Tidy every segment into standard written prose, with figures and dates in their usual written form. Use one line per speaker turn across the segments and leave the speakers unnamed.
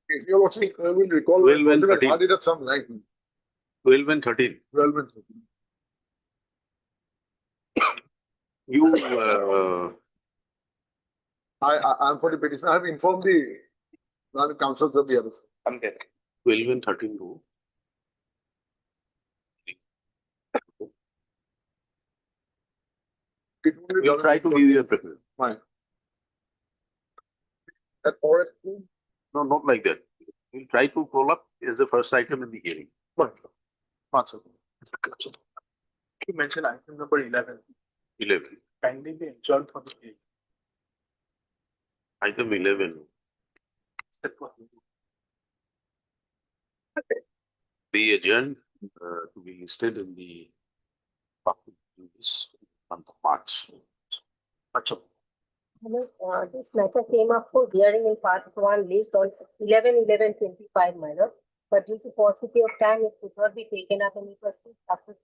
If you're watching, I will recall
12 and 13.
I did at some rank.
12 and 13.
12 and 13.
You,
I'm for the petition. I have informed the councils of the others.
okay. 12 and 13 too. We'll try to give you a preference.
Fine. At forest?
No, not like that. We'll try to call up as the first item in the hearing.
Fine. Answer. You mentioned item number 11.
11.
Kindly be adjourned for the hearing.
Item 11.
Step 1.
Be adjourned to be listed in the this month of March.
Hello, this matter came up for hearing in part 1 list on 11/11/25 minor, but due to paucity of time, it could not be taken up and it was after 2.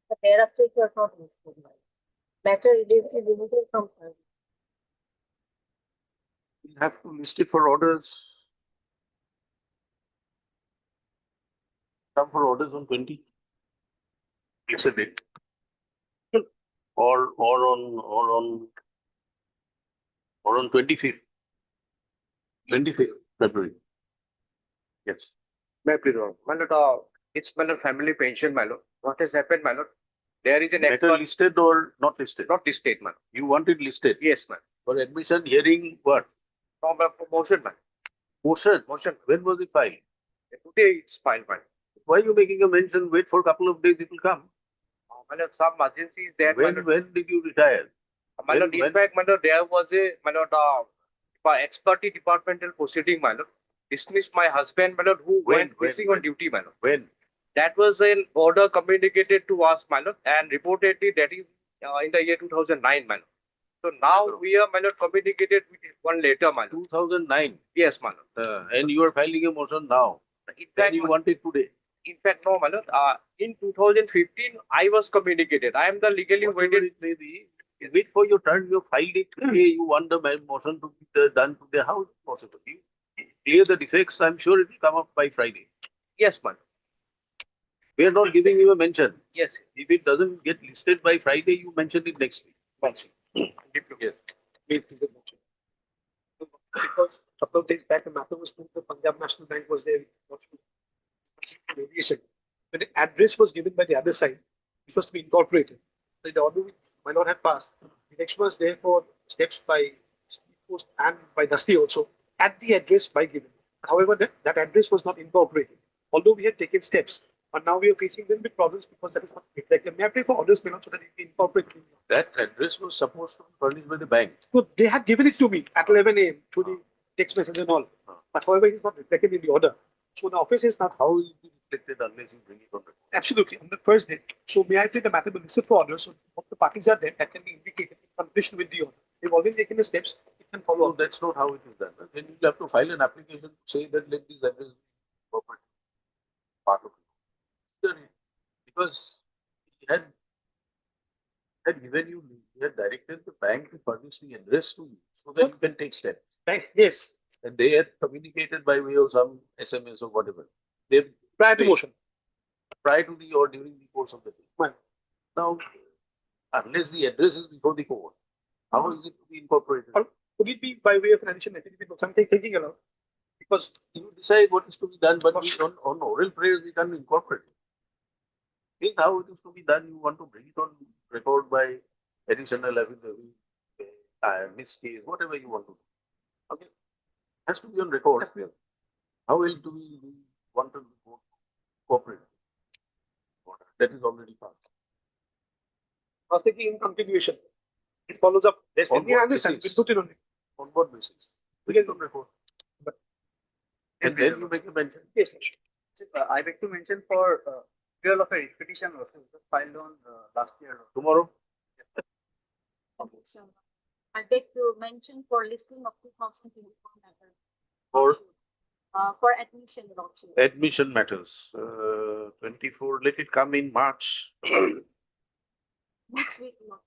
But thereafter, it was not listed. Matter is removed from service.
We'll have to list it for orders. Come for orders on 20. It's a date. Or on 25th. 25th February. Yes.
May I please, my lord, it's my lord family pension, my lord. What has happened, my lord? There is an
Matter
expert,
listed or not listed?
not this state, man.
You want it listed?
Yes, man.
For admission, hearing, what?
From a promotion, man.
Motion.
Motion.
When was it filed?
Today it's filed, man.
Why are you making a mention? Wait for a couple of days, it will come.
My lord, some urgency is there, my lord.
When did you retire?
My lord, in fact, my lord, there was a, my lord, expertise departmental proceeding, my lord. Dismissed my husband, my lord, who went missing on duty, my lord.
When?
That was an order communicated to us, my lord, and reportedly that is in the year 2009, my lord. So now we are, my lord, communicated with one later, my lord.
2009.
Yes, my lord.
And you are filing a motion now.
In
Then
fact,
you want it today.
in fact, no, my lord. In 2015, I was communicated. I am the legally
Whatever
weighted.
it may be, wait for your turn. You filed it today. You want the motion to be done today. How is it possible? You clear the defects. I'm sure it will come up by Friday.
Yes, man.
We are not giving you a mention.
Yes.
If it doesn't get listed by Friday, you mention it next week.
Yes.
Because a couple of days back, a matter was moved, the Punjab National Bank was there. Variation. When the address was given by the other side, it was to be incorporated. So the order might not have passed. The next was there for steps by speed post and by Dusty also at the address by given. However, that address was not incorporated. Although we had taken steps, but now we are facing them with problems because that is not reflected. May I pray for orders so that it be incorporated?
That address was supposed to be furnished by the bank.
So they had given it to me at 11 a.m. through the text message and all. But however, it is not reflected in the order. So the office is not
How will it be reflected unless you bring it on record?
absolutely on the first day. So may I take the matter be listed for orders? So what the parties are there that can be indicated in condition with the order. They've already taken the steps, it can follow
No,
up.
that's not how it is done. Then you have to file an application to say that let this address be incorporated part of it. Because he had given you, he had directed the bank to furnish the address to you so that you can take steps.
Right? Yes.
And they had communicated by way of some SMS or whatever. They
Prior to motion.
prior to the or during the course of the day.
Right.
Now, unless the address is before the court, how is it to be incorporated?
Or could it be by way of an addition affidavit or something thinking aloud? Because
You decide what is to be done, but we, on oral prayers we can incorporate it. Think how it is to be done. You want to bring it on record by additional affidavit, miscase, whatever you want to do. Okay, has to be on record. How else do we want to cooperate? That is already passed.
I was thinking in continuation. It follows up. There's
On
any
what
understand.
basis?
We'll put it on.
On what basis? We get on record. And then you make a mention.
Yes.
I beg to mention for appeal of a petition also filed on last year.
Tomorrow?
Okay, so I beg to mention for listing of 2024 matter.
For
For admission also.
Admission matters, 24, let it come in March.
Next week, not.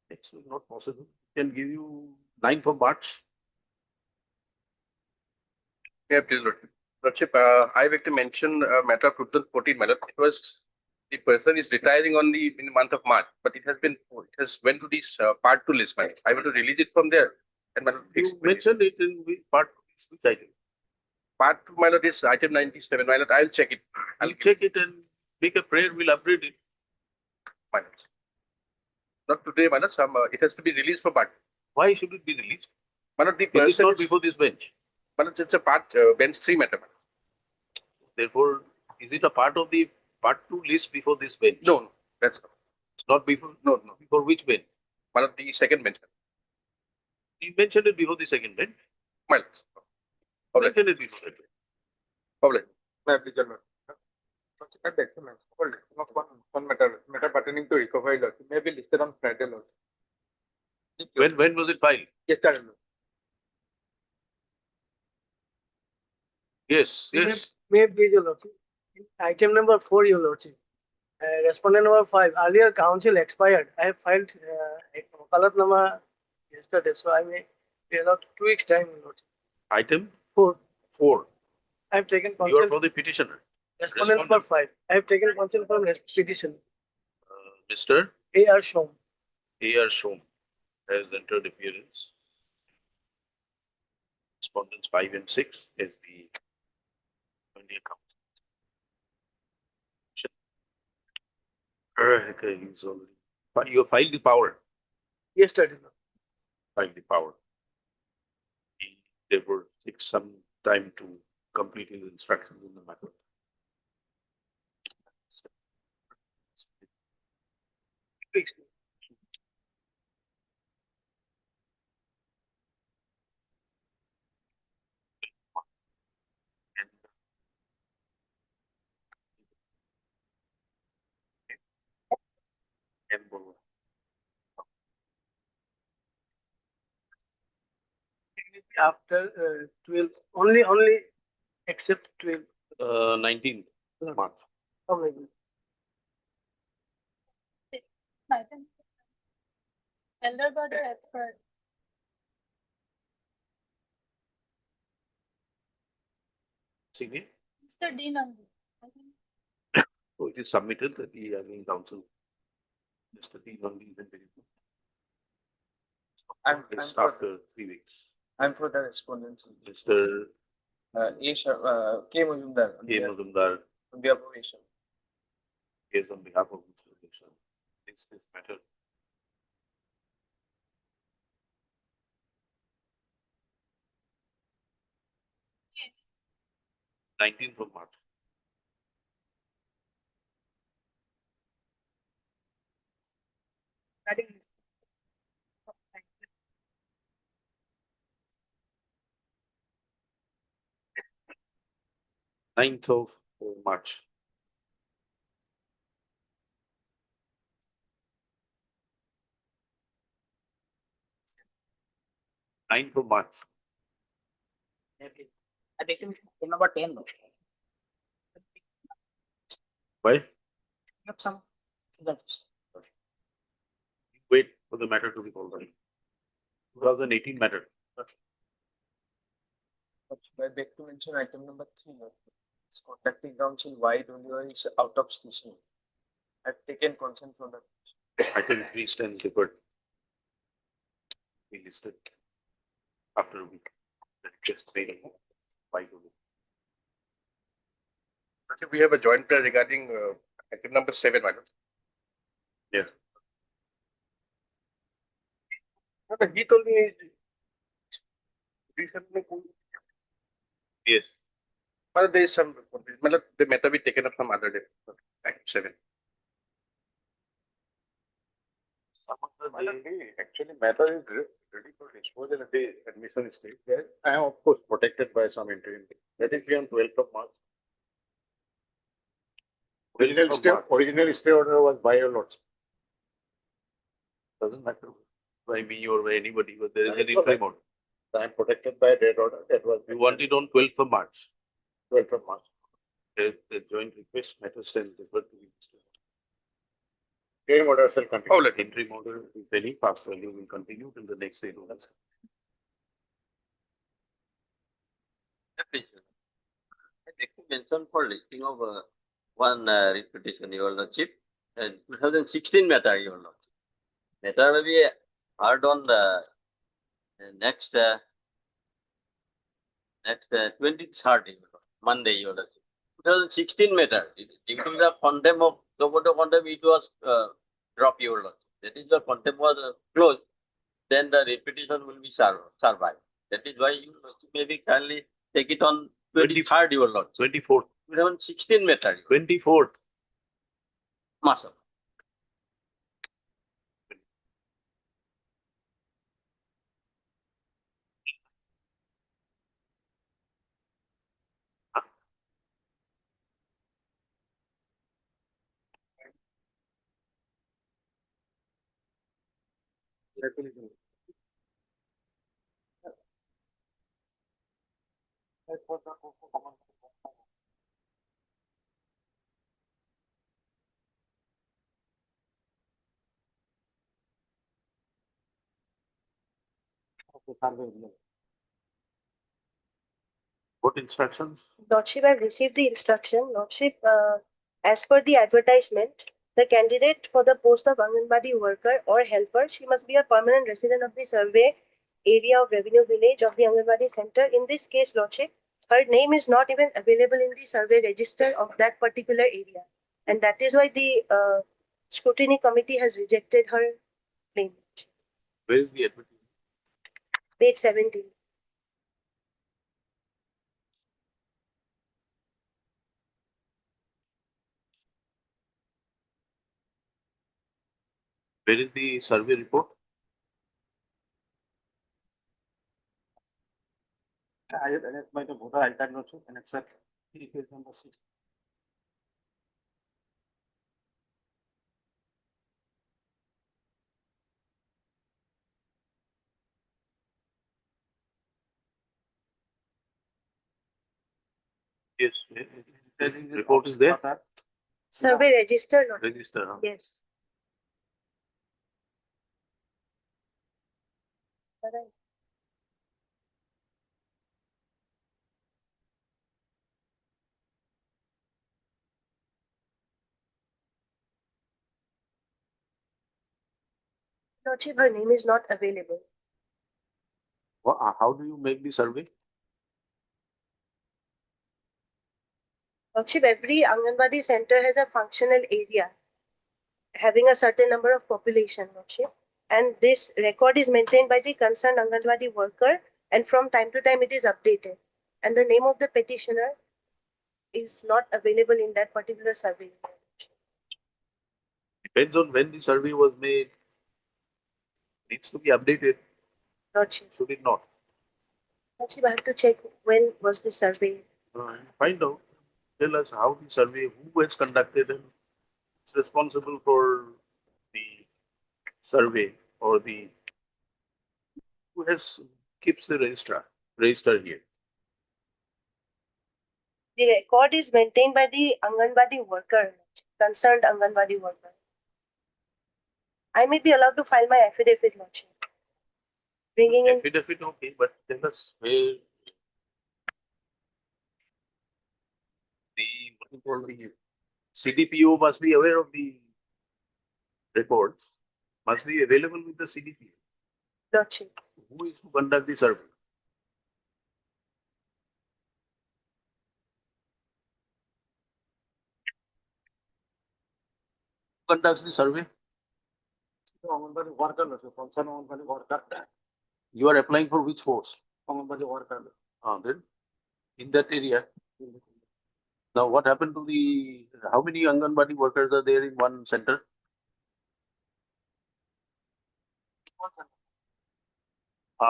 Next week, not possible. Can give you 9th of March.
Yeah, please, Lordship. Lordship, I would like to mention a matter of 2014, my lord. It was, the person is retiring on in the month of March, but it has went to this part 2 list, my lord. I want to release it from there. And my lord,
You
fix
mentioned it in which part, which item?
part 2, my lord, is item 97, my lord. I'll check it.
I'll check it and make a prayer, we'll upgrade it.
My lord. Not today, my lord. It has to be released from part.
Why should it be released?
My lord, the
It is
person
not
is,
before this bench.
my lord, it's a part, bench 3 matter, my lord.
Therefore, is it a part of the part 2 list before this bench?
No, that's
It's not before,
no.
before which bench?
My lord, the second bench,
You mentioned it before the second bench.
my lord.
You
Alright.
mentioned it before that bench.
Alright.
May I please, Your Lord? I'd like to mention one matter pertaining to recovery loss may be listed on Friday loss.
When was it filed?
Yesterday, Lord.
Yes, yes.
May please, Your Lordship. Item number 4, Your Lordship. Respondent number 5, earlier council expired. I have filed Wakalatnama yesterday, so I may be allowed 2 weeks time, Your Lordship.
Item
4,
4.
I have taken
You are
consent.
for the petitioner.
Respondent number 5, I have taken consent from petition.
Mr.
A.R. Shom.
A.R. Shom has entered appearance. Respondents 5 and 6 is the India Council. Okay, he's already. But you have filed the power.
Yesterday, Lord.
Filed the power. He therefore takes some time to complete his instructions in the matter.
Weeks. After 12, only except 12.
19th March.
Oh my God.
Item. Elder brother expert.
See me?
Mr. Dean only. I think.
So it is submitted that the Admin Council. Mr. T. Gandhi is in very good.
I'm
Just
for-
after 3 weeks.
I'm for the respondents.
Mr.
K. Mujumdar.
K. Mazumdar
On behalf of Asia.
is on behalf of Mr. Nixon. Is this matter?
Yes.
19th of March.
I think
9th of March. Ninth of March.
I think number 10.
Why?
You have some.
Wait for the matter to be called. 2018 matter.
I beg to mention item number 3. It's contacting council wide only is out of station. I've taken consent from that.
Item 3 stands deferred. We listed after a week. The request made by the week.
Lordship, we have a joint prayer regarding item number 7, my lord.
Yeah.
No, he told me recently.
Yes.
Well, there is some, well, the matter be taken up some other day. Item 7.
Actually, matter is ready for disposal at the admission stage. I am of course protected by some interim. Let it be on 12th of March.
12th of March.
Original stay order was by your lords.
Doesn't matter by me or by anybody, but there is an
That is what
interim order.
I am protected by that order that was.
You want it on 12th of March.
12th of March. The joint request matters then referred to the minister. Hearing order shall continue.
Oh, let
Interim order, if any, past value will continue till the next day. Notice.
I think you mentioned for listing of one repetition, Your Lordship, and 2016 matter, Your Lordship. Matter will be heard on the next 23rd, Monday, Your Lordship. 2016 matter, due to the contempt of the contempt, it was dropped, Your Lordship. That is, the contempt was closed, then the repetition will be survived. That is why you maybe kindly take it on 23rd, Your Lordship.
24th.
2016 matter.
24th.
Master.
What instructions?
Lordship, I've received the instruction. Lordship, as per the advertisement, the candidate for the post of Anganwadi worker or helper, she must be a permanent resident of the survey area of revenue village of the Anganwadi center. In this case, Lordship, her name is not even available in the survey register of that particular area. And that is why the scrutiny committee has rejected her claim.
Where is the advertisement?
Page 17.
Where is the survey report?
I by the voter ID card also and accept page number 6.
Yes. Report is there?
Survey register, Lordship.
Register. Huh?
Yes. Correct. Lordship, her name is not available.
How do you make the survey?
Lordship, every Anganwadi center has a functional area having a certain number of population, Lordship. And this record is maintained by the concerned Anganwadi worker, and from time to time it is updated. And the name of the petitioner is not available in that particular survey.
Depends on when the survey was made. Needs to be updated.
Lordship.
Should it not?
Lordship, I have to check when was the survey.
Find out. Tell us how the survey, who has conducted and is responsible for the survey or the who has keeps the register here.
The record is maintained by the Anganwadi worker, concerned Anganwadi worker. I may be allowed to file my affidavit, Lordship. Bringing in
Affidavit, okay, but tell us where the CDPO must be aware of the records, must be available with the CDPO.
Lordship.
Who is to conduct the survey? Who conducts the survey?
Anganwadi worker also, concerned Anganwadi worker.
You are applying for which post?
Anganwadi worker.
Then in that area. Now, what happened to the, how many Anganwadi workers are there in one center?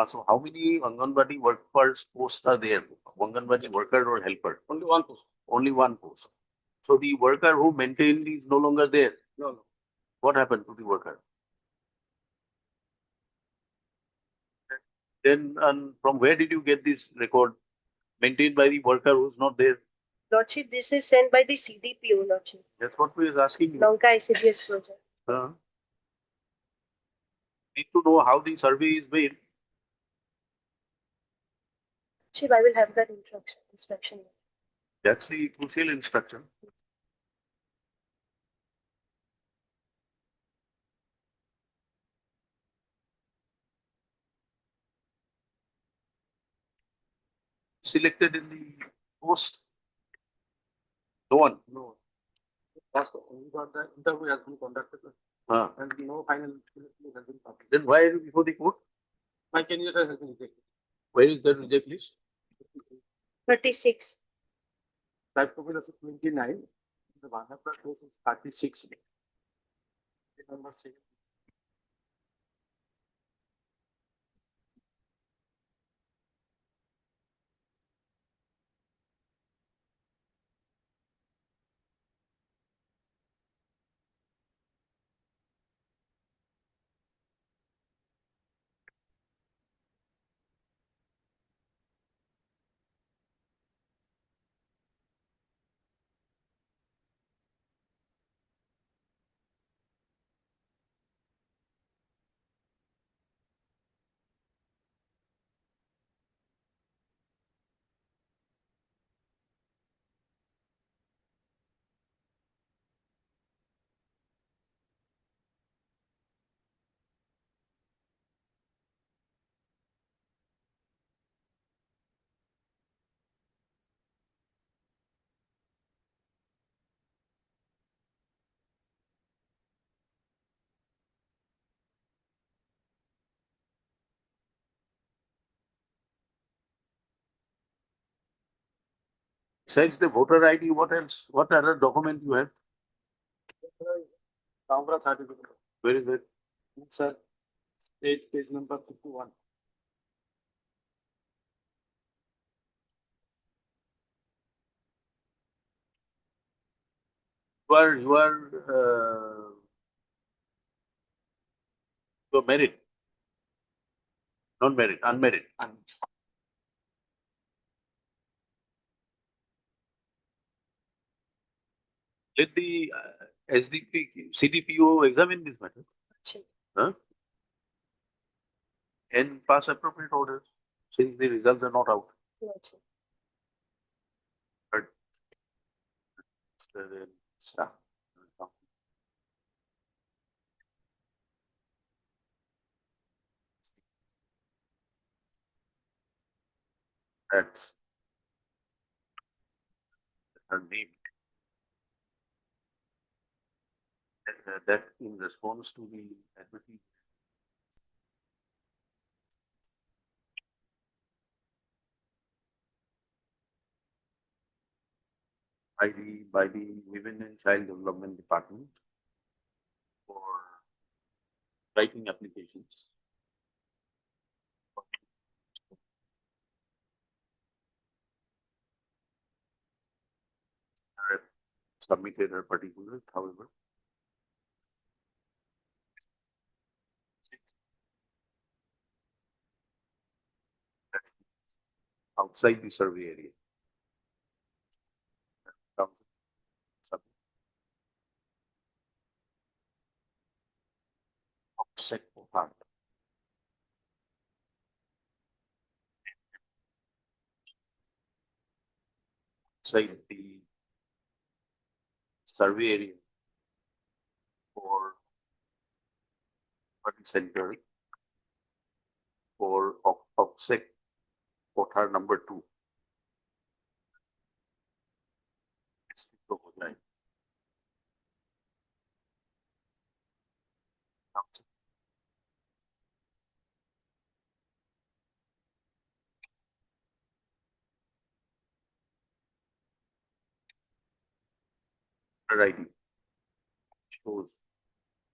So how many Anganwadi workers posts are there? Anganwadi worker or helper?
Only one post.
Only one post. So the worker who maintained is no longer there.
No.
What happened to the worker? Then from where did you get this record maintained by the worker who's not there?
Lordship, this is sent by the CDPO, Lordship.
That's what we are asking you.
Lanka ICDS project.
Need to know how the survey is made.
Lordship, I will have that instruction.
That's the crucial instruction. Selected in the post. No one.
No. That's the only one. The interview has been conducted and no final selection has been published.
Then why are you before the court?
My candidate has been rejected.
Where is the reject list?
36.
Type profile of 29. The Bhanapur case is 36. Number 6.
Besides the voter ID, what else? What other document you have?
Tamra certificate.
Where is it?
Sir, state page number 51.
You're married. Not married, unmarried. Let the CDPO examine this matter. Huh? And pass appropriate orders since the results are not out.
Lordship.
But that's her name. And, that in response to the advertisement. By the Women and Child Development Department for writing applications. Submitted her particulars, however. That's outside the survey area. Offset part. Outside the survey area for party center for OPSEC quota number 2. Her ID shows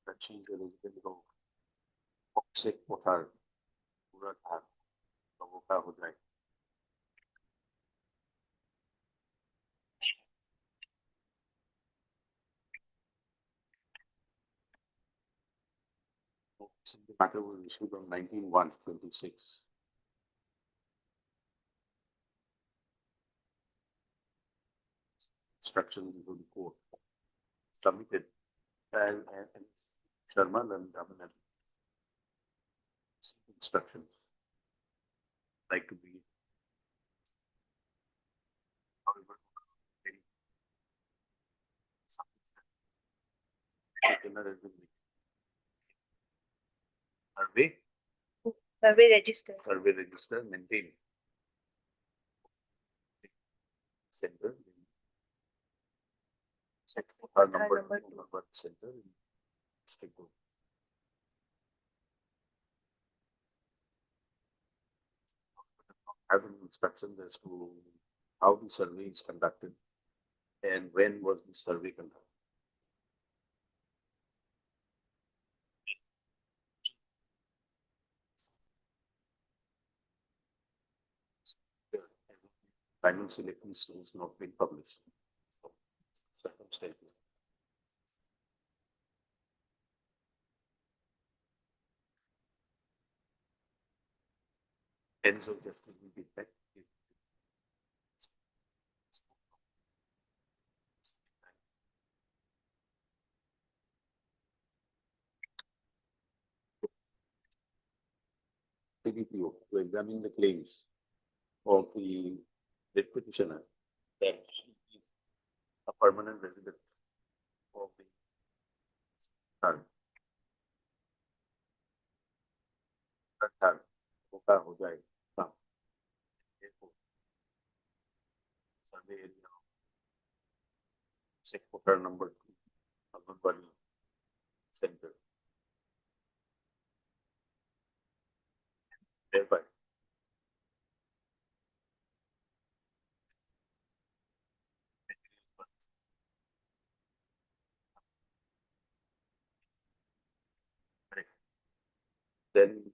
that she is eligible of OPSEC quota पूरा था तो वो क्या हो जाए The matter was issued on 19/1/26.
instructions to the court submitted and Sharma and Raman instructions like to be however very container has been survey register maintained center our number center in district code. Having instructions as to how the survey is conducted and when was the survey conducted. Final selection is not been published. So, circumstances. Ends of justice will be effective. PDPO to examine the claims of the petitioner that she is a permanent resident of the third होता हो जाए survey area sector number 2 Avanbari center thereby then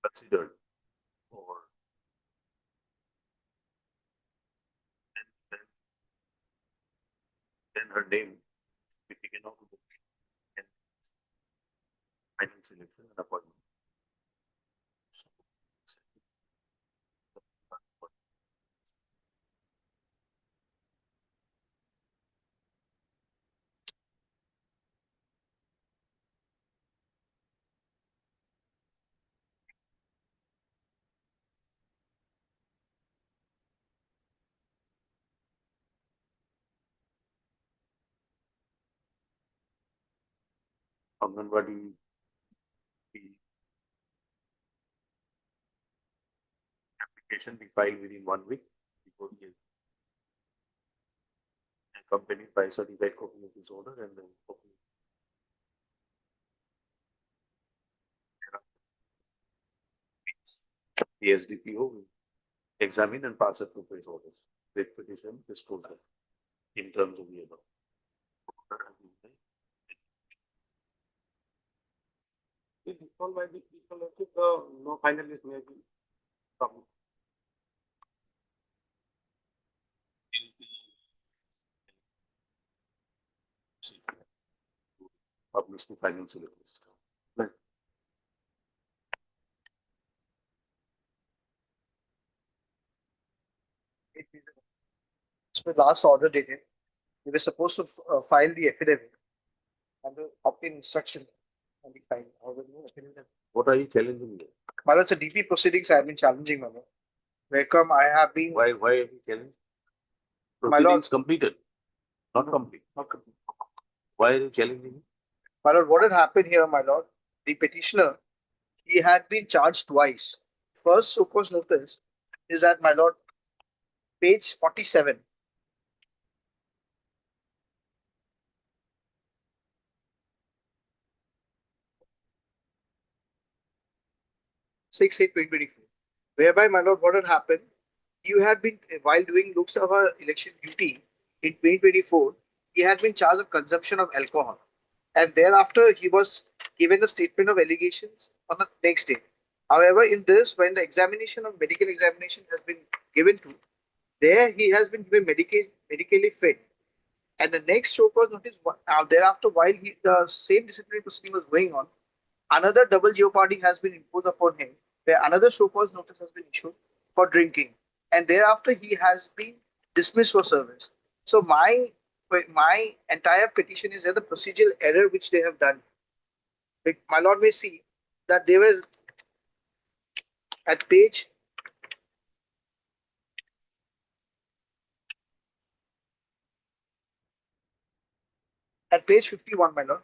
considered or then her name should be taken out of the and final selection and appointment. Anganwadi, the application be filed within 1 week before the accompanied by certified copy of this order and then copy. The SDPO will examine and pass appropriate orders. With petition disposal in terms of the above.
If dissolved by the people, no final list may be published.
Publish the final syllabus.
So the last order dated, we were supposed to file the affidavit and the opt-in instruction and the file.
What are you challenging me?
But it's a DP proceedings I have been challenging, my lord. Where come I have been.
Why are you challenging?
My lord-
Proceedings completed, not complete.
Not complete.
Why are you challenging me?
My lord, what had happened here, my lord? The petitioner, he had been charged twice. First so cause notice is that, my lord, page 47. Six 2024. Whereby, my lord, what had happened? You had been, while doing Lok Sabha election duty in 2024, he had been charged of consumption of alcohol. And thereafter, he was given a statement of allegations on the next day. However, in this, when the examination of medical examination has been given to, there he has been given medically fit. And the next show cause notice thereafter, while the same disciplinary proceeding was going on, another double jeopardy has been imposed upon him, where another show cause notice has been issued for drinking. and thereafter he has been dismissed for service. So my entire petition is that the procedural error which they have done. My lord may see that they were at page at page 51, my lord.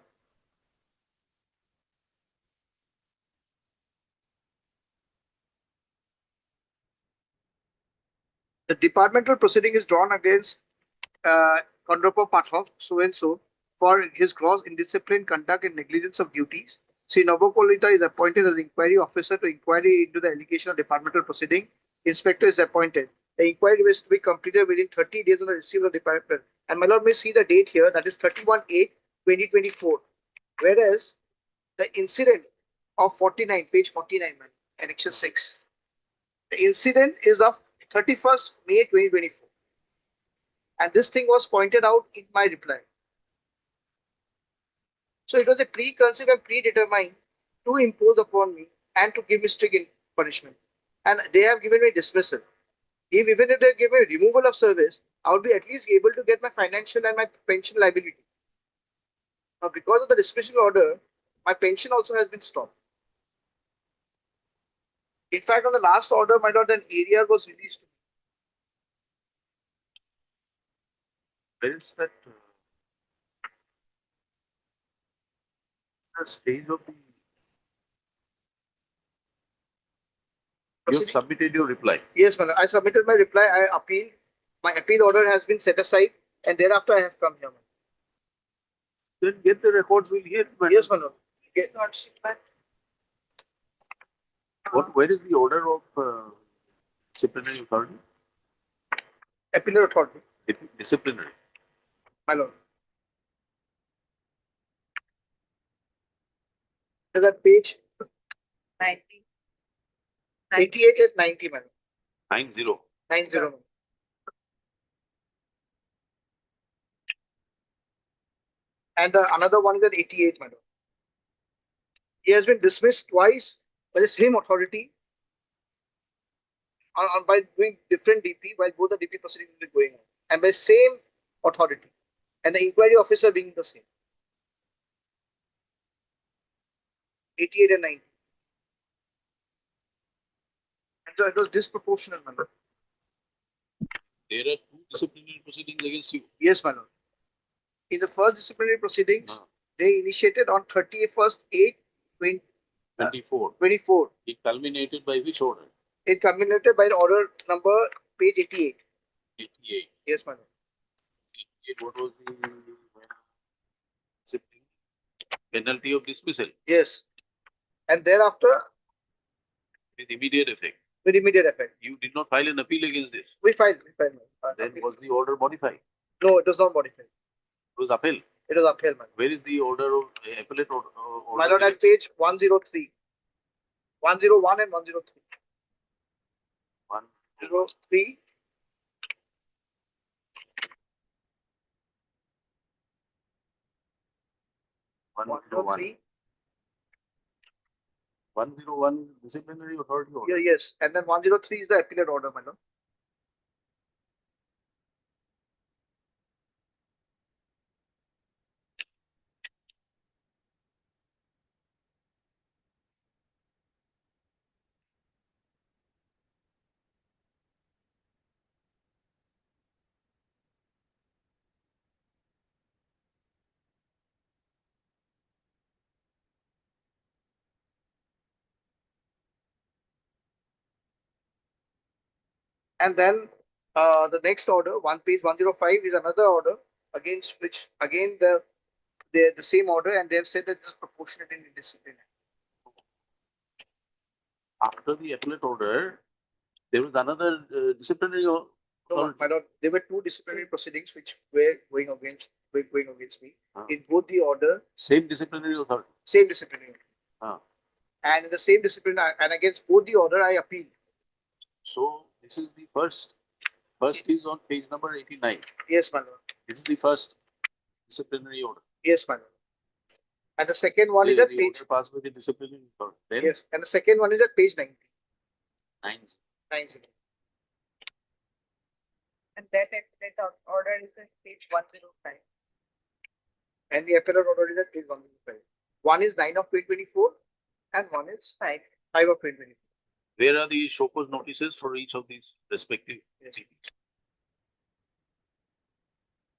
The departmental proceeding is drawn against Kondropo Pathak, so and so, for his gross indisciplined conduct and negligence of duties. Sri Novokolita is appointed as inquiry officer to inquiry into the allegation of departmental proceeding. Inspector is appointed. The inquiry was to be completed within 30 days of the receipt of the department. And my lord may see the date here, that is 31/8/2024. Whereas the incident of 49, page 49, annexure 6. The incident is of 31st May 2024. And this thing was pointed out in my reply. So it was a preconceived and predetermined to impose upon me and to give me strict punishment. And they have given me dismissal. Even if they give me removal of service, I would be at least able to get my financial and my pension liability. Now, because of the dismissal order, my pension also has been stopped. In fact, on the last order, my lord, an area was released to me.
Where is that the stage of the? You have submitted your reply.
Yes, madam. I submitted my reply. I appealed. My appeal order has been set aside, and thereafter I have come here. Madam.
Then get the records. We'll hear. Madam.
Yes, madam.
Where is the order of disciplinary authority?
Appellate authority.
Disciplinary.
My lord. Is that page
90.
88 at 90, madam.
90.
90. Madam. And another one is at 88, madam. He has been dismissed twice by the same authority by doing different DP, while both the DP proceedings will be going on, and by same authority, and the inquiry officer being the same. 88 and 90. And so it was disproportionate, madam.
There are two disciplinary proceedings against you.
Yes, madam. In the first disciplinary proceedings, they initiated on 31st/8/24. 24.
It culminated by which order?
It culminated by the order number page 88.
88.
Yes, madam.
88. What was the penalty of dismissal?
Yes. And thereafter,
With immediate effect.
with immediate effect.
You did not file an appeal against this.
We filed.
Then
appeal.
was the order modified?
No, it was not modified.
It was upheld.
It was upheld, madam.
Where is the order of appellate order?
My lord, at page 103. 101 and 103. 103. 103.
101 disciplinary authority order.
Yeah, yes. And then 103 is the appellate order, my lord. And then the next order, one page 105, is another order against which again the same order, and they have said that it is proportionate in discipline.
After the appellate order, there was another disciplinary
No, my lord, there were two disciplinary proceedings which were going against me. In both the order,
same disciplinary authority.
same disciplinary.
Ah.
And in the same discipline, and against both the order, I appealed.
So this is the first. First is on page number 89.
Yes, my lord.
This is the first disciplinary order.
Yes, my lord. And the second one is at
the
page.
order passed with the disciplinary authority. Then
Yes, and the second one is at page 90.
90.
90.
And that order is at page 105.
And the appellate order is at page 105. One is 9 of 2024 and one is
5.
5 of 2024.
Where are the show cause notices for each of these respective CPs?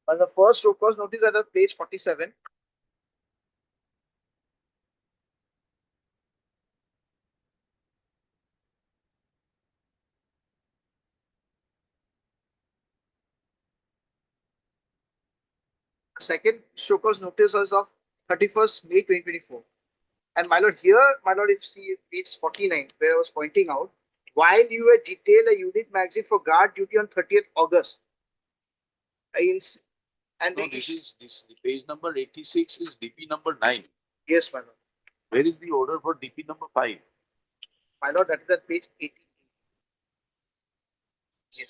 The first show cause notice at page 47. Second show cause notice is of 31st May 2024. And my lord, here, my lord, if see page 49, where I was pointing out, while you were detailed a unit magazine for guard duty on 30th August. And
No, this page number 86 is DP number 9.
Yes, my lord.
Where is the order for DP number 5?
My lord, that is at page 88. Yes.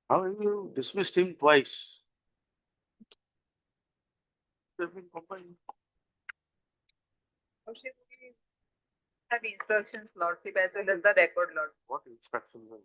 How have you dismissed him twice? They've been combined.
Lordship, we have instructions, Lordship, as well as the record, Lord.
What instructions are?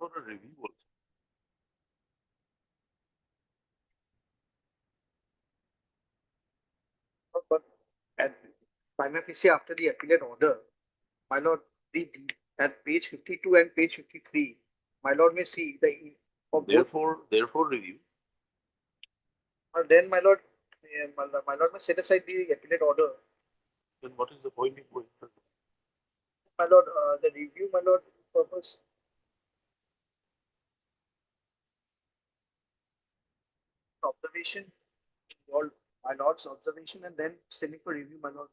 for a review also.
But at prima facie after the appellate order, my lord, at page 52 and page 53, my lord may see the of both.
Therefore review.
Then my lord, my lord may set aside the appellate order.
Then what is the point in going further?
My lord, the review, my lord, purpose. Observation, all my lord's observation, and then sending for review, my lord.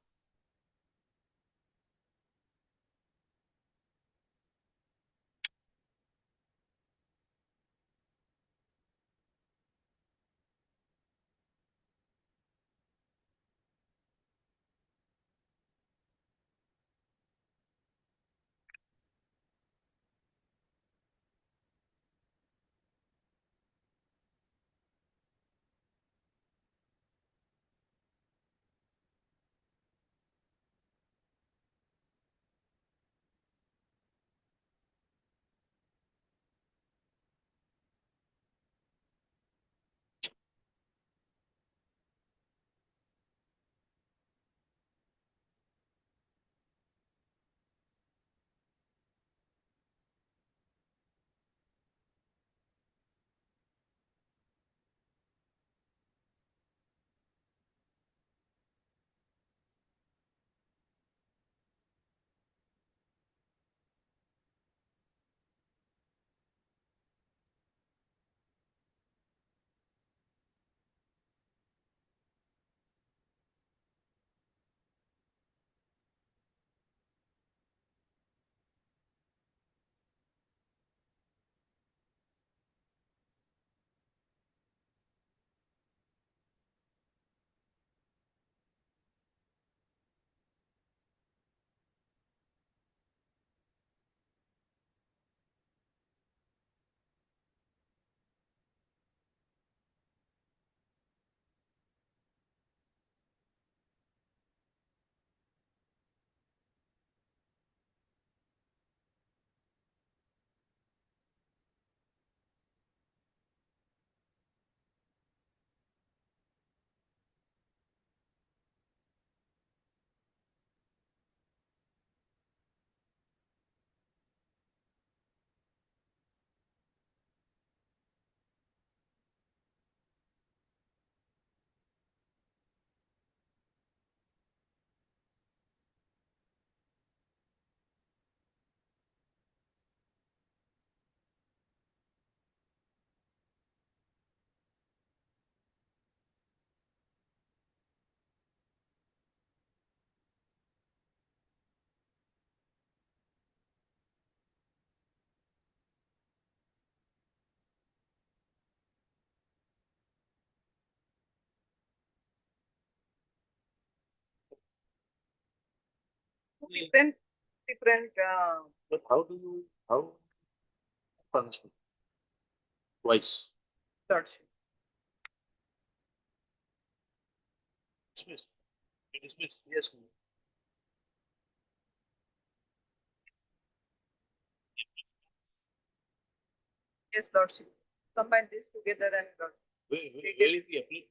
Different,
But how punishment? Twice.
lordship.
Dismissed. Be dismissed.
Yes, my lord.
Yes, lordship. Combine this together and
Where is the appellate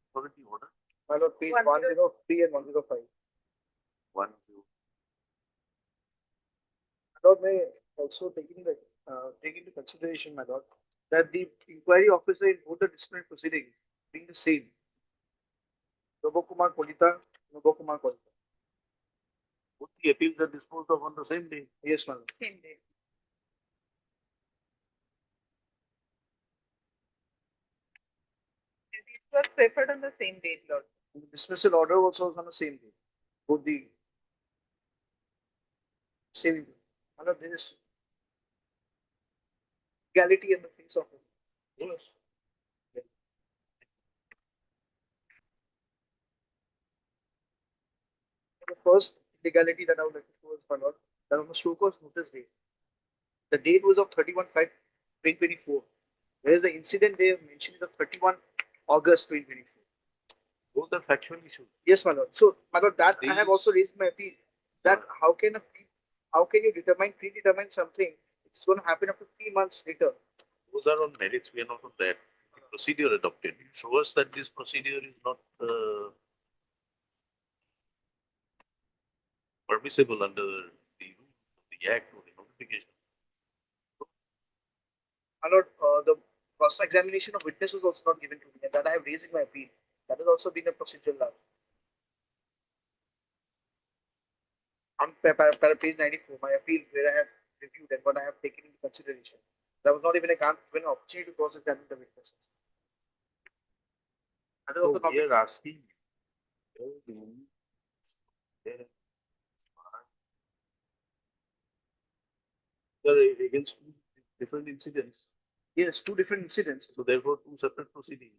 authority order?
My lord, page 103 and 105.
1, 2.
My lord may also take into consideration, my lord, that the inquiry officer in both the disciplinary proceedings being the same. Nobokumar Kolita, Nobokumar Kolita.
Both the appeals are disposed of on the same day.
Yes, my lord.
same day. This was preferred on the same date, Lord.
And the dismissal order also was on the same day. Both the same day. My lord, there is legality in the face of it.
Yes.
The first legality that I would like to show is, my lord, that on the show cause notice date, the date was of 31/5/2024, whereas the incident they have mentioned is of 31 August 2024.
Those are factual issues.
Yes, my lord. So, my lord, that I have also raised my appeal that how can you predetermine something It's going to happen after 3 months later.
Those are on merits, we are not on that. The procedure adopted. You show us that this procedure is not permissible under the act or the notification.
My lord, the cross-examination of witness was also not given to me, and that I have raised in my appeal. That has also been a procedural lapse. On page 94, my appeal, where I have reviewed and what I have taken into consideration. There was not even given an opportunity to cross-examine the witnesses. That is
So
also not
we are asking against two different incidents.
yes, two different incidents.
So therefore, two separate proceedings.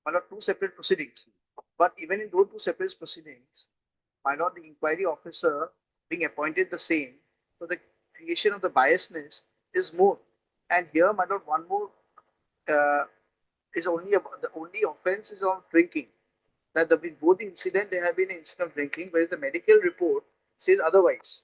My lord, two separate proceedings. But even in those two separate proceedings, my lord, the inquiry officer being appointed the same, so the creation of the biasness is more. And here, my lord, one more is only about the only offense is on drinking. That the in both incident there have been an incident of drinking, whereas the medical report says otherwise.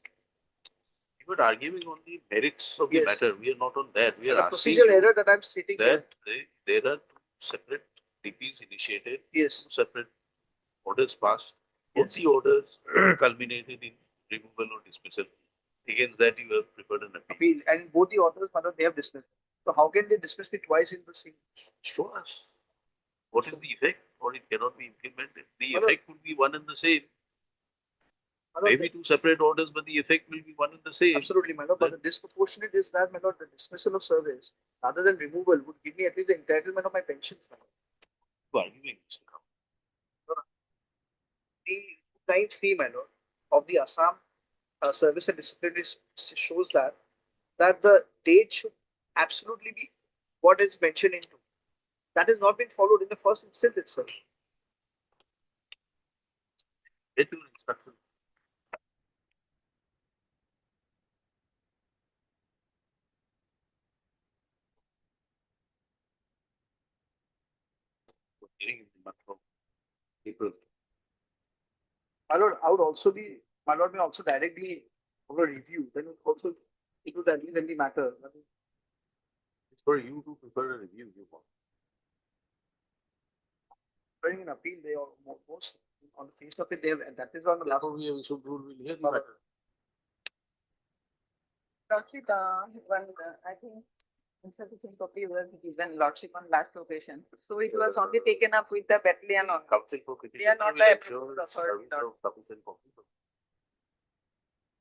We were arguing on the merits of the
Yes.
matter. We are not on that. We
The
are asking
procedural
you
error that I'm stating here.
that there are two separate DPs initiated,
Yes.
two separate orders passed.
Yes.
Both the orders culminated in removal or dismissal. Against that, you have prepared an appeal.
Appeal, and both the orders, my lord, they have dismissed. So how can they dismiss me twice in the same?
Show us what is the effect, or it cannot be implemented. The
Madam-
effect would be one and the same.
My lord,
Maybe two separate orders, but the effect will be one and the same.
absolutely, my lord. But the disproportionate is that, my lord, the dismissal of service rather than removal would give me at least the entitlement of my pensions. My lord.
You are arguing, Mr. Kaur.
The ninth fee, my lord, of the Assam Service and Disciplinary shows that the date should absolutely be what is mentioned into. That has not been followed in the first instance itself.
Get your instruction. Hearing in the month of April.
My lord, I would also be, my lord may also directly over review. Then also it would at least in the matter.
It's for you to prepare a review. You want.
During an appeal, they are most on the face of it. They have, and that is on the last.
Therefore, we have issued rule. We'll hear the
Madam.
matter.
Lordship, I think insufficient copy was given Lordship on last occasion. So it was only taken up with the battalion on.
Counsel for petition.
They are not
will
the
ensure
approved
service
authority.
of sufficient copy of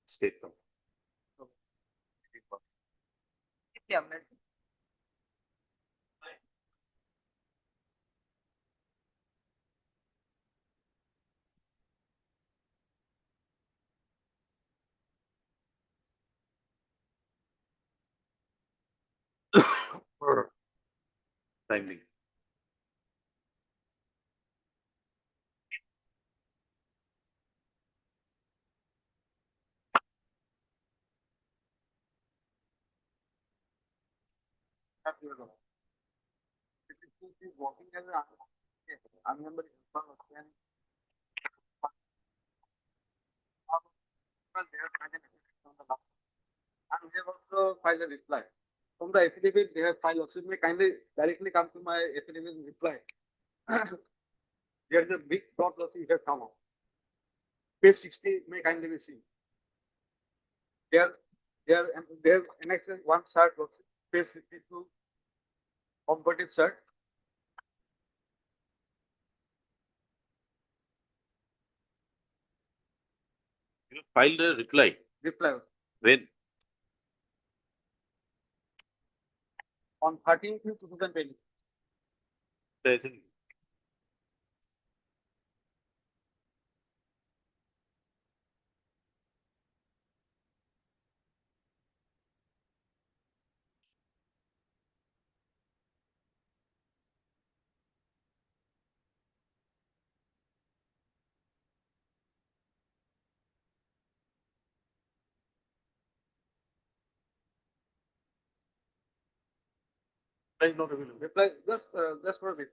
statement.
Yeah, madam.
For timely.
Walking as an unmembered and they have also filed a reply. From the affidavit, they have filed also. May kindly directly come to my affidavit and reply. There is a big plot loss you have come up. Page 60 may kindly be seen. There annexed one cert was page 52 comparative cert.
You filed a reply.
Reply
When?
on 13th 2020.
I think
Reply is not available. Reply just for it.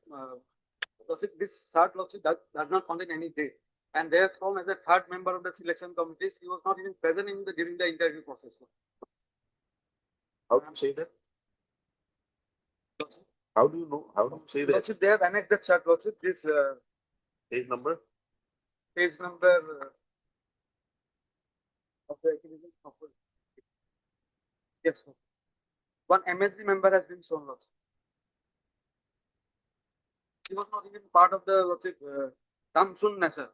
This cert lawsuit does not contain any date. And therefore, as a third member of the selection committee, he was not even present in during the interview process.
How do you say that? How do you know? How do you say that?
Lordship, they have annexed that chart, Lordship, this
Page number?
page number of the acquisition proposal. Yes, sir. One MSC member has been shown, Lordship. He was not even part of the Lordship Samsun Nasser.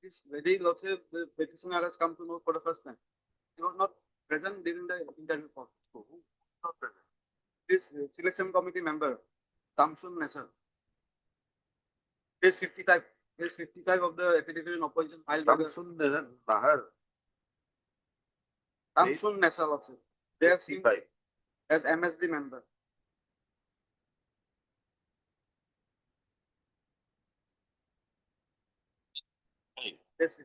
This very Lordship, the petitioner has come to know for the first time. He was not present during the interview process.
Who was not present?
This selection committee member, Samsun Nasser. Page 55. Page 55 of the affidavit in opposition filed by the
Samsun Nahar,
Samsun Nasser, Lordship. They have seen
55.
as MSD member. Page 50.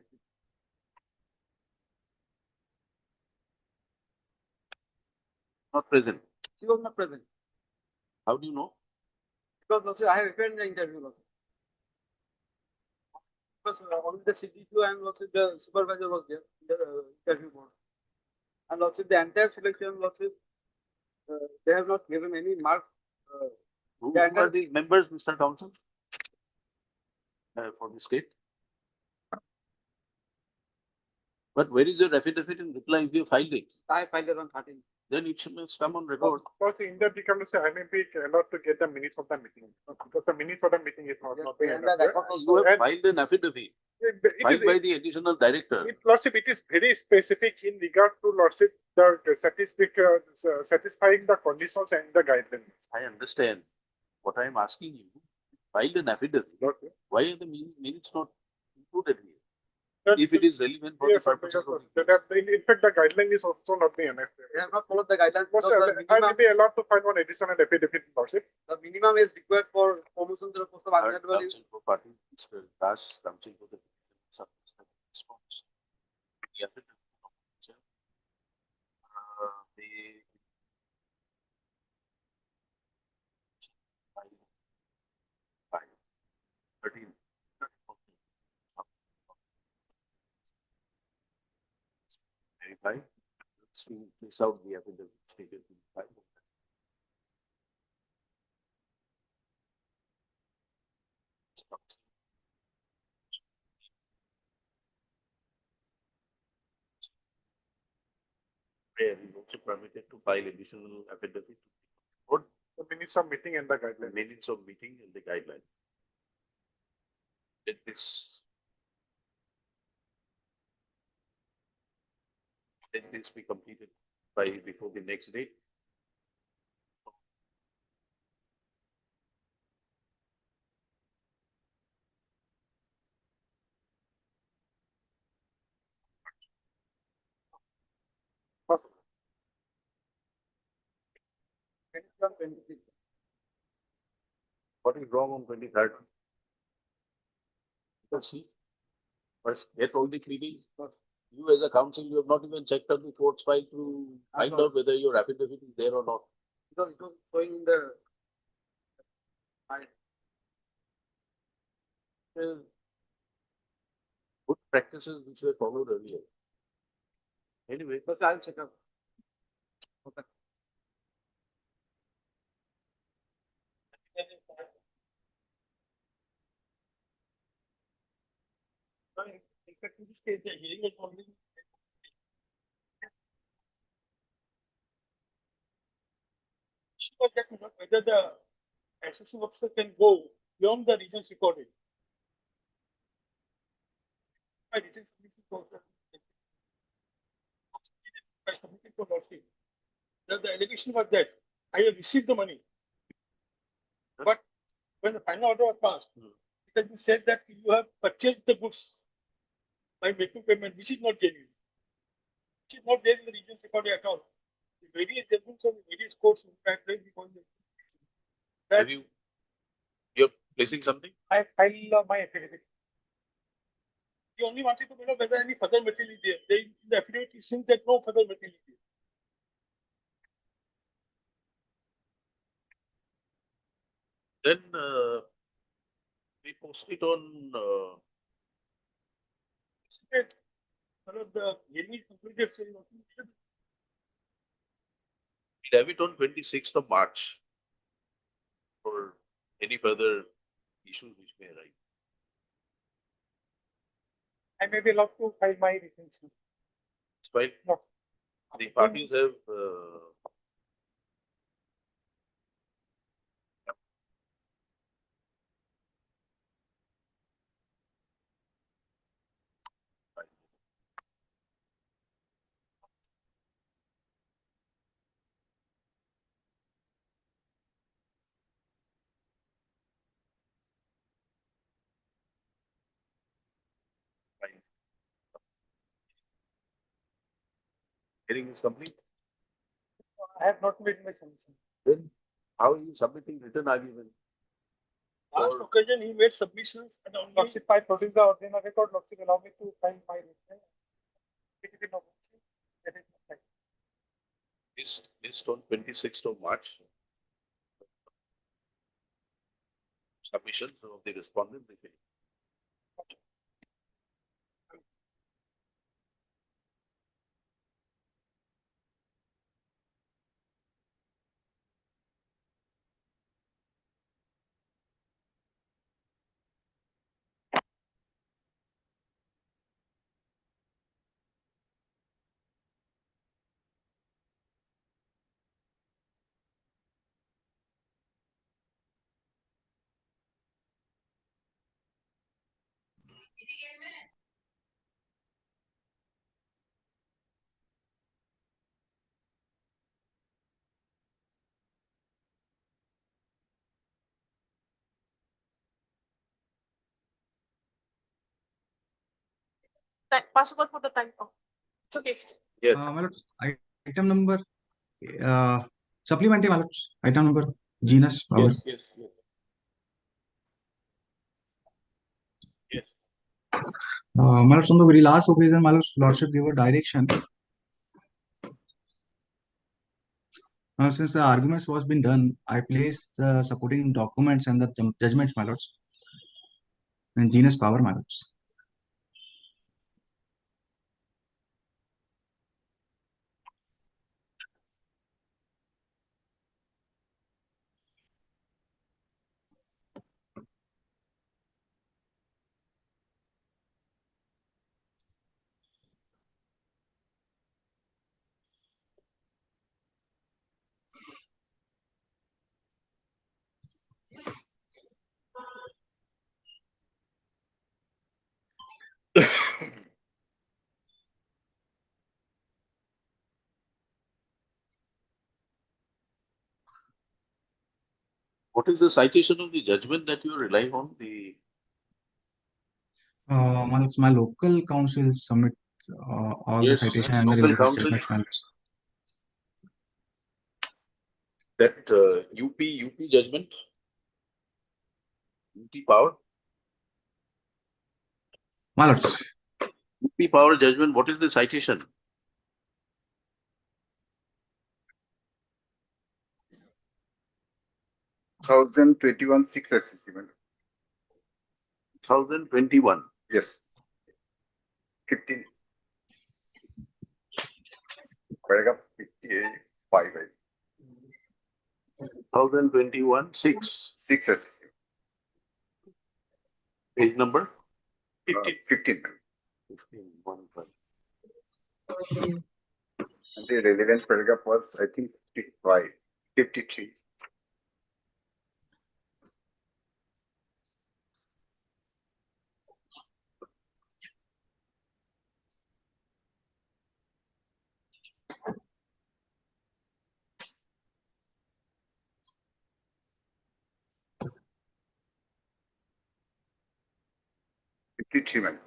Not present.
He was not present.
How do you know?
Because Lordship, I have appeared in the interview, Lordship. Because only the CDQ and Lordship, the supervisor was there in the interview board. And Lordship, the entire selection, Lordship, they have not given any mark.
Who
Yeah,
are these members, Mr. Thompson? For the state? But where is your affidavit in reply if you filed it?
I filed it on 13.
Then it should come on record.
Because in that become say I may be allowed to get the minutes of the meeting because the minutes of the meeting is not being
And
allowed
the
there.
record was
You have
And-
filed an affidavit,
It
filed
is,
by the additional director.
Lordship, it is very specific in regard to Lordship, the satisfying the conditions and the guidelines.
I understand. What I am asking you, filed an affidavit.
Lordship.
Why are the minutes not included here?
That-
If it is relevant for the
Yes,
purposes of the
in fact, the guideline is also not being annexed there.
They have not followed the guidelines.
Because
because the
I may
minimum-
be allowed to file one additional affidavit, Lordship.
The minimum is required for promotion to the post of
third
admiralty.
counsel for party, Mr. Das, counsel for the response. The affidavit of counsel, they file 13. Verify. Let's trace out the affidavit stated in the file. Where he also permitted to file additional affidavit to
The minutes of meeting and the
the
guideline.
minutes of meeting and the guideline. Let this be completed by before the next date.
Possible.
What is wrong on 23rd? Let's see. First, get all the pleadings. You as a counsel, you have not even checked out the court's file to find out whether your affidavit is there or not.
Because it was showing in the.
Good practices which were followed earlier. Anyway,
But I'll check out. Okay.
In fact, in this case, the hearing was only. Whether the assessing officer can go beyond the regions recorded. My details I submitted for Lordship. The allegation was that I have received the money. But when the final order was passed, it has been said that you have purchased the goods by making payment, which is not genuine. Which is not there in the regions recorded at all. The various judgments of various courts in fact because
have you're placing something?
I file my affidavit. He only wanted to know whether any further material is there. They, in the affidavit, it seems that no further material is there.
Then we post it on
That one of the hearing is completed, so nothing.
we'll have it on 26th of March for any further issues which may arise.
I may be allowed to file my retention.
It's fine.
No.
The parties have fine. Hearing is complete.
I have not made my submission.
Then how are you submitting written argument?
Last
Or-
occasion, he made submissions and only. Lordship, I produce the original record, Lordship allow me to file my retention. It is no. That is not right.
List on 26th of March. Submissions of the respondent. They can-
Password for the time. Oh, it's okay.
Yes.
My lords, item number supplementary, my lords. Item number genus power.
Yes.
My lords, on the very last occasion, my lords, lordship gave a direction. Since the arguments was been done, I placed the supporting documents and the judgments, my lords, and genus power, my lords.
What is the citation of the judgment that you are relying on? The
My lords, my local council submit all the
Yes,
citation and the
local
related
council.
judgments, my lords.
that UP judgment, UP power,
My lords,
UP power judgment. What is the citation?
2021 6 SCC.
2021.
Yes. 15. Paragraph 58.
2021 6.
6 SCC.
Page number
15.
15. 1, 5.
And the relevant paragraph was, I think, 55. 53. Man.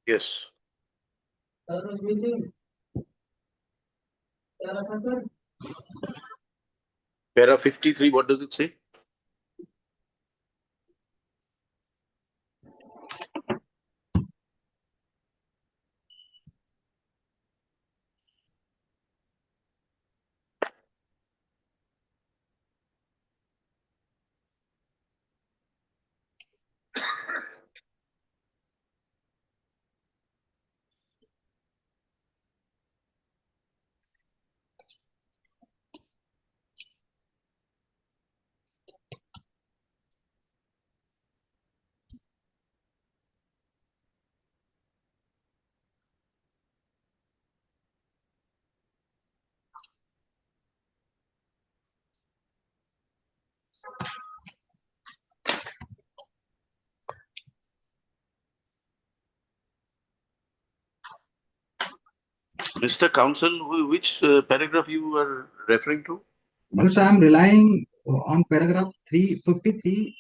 Yes. Para 53, what does it say? Mr. Counsel, which paragraph you are referring to?
Also, I'm relying on paragraph 353.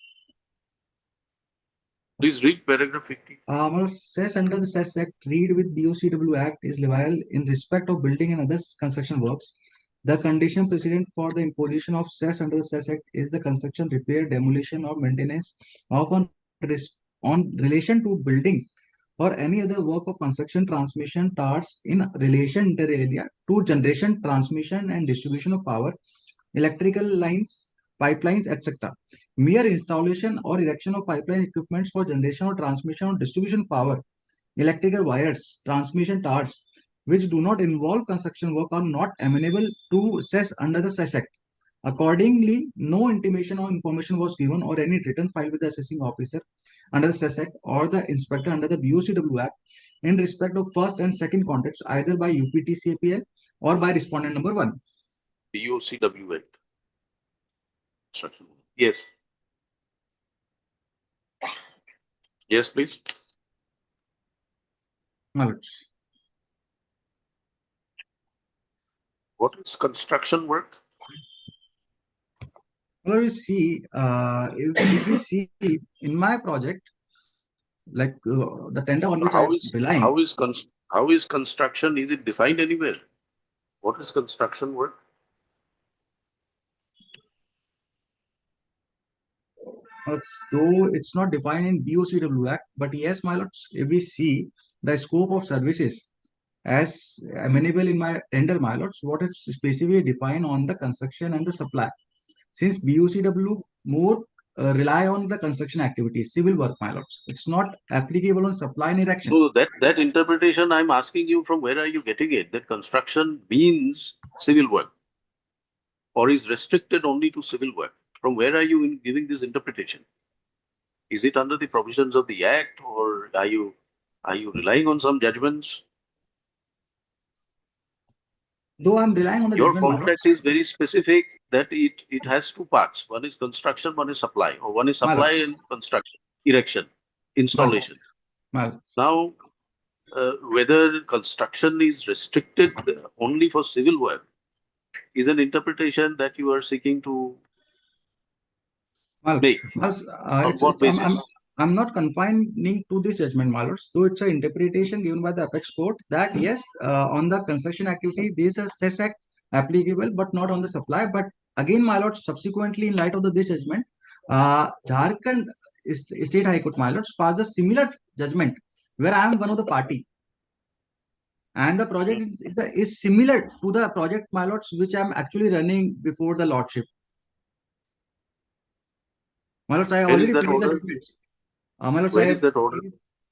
Please read paragraph 50.
Says under the Cess Act, read with BOCW Act is liable in respect of building and other construction works. The condition precedent for the imposition of cess under the Cess Act is the construction, repair, demolition, or maintenance of on relation to building or any other work of construction, transmission, tarts in relation inter alia to generation, transmission, and distribution of power, electrical lines, pipelines, etc. Mere installation or erection of pipeline equipments for generation or transmission or distribution power, electrical wires, transmission towers, which do not involve construction work are not amenable to cess under the Cess Act. Accordingly, no intimation or information was given or any written file with the assessing officer under the Cess Act or the inspector under the BOCW Act in respect of first and second contacts either by UPTCPL or by respondent number 1.
BOCW Act. Construction. Yes. Yes, please.
Knowledge.
What is construction work?
Well, you see, if you see in my project, like the tender on which I'm relying.
How is construction? Is it defined anywhere? What is construction work?
Though it's not defined in BOCW Act, but yes, my lords, if we see the scope of services as amenable in my tender, my lords, what is specifically defined on the construction and the supply. Since BOCW more rely on the construction activities, civil work, my lords. It's not applicable on supply and erection.
So that interpretation I'm asking you, from where are you getting it? That construction means civil work or is restricted only to civil work. From where are you giving this interpretation? Is it under the provisions of the Act, or are you relying on some judgments?
Though I'm relying on the
Your
judgment,
contract is very specific that it has two parts. One is construction, one is supply, or one is supply and construction, erection, installation. Now, whether construction is restricted only for civil work is an interpretation that you are seeking to make. On what basis?
I'm not confining to this judgment, my lords, though it's an interpretation given by the apex court that yes, on the construction activity, there is a Cess Act applicable, but not on the supply. But again, my lords, subsequently, in light of this judgment, Jharkhand State High Court, my lords, passed a similar judgment where I am one of the party. And the project is similar to the project, my lords, which I'm actually running before the lordship. My lords, I already placed the judgments. My lords,
Where is that order?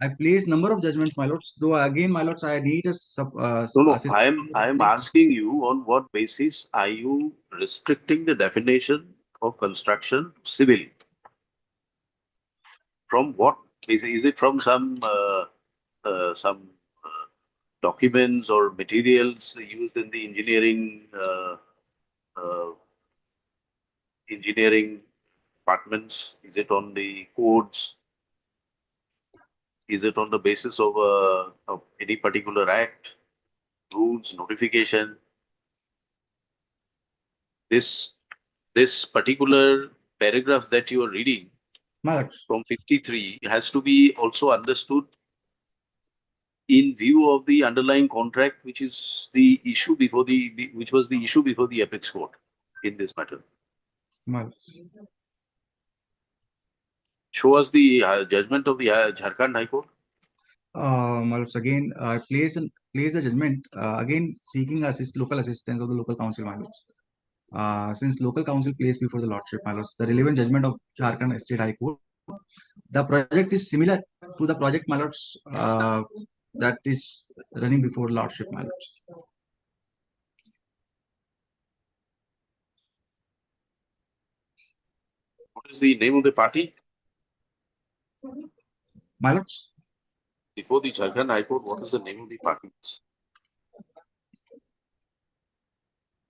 I placed number of judgments, my lords. Though again, my lords, I need a
No, I am asking you, on what basis are you restricting the definition of construction to civil? From what? Is it from some documents or materials used in the engineering departments? Is it on the codes? Is it on the basis of any particular act, rules, notification? This particular paragraph that you are reading from 53 has to be also understood in view of the underlying contract, which is the issue before which was the issue before the apex court in this matter.
Well,
Show us the judgment of the Jharkhand High Court.
again, place the judgment again seeking local assistance of the local council, my lords. Since local council placed before the lordship, my lords, the relevant judgment of Jharkhand State High Court, the project is similar to the project, my lords, that is running before lordship, my lords.
What is the name of the party?
My lords,
Before the Jharkhand High Court, what is the name of the party?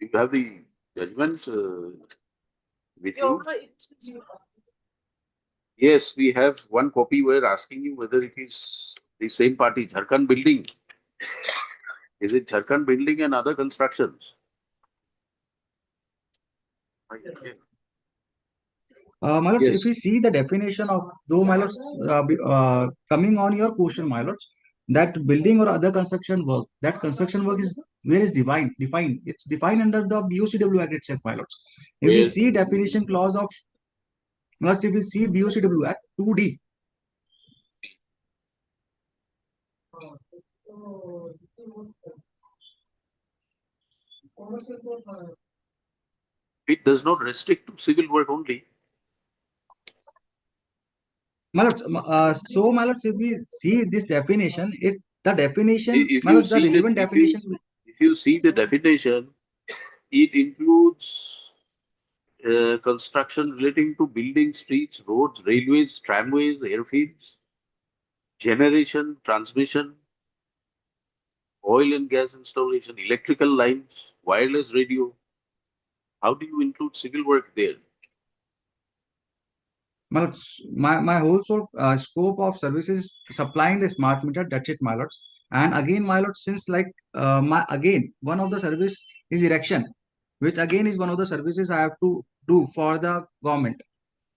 You have the judgment with you? Yes, we have one copy. We're asking you whether it is the same party, Jharkhand Building. Is it Jharkhand Building and other constructions?
my lords,
Yes.
if we see the definition of, though, my lords, coming on your question, my lords, that building or other construction work, that construction work is where is defined. It's defined under the BOCW Act itself, my lords. If we
Yes.
see definition clause of, if we see BOCW Act 2D.
It does not restrict to civil work only.
My lords, so, my lords, if we see this definition, is the definition,
If
my
you
lords, the
see the-
relevant definition.
If you see the definition, it includes construction relating to buildings, streets, roads, railways, tramways, airfields, generation, transmission, oil and gas installation, electrical lines, wireless radio. How do you include civil work there?
My lords, my whole scope of services supplying the smart meter, that's it, my lords. And again, my lords, since like one of the service is erection, which again is one of the services I have to do for the government.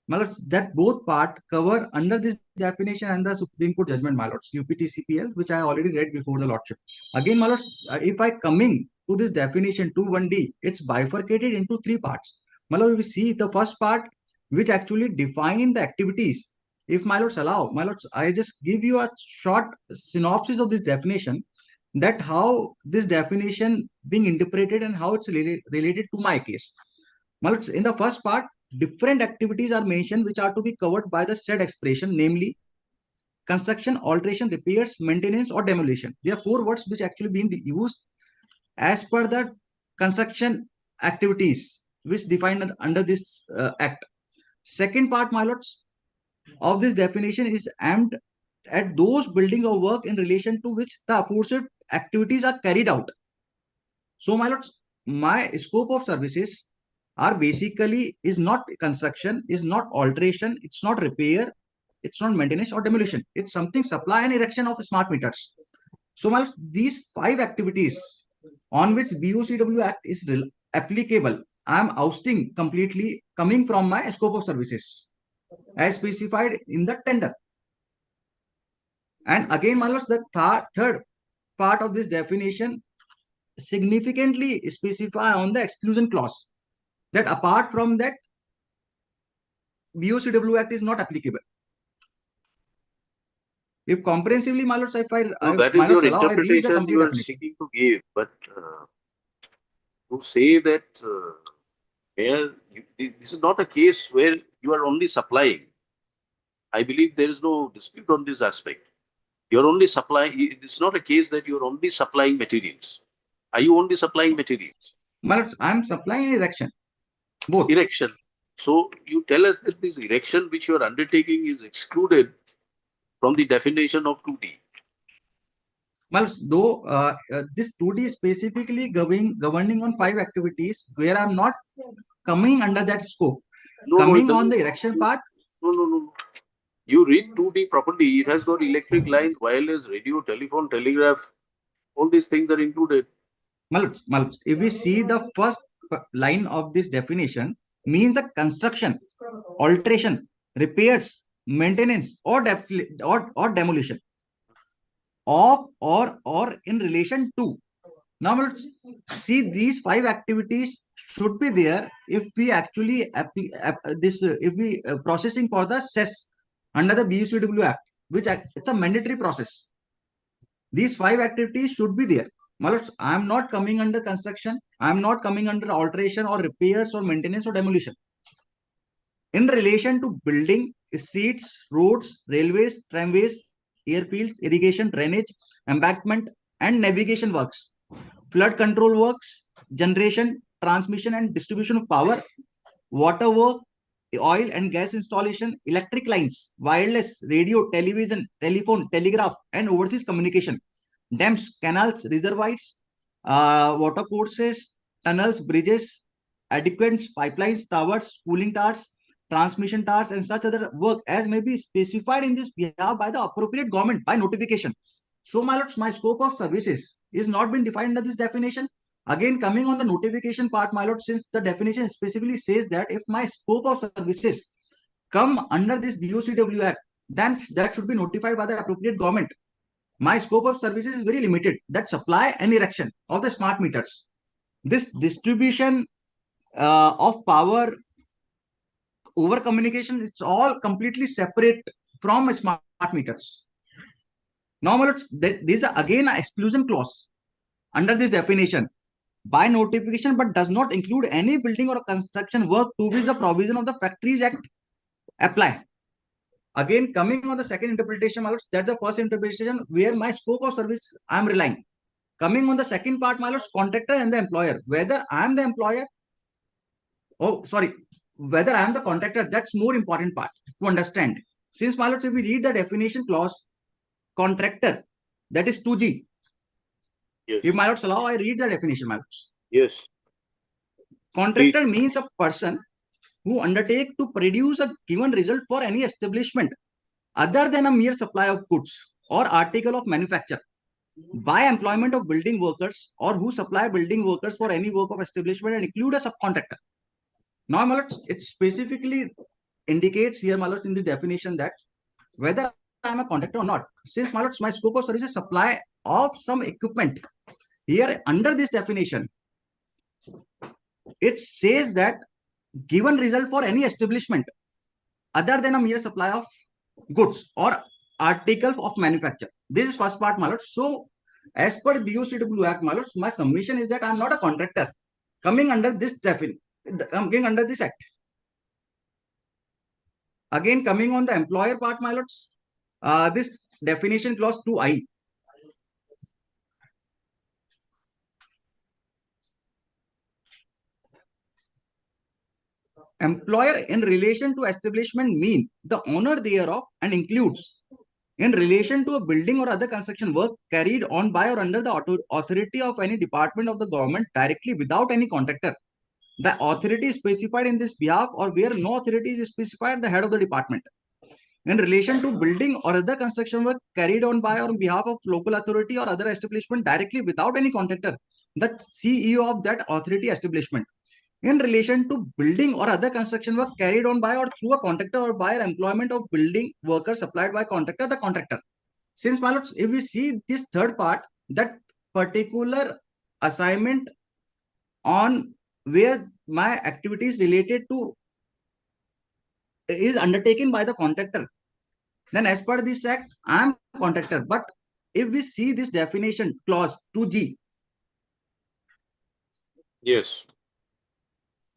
My lords, that both part cover under this definition and the Supreme Court judgment, my lords, UPTCPL, which I already read before the lordship. Again, my lords, if I coming to this definition 2(1)D, it's bifurcated into three parts. My lords, we see the first part, which actually define the activities. If my lords allow, my lords, I just give you a short synopsis of this definition, that how this definition being interpreted and how it's related to my case. My lords, in the first part, different activities are mentioned which are to be covered by the said expression, namely construction, alteration, repairs, maintenance, or demolition. There are four words which actually being used as per the construction activities which defined under this act. Second part, my lords, of this definition is aimed at those building or work in relation to which the aforesaid activities are carried out. So, my lords, my scope of services are basically is not construction, is not alteration, it's not repair, it's not maintenance or demolition. It's something supply and erection of smart meters. So, my lords, these five activities on which BOCW Act is applicable, I am ousting completely coming from my scope of services as specified in the tender. And again, my lords, the third part of this definition significantly specify on the exclusion clause that apart from that, BOCW Act is not applicable. If comprehensively, my lords,
that
my
is your
lords allow, I read the
interpretation
complete
you are
definition.
seeking to give, but to say that this is not a case where you are only supplying. I believe there is no dispute on this aspect. You're only supplying, it's not a case that you're only supplying materials. Are you only supplying materials?
My lords, I'm supplying erection, both.
Erection. So you tell us that this erection which you are undertaking is excluded from the definition of 2D.
Well, though this 2D is specifically governing on five activities where I'm not coming under that scope. Coming on the erection part.
No. You read 2D properly. It has got electric lines, wireless, radio, telephone, telegraph. All these things are included.
Malus, if we see the first line of this definition, means the construction, alteration, repairs, maintenance, or demolition of or in relation to. Now, let's see, these 5 activities should be there if we actually if we processing for the cess under the BUCW Act, which it's a mandatory process. These 5 activities should be there. I am not coming under construction. I am not coming under alteration or repairs or maintenance or demolition. In relation to building, streets, roads, railways, tramways, airfields, irrigation, drainage, embankment, and navigation works, flood control works, generation, transmission, and distribution of power, water work, oil and gas installation, electric lines, wireless, radio, television, telephone, telegraph, and overseas communication, dams, canals, reservoirs, water courses, tunnels, bridges, adequate pipelines, towers, cooling towers, transmission towers, and such other work as may be specified in this behalf by the appropriate government by notification. So, my lords, my scope of services is not been defined under this definition. Again, coming on the notification part, my lord, since the definition specifically says that if my scope of services come under this BOCW Act, then that should be notified by the appropriate government. My scope of services is very limited, that supply and erection of the smart meters. This distribution of power over communication is all completely separate from smart meters. Now, my lords, there is again an exclusion clause under this definition by notification, but does not include any building or construction work to which the provision of the Factories Act apply. Again, coming on the second interpretation, my lords, that's the first interpretation where my scope of service I am relying. Coming on the second part, my lords, contractor and the employer, whether I am the employer, whether I am the contractor, that's more important part to understand. Since, my lords, if we read the definition clause, contractor, that is 2G.
Yes.
If my lords allow, I read the definition, my lords.
Yes.
Contractor means a person who undertake to produce a given result for any establishment other than a mere supply of goods or article of manufacture by employment of building workers, or who supply building workers for any work of establishment and include a subcontractor. Now, my lords, it specifically indicates here, my lords, in the definition that whether I am a contractor or not, since, my lords, my scope of service is supply of some equipment. Here, under this definition, it says that given result for any establishment other than a mere supply of goods or articles of manufacture. This is first part, my lords. So, as per BOCW Act, my lords, my submission is that I am not a contractor coming under this coming under this act. Again, coming on the employer part, my lords, this definition clause 2I. Employer in relation to establishment mean the owner thereof and includes in relation to a building or other construction work carried on by or under the authority of any department of the government directly without any contractor. The authority is specified in this behalf, or where no authority is specified, the head of the department. In relation to building or other construction work carried on by or on behalf of local authority or other establishment directly without any contractor, the CEO of that authority establishment. In relation to building or other construction work carried on by or through a contractor or by employment of building workers supplied by contractor, the contractor. Since, my lords, if we see this third part, that particular assignment on where my activities related to is undertaken by the contractor, then as per this act, I am contractor. But if we see this definition clause 2G,
Yes.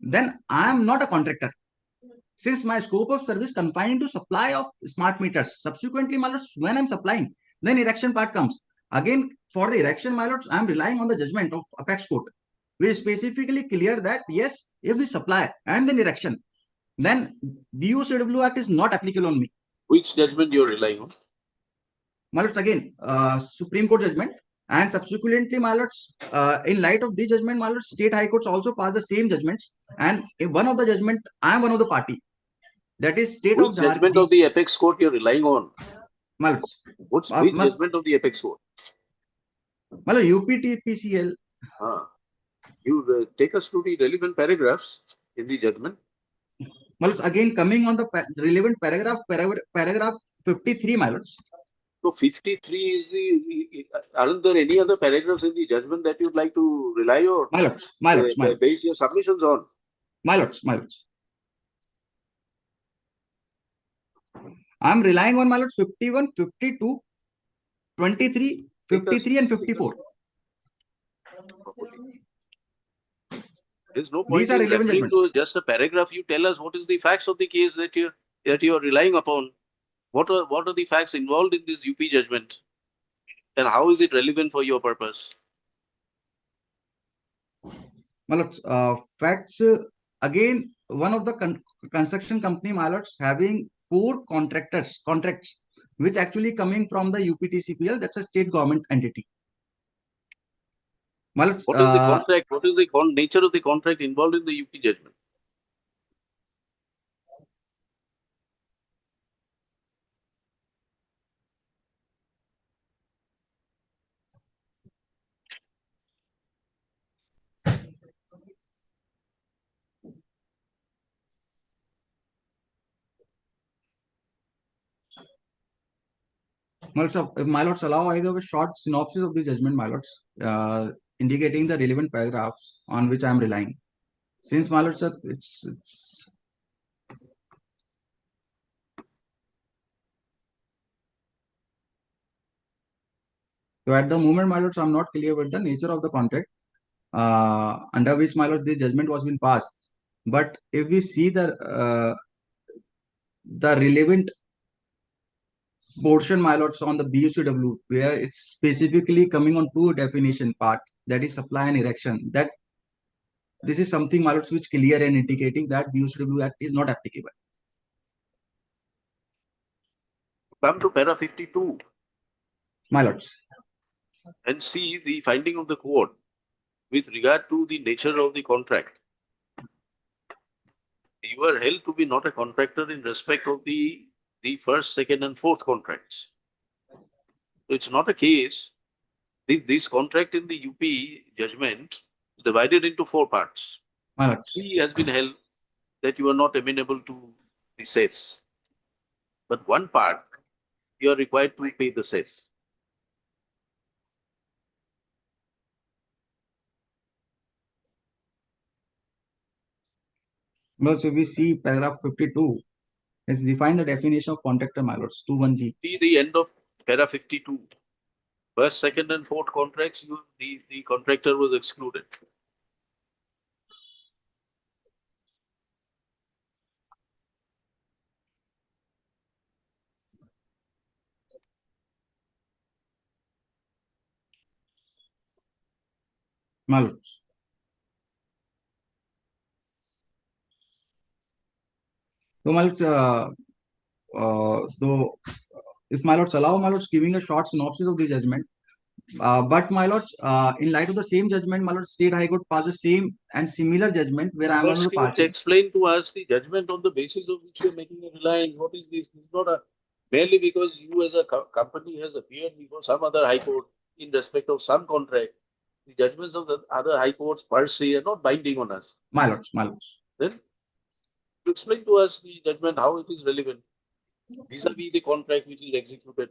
then I am not a contractor. Since my scope of service confined to supply of smart meters, subsequently, my lords, when I'm supplying, then erection part comes. Again, for the erection, my lords, I'm relying on the judgment of Apex Court, which is specifically clear that yes, if we supply and then erection, then BOCW Act is not applicable on me.
Which judgment you're relying on?
My lords, again, Supreme Court judgment, and subsequently, my lords, in light of this judgment, my lords, state high courts also pass the same judgments, and in one of the judgment, I am one of the party. That is state
Which
of
judgment of the Apex Court you're relying on?
My lords,
Which judgment of the Apex Court?
my lord, UPTPCL.
You take us to the relevant paragraphs in the judgment.
My lords, again coming on the relevant paragraph 53, my lords.
So 53 is aren't there any other paragraphs in the judgment that you'd like to rely on?
My lords, my lords, my lords,
Base your submissions on.
my lords, my lords. I'm relying on my lords 51, 52, 23, 53 and 54.
There's no point
These are
in
relevant
referring
judgments.
to just a paragraph. You tell us what is the facts of the case that you're relying upon. What are the facts involved in this UP judgment? And how is it relevant for your purpose?
My lords, facts, again, one of the construction company, my lords, having 4 contracts, which actually coming from the UPTCPL, that's a state government entity. My lords,
What is the contract? What is the nature of the contract involved in the UP judgment?
my lords allow, I have a short synopsis of the judgment, my lords, indicating the relevant paragraphs on which I am relying. Since my lords, it's so at the moment, my lords, I'm not clear with the nature of the contract under which, my lords, this judgment was been passed. But if we see the relevant portion, my lords, on the BUCW, where it's specifically coming on 2 definition part, that is supply and erection, that this is something, my lords, which clear and indicating that BUCW Act is not applicable.
Come to para 52.
My lords.
And see the finding of the court with regard to the nature of the contract. You are held to be not a contractor in respect of the first, second, and fourth contracts. So it's not a case. This contract in the UP judgment is divided into 4 parts.
My lords.
3 has been held that you are not amenable to the cess. But 1 part, you are required to pay the cess.
Well, so we see paragraph 52. It's defined the definition of contractor, my lords, 21G.
See the end of para 52. First, second, and fourth contracts, the contractor was excluded.
My lords. So, my lords, though, if my lords allow, my lords, giving a short synopsis of the judgment. But my lords, in light of the same judgment, my lords, State High Court passed the same and similar judgment where I am one of the
First, you
parties.
explain to us the judgment on the basis of which you are making a reliance. What is this? This is not merely because you as a company has appeared before some other high court in respect of some contract. The judgments of the other high courts per se are not binding on us.
My lords, my lords.
Then you explain to us the judgment, how it is relevant vis-a-vis the contract which is executed.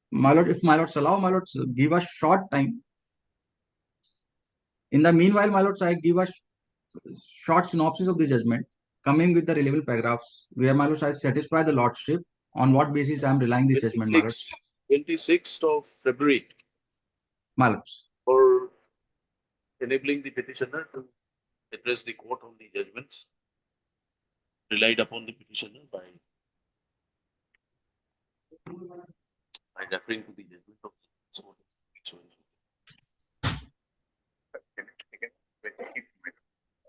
My lord, if my lords allow, my lords, give us short time. In the meanwhile, my lords, I give a short synopsis of the judgment, coming with the relevant paragraphs, where my lords, I satisfy the lordship on what basis I am relying this judgment, my lords.
26th of February.
My lords.
For enabling the petitioner to address the court on the judgments relied upon the petitioner by referring to the judgment of so on.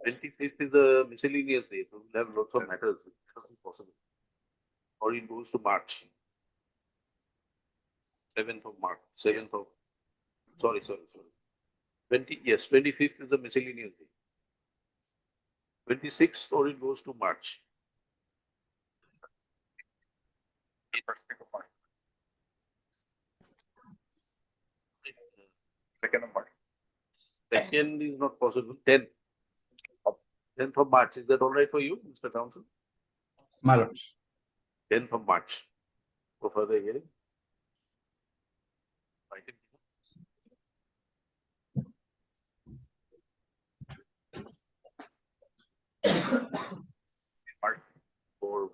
25th is a miscellaneous day, so we'll have lots of matters. It cannot be possible. Or it goes to March. 7th of March. 7th of sorry. 25th is a miscellaneous day. 26th or it goes to March.
2nd of March.
2nd is not possible. 10th of March. Is that all right for you, Mr. Counsel?
My lords.
10th of March. for further hearing. Item part for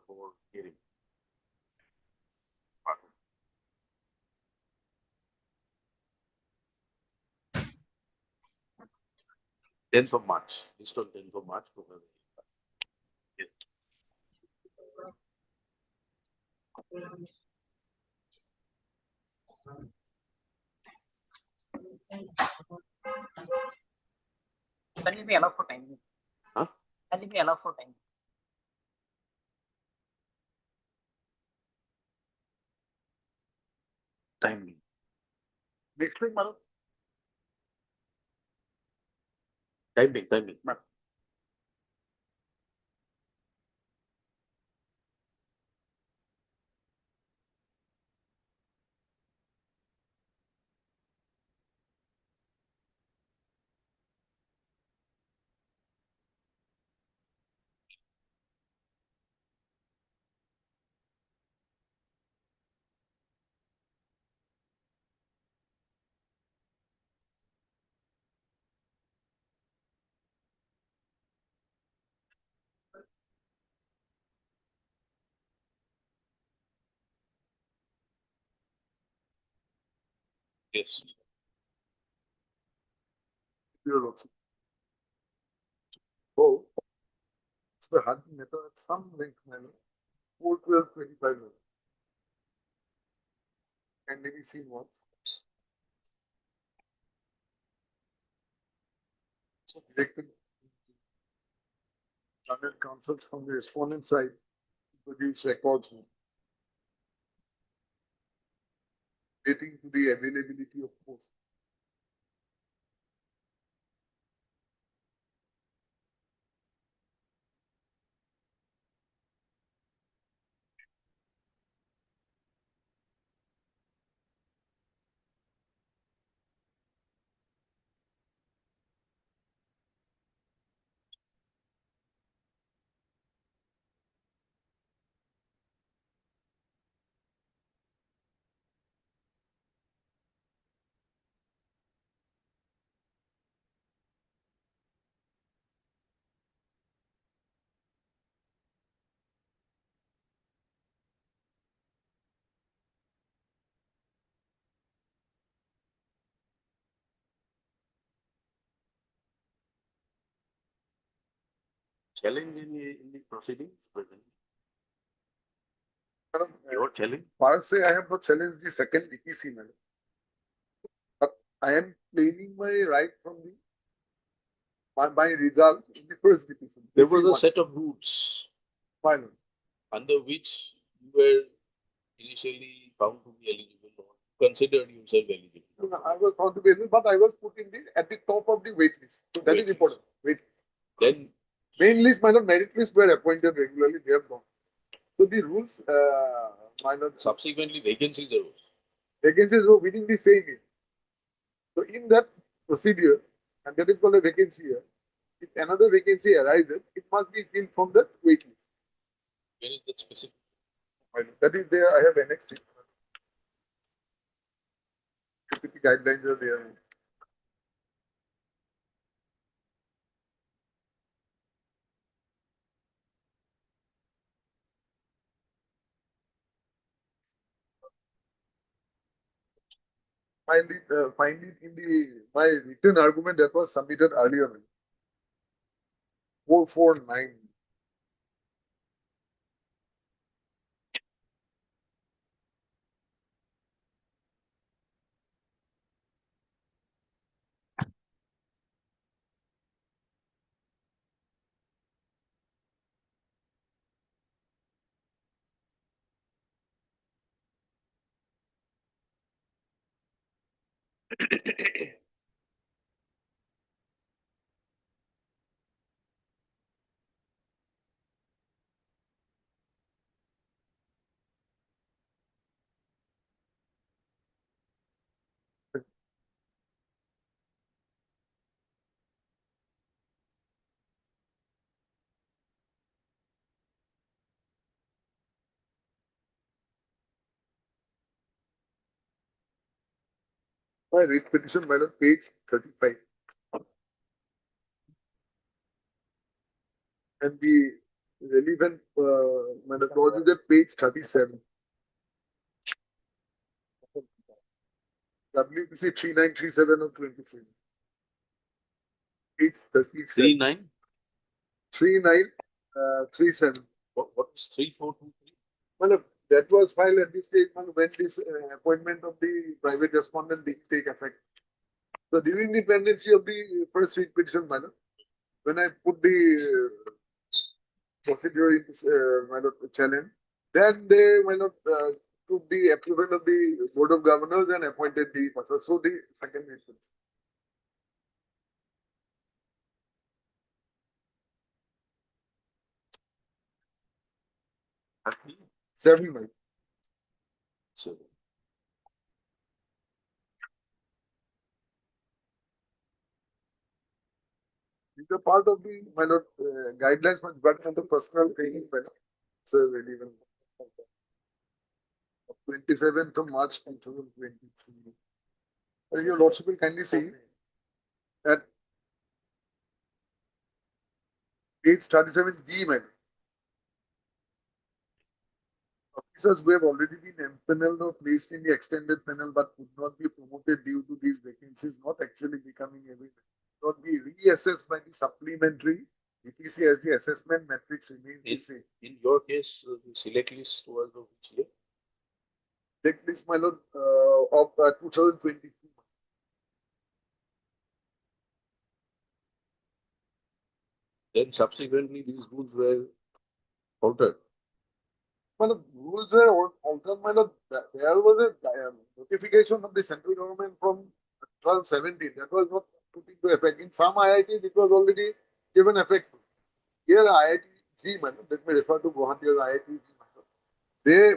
hearing. Tenth of March, based on 10th of March for further hearing. Yes.
Can you be allowed for time?
Huh?
Can you be allowed for time?
Timing. Next week, madam. Timing. Yes.
You're also. Oh, it's the hunting method at some length, 4, 12, 25 minutes. And maybe seen once. So directed learned counsels from the respondent side to produce records relating to the availability of posts.
Challenge in the proceedings present.
Madam,
Your challenge.
per se, I have not challenged the second EPC, madam. But I am claiming my right from the my result in the first EPC.
There was a
EPC1.
set of rules
Final.
under which you were initially found to be eligible or considered yourself eligible.
No, I was found to be eligible, but I was put in at the top of the wait list. So that
Wait
is
list.
important. Wait.
Then
Main list, minor merit list were appointed regularly. They have gone. So the rules, minor
subsequently vacancies arose.
vacancies were within the same year. So in that procedure, and that is called a vacancy year, if another vacancy arises, it must be filled from the wait list.
Where is that specific?
That is there. I have annexed it. PPT guidelines are there. Find it in my written argument that was submitted earlier. 449. My writ petition, my lord, page 35. And the relevant, my lord, clause is at page 37. WPC 3937 of 23. Page 37. 3937.
What is 3423?
Well, that was filed at this stage when this appointment of the private respondent did take effect. So during the pendency of the first writ petition, madam, when I put the procedure in challenge, then they took the approval of the Board of Governors and appointed the person. So the second writ petition. Seven, madam.
So,
These are part of the guidelines for department of personal training. So relevant. 27th of March 2023. Your Lordship will kindly see that page 37D, madam. Officers who have already been empaneled or placed in the extended panel but could not be promoted due to these vacancies not actually becoming available, not be reassessed by the supplementary DPC as the assessment matrix remains the same.
in your case, the select list was of which year?
Select list, my lord, of 2022.
Then subsequently these rules were altered.
Well, the rules were altered, my lord. There was a notification of the central government from 1217. That was not put into effect. In some IITs, it was already given effect. Here, IIT G, madam, let me refer to Gauhati as IIT G, madam. They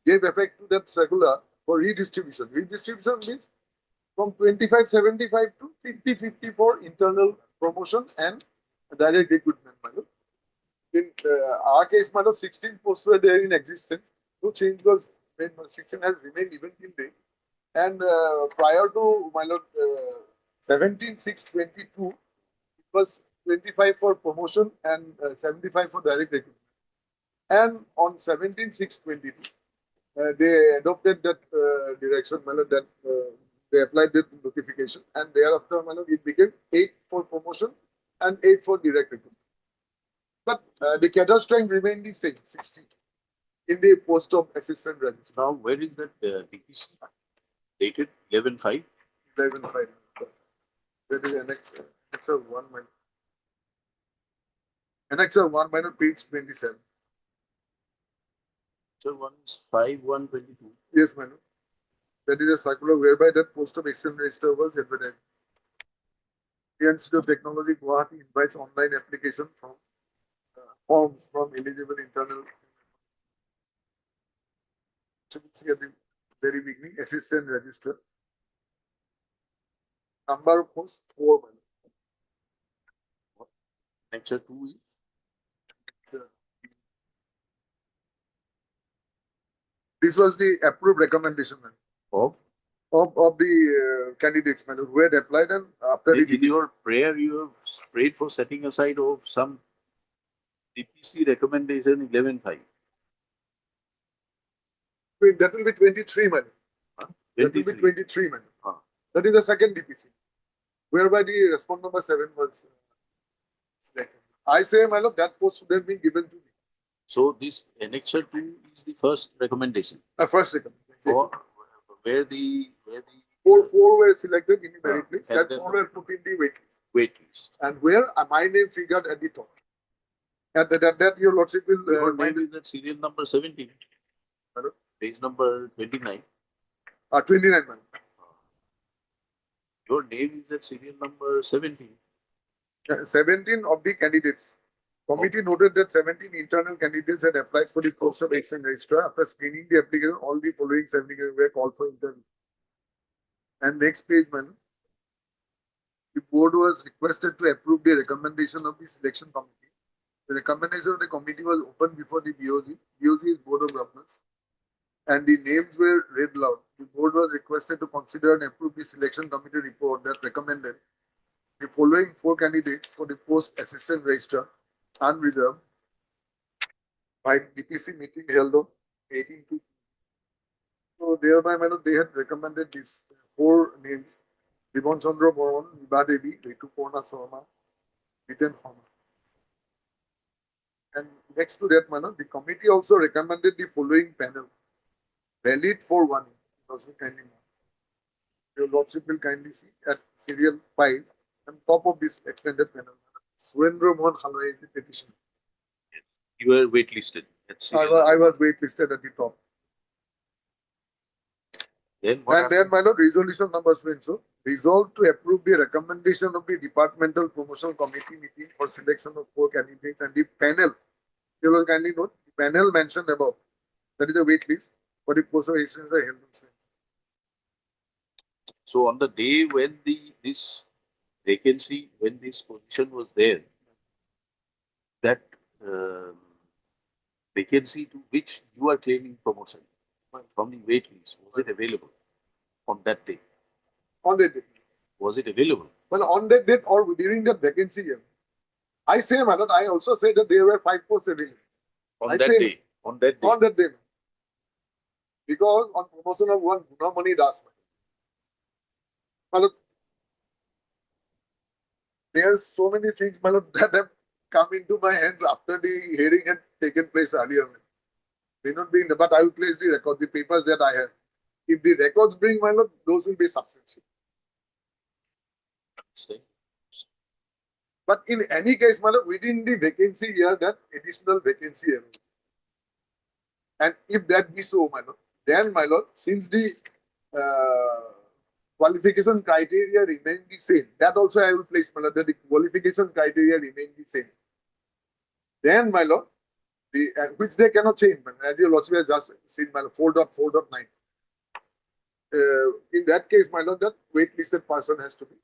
gave effect to that circular for redistribution. Redistribution means from 2575 to 5050 for internal promotion and direct recruitment, madam. In our case, madam, 16 posts were there in existence. No change was made. 16 has remained even till date. And prior to, my lord, 17/6/22, it was 25 for promotion and 75 for direct recruitment. And on 17/6/22, they adopted that direction, my lord, that they applied that notification. And thereafter, my lord, it became 8 for promotion and 8 for direct recruitment. But the cadre strength remained the same, 60, in the post of assistant registrar.
Now, where is that DPC dated 11/5?
11/5. That is Annexure 1, minor. Annexure 1, minor, page 27.
So one is 5/1/22.
Yes, madam. That is a circular whereby that post of assistant registrar was advertised. The Institute of Technology, Gauhati invites online application from forms from eligible internal. So we see at the very beginning, assistant registrar. Number of posts 4, madam.
Lecture 2 is
this was the approved recommendation, madam,
of
of the candidates, madam, who had applied, and after
in
it,
your prayer you have prayed for setting aside of some DPC recommendation 11/5.
that will be 23, madam. That will be 23, madam. That is the second DPC, whereby the respondent number 7 was selected. I say, my lord, that post should have been given to me.
So this annexure 2 is the first recommendation.
First recommendation.
For where the
Four were selected in the merit list,
and
and
then
4 were put in the wait list.
wait list.
And where my name figured at the top. And that your lordship will
Your
find
name is that serial number 17.
Hello?
Page number 29.
29, madam.
Your name is that serial number 17.
17 of the candidates. Committee noted that 17 internal candidates had applied for the post of assistant registrar. After screening the application, all the following 17 were called for interview. And next page, madam. The board was requested to approve the recommendation of the selection committee. The recommendation of the committee was open before the BOG. BOG is Board of Governors.
and the names were read loud. The board was requested to consider and approve the selection committee report that recommended the following 4 candidates for the post assistant registrar unreserved by DPC meeting held on 18 to. So thereby, my lord, they had recommended these 4 names: Divan Chandra Mohan, Niba Devi, Rituparna Sharma, Nitin Sharma. And next to that, my lord, the committee also recommended the following panel, valid for 1 year. Also kindly note. Your lordship will kindly see at serial 5 on top of this extended panel. Surendra Mohan Khalwai petition.
You were waitlisted.
I was waitlisted at the top.
Then what
And then, my lord, resolution number 7. So, resolved to approve the recommendation of the departmental promotional committee meeting for selection of 4 candidates and the panel. You will kindly note, the panel mentioned above, that is a wait list for the post of assistants are held on Wednesday.
So on the day when this vacancy, when this position was there, that vacancy to which you are claiming promotion from the wait list, was it available on that day?
On that date.
Was it available?
Well, on that date or during that vacancy year. I say, my lord, I also say that there were 5 posts available.
On that day.
On that day. Because on promotion of one Gunamani Das. My lord, there's so many things, my lord, that have come into my hands after the hearing had taken place earlier. May not be in the, but I will place the record, the papers that I have. If the records bring, my lord, those will be substantial. But in any case, my lord, within the vacancy year, that additional vacancy year. And if that be so, my lord, then, my lord, since the qualification criteria remain the same, that also I will place, my lord, that the qualification criteria remain the same. Then, my lord, which they cannot change, man, as your lordship has just seen, my lord, 4.4.9. In that case, my lord, that waitlisted person has to be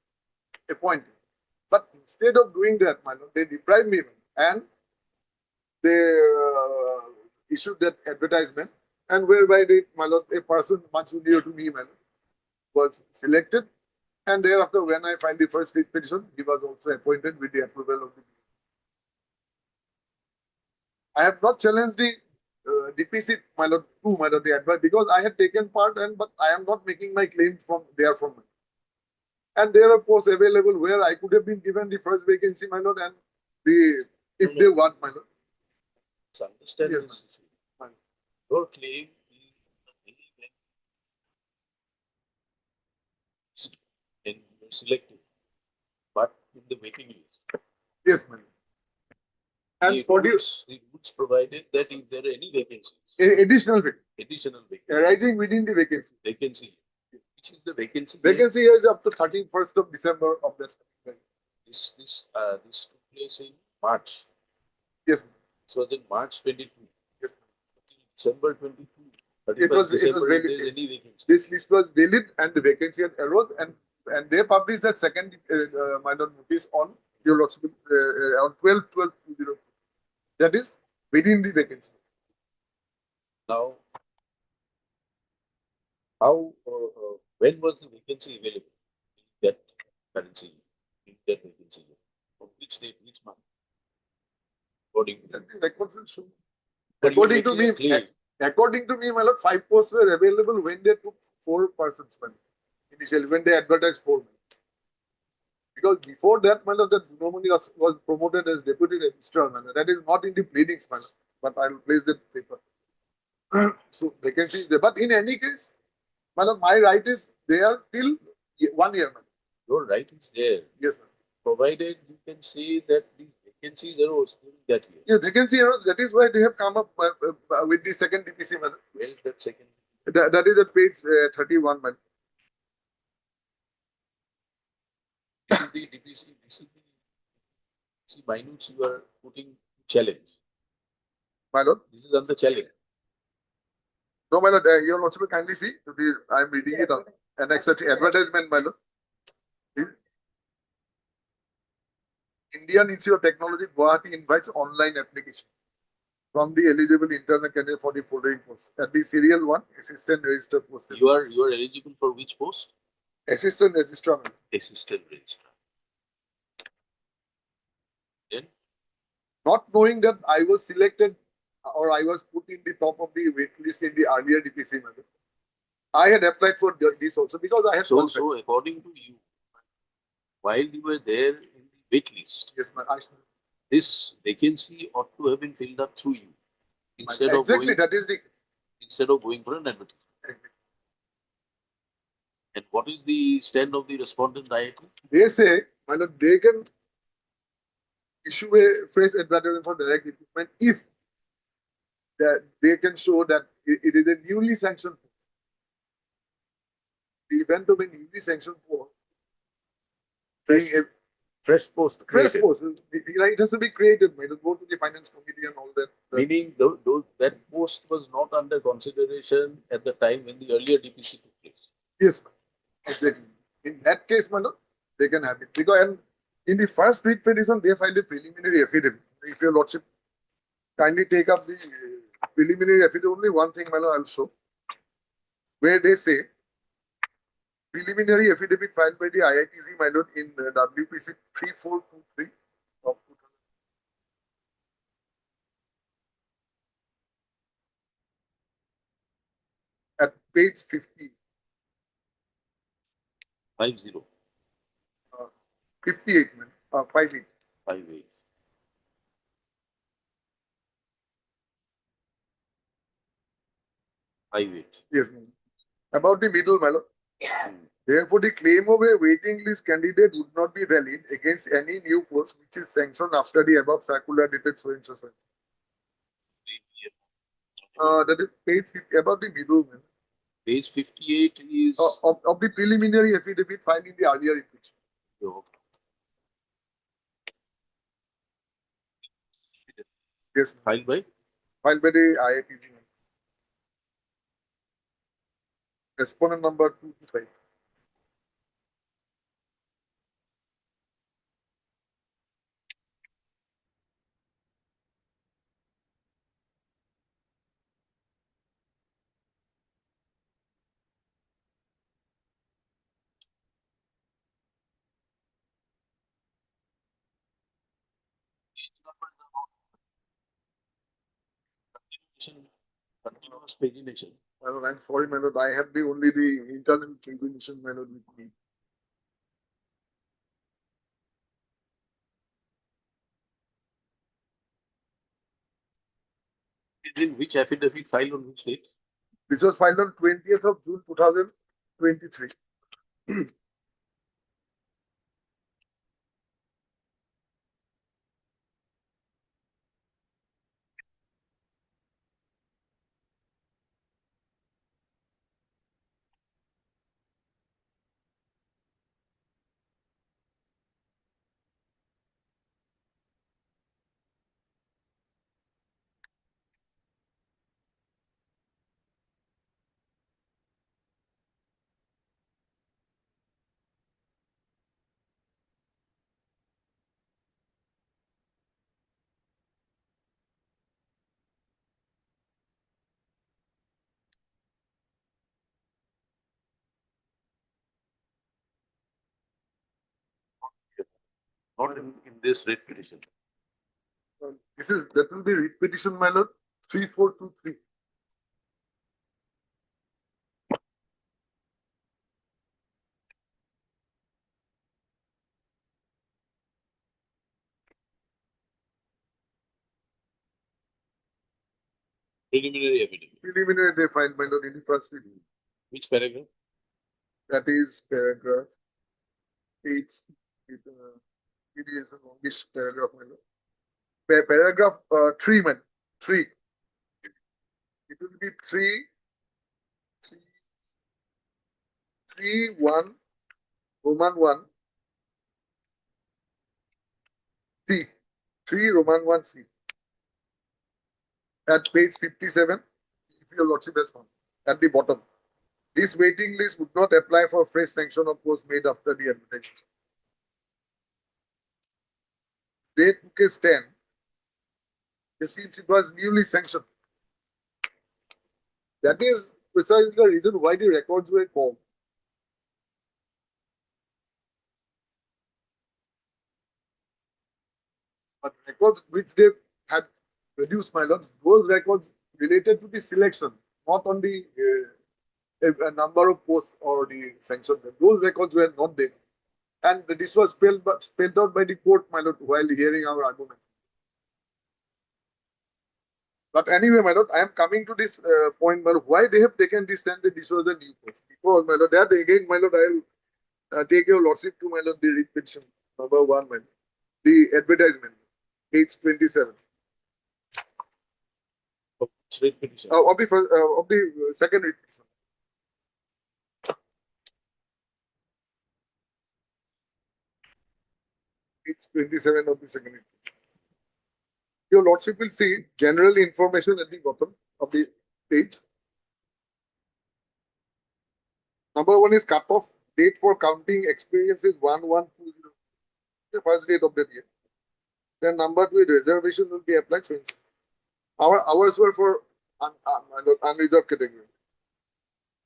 appointed. But instead of doing that, my lord, they deprived me, and they issued that advertisement, and whereby they, my lord, a person much near to me, my lord, was selected, and thereafter, when I filed the first writ petition, he was also appointed with the approval of the. I have not challenged the DPC, my lord, the advice, because I had taken part, but I am not making my claims from there from. And there are posts available where I could have been given the first vacancy, my lord, and if they want, my lord.
So understand
Yes,
this issue. Your claim is and you are selected, but in the waiting list.
Yes, my lord. And
the rules provided that if there are any vacancies,
additional vacancy arising within the vacancy.
Which is the vacancy?
Vacancy is up to 31st of December of that.
This took place in March.
Yes.
This was in March 22.
Yes.
December 22.
It was valid.
Any vacancy.
This list was valid and the vacancy had arose, and they published that second minor notice on your lordship on 12/12/2002. That is within the vacancy.
Now, how when was the vacancy available in that currency, in that vacancy? On which date, which month? According to
records will show. According to me, my lord, 5 posts were available when they took 4 persons, man. Initially, when they advertised 4. Because before that, my lord, that Gunamani was promoted as deputy registrar, man. That is not in the pleadings, man. But I will place that paper. So vacancy is there. But in any case, my lord, my right is there till 1 year, man.
Your right is there.
Yes, man.
Provided you can say that the vacancies arose during that year.
Yeah, vacancy arose. That is why they have come up with the second DPC, man.
Where is that second?
That is at page 31, man.
This is the DPC. This is the minutes you are putting challenge.
My lord.
This is under challenge.
No, my lord. Your lordship will kindly see. I am reading it out. An advertisement, my lord. Indian Institute of Technology, Gauhati invites online application. from the eligible internal candidate for the following post. At the serial 1, assistant registrar post.
You are eligible for which post?
Assistant registrar.
Assistant registrar. Then
Not knowing that I was selected or I was put in the top of the wait list in the earlier DPC matter, I had applied for this also because I had
so according to you, while you were there in the wait list,
yes,
this vacancy ought to have been filled up through you instead of
exactly
going,
that is the
instead of going for an advertisement. And what is the stand of the respondent IIT?
they say, my lord, they can issue a fresh advertisement for direct recruitment if that they can show that it is a newly sanctioned post. The event of a newly sanctioned post,
Fresh,
being a
fresh post
fresh
created.
post, it has to be created. It will go to the finance committee and all that.
Meaning that post was not under consideration at the time when the earlier DPC took place.
Yes, exactly. In that case, my lord, they can have it because and in the first writ petition they filed a preliminary affidavit. If your lordship kindly take up the preliminary affidavit, only one thing, my lord, I'll show, where they say preliminary affidavit filed by the IITC, my lord, in WPC 3423 of 2000. At page 50,
50,
58, 58.
58.
Yes, ma'am. About the middle, my lord. Therefore, the claim of a waiting list candidate would not be valid against any new post which is sanctioned after the above circular dated so and so. That is page 50, about the middle, man.
Page 58 is
of the preliminary affidavit filed in the earlier impeachment. Yes,
filed by
the IITG. Respondent number 225.
continuous pagination.
I'm sorry, my lord. I have only the internal pagination, my lord, with me.
Is in which affidavit filed on which date?
This was filed on 20th of June 2023.
Not in this writ petition.
That will be writ petition, my lord, 3423.
Preliminary affidavit.
Preliminary they filed, my lord, in the first review.
Which paragraph?
That is paragraph 8. It is the longest paragraph, my lord. Paragraph 3, man. 3. It will be 3, 1, Roman 1, C. 3, Roman 1, C. At page 57, if your lordship has found, at the bottom. This waiting list would not apply for fresh sanction of post made after the advertisement. They took a stand since it was newly sanctioned. That is precisely the reason why the records were called. But records which they had produced, my lord, those records related to the selection, not on the a number of posts or the sanction. Those records were not there. And this was spelled out by the court, my lord, while hearing our arguments. But anyway, my lord, I am coming to this point, my lord, why they have taken this stand that this was a new post. Because, my lord, that again, my lord, I will take your lordship to, my lord, the petition number 1, my lord, the advertisement, page 27. Of the second petition. It's 27 of the second petition. Your lordship will see general information at the bottom of the page. Number 1 is cutoff date for counting experience is 1120, the first date of the year. Then number 2 is reservation will be applied. Our hours were for unreserved category.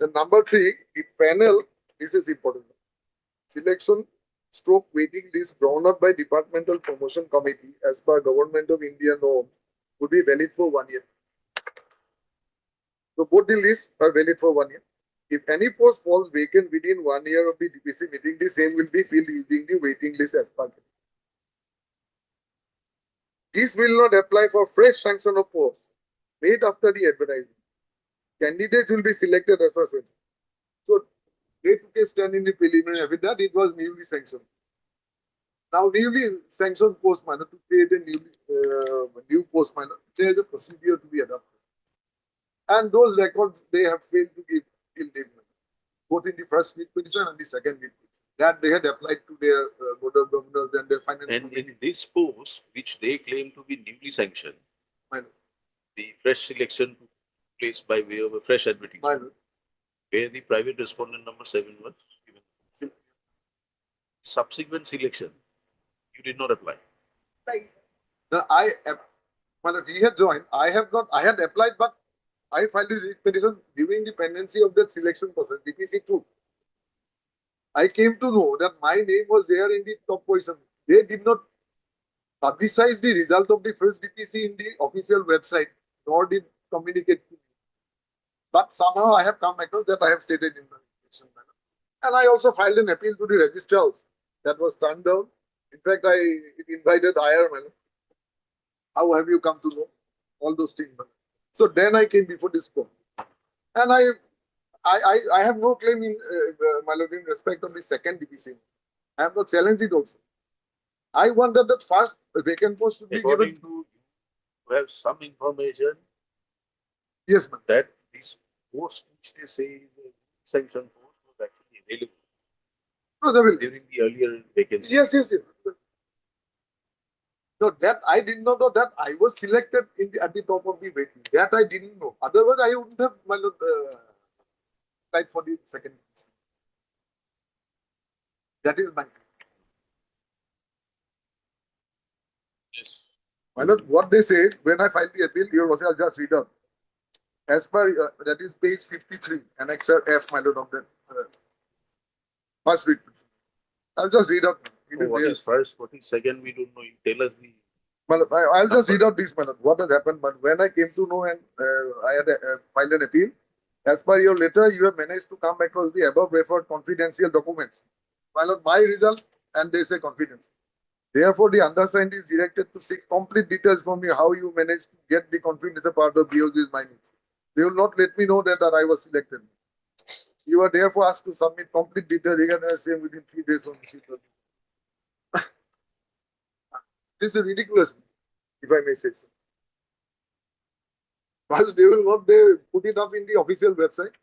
Then number 3, the panel, this is important. Selection stroke waiting list drawn up by Departmental Promotion Committee as per Government of India norms would be valid for 1 year. So both the lists are valid for 1 year. If any post falls vacant within 1 year of the DPC meeting, the same will be filled using the waiting list as per. This will not apply for fresh sanction of posts made after the advertisement. Candidates will be selected as per switch. So they took a stand in the preliminary with that it was newly sanctioned. Now newly sanctioned post minor to create a new post minor, there is a procedure to be adopted. And those records they have failed to give till date, both in the first writ petition and the second writ petition. That they had applied to their board of governors and their finance
And
committee.
in this post, which they claim to be newly sanctioned,
Minor.
the fresh selection took place by way of a fresh advertisement,
Minor.
where the private respondent number 7 was given. Subsequent selection, you did not apply.
Right. Now he had joined. I have not. I had applied, but I filed this writ petition during the pendency of that selection process, DPC 2. I came to know that my name was there in the top position. They did not publicize the result of the first DPC in the official website, nor did communicate to me. But somehow I have come across that I have stated in the petition manner. And I also filed an appeal to the registrars that was turned down. In fact, I invited IR. How have you come to know all those things? So then I came before this court. And I have no claim in my lord in respect of the second DPC. I have not challenged it also. I want that first vacant post should be
According
given.
to you have some information
Yes, ma'am.
that this post which they say is a sanctioned post was actually available
Was available.
during the earlier vacancy.
Yes. No, that I did not know that I was selected at the top of the waiting. That I didn't know. Otherwise, I wouldn't have applied for the second DPC. That is my.
Yes.
My lord, what they said when I filed the appeal, I'll just read out. As per that is page 53, annexure F, my lord, of that first writ petition. I'll just read out.
What is first, what is second, we don't know. You tell us the.
Well, I'll just read out this, my lord, what has happened. But when I came to know and I had filed an appeal, as per your letter, you have managed to come across the above referred confidential documents. My lord, my result, and they say confidential. Therefore, the undersigned is directed to seek complete details from you how you managed to get the confidential part of BOG's minutes. They will not let me know that I was selected. You are therefore asked to submit complete details regarding the same within 3 days from receipt. This is ridiculous, if I may say so. While they will not put it up in the official website,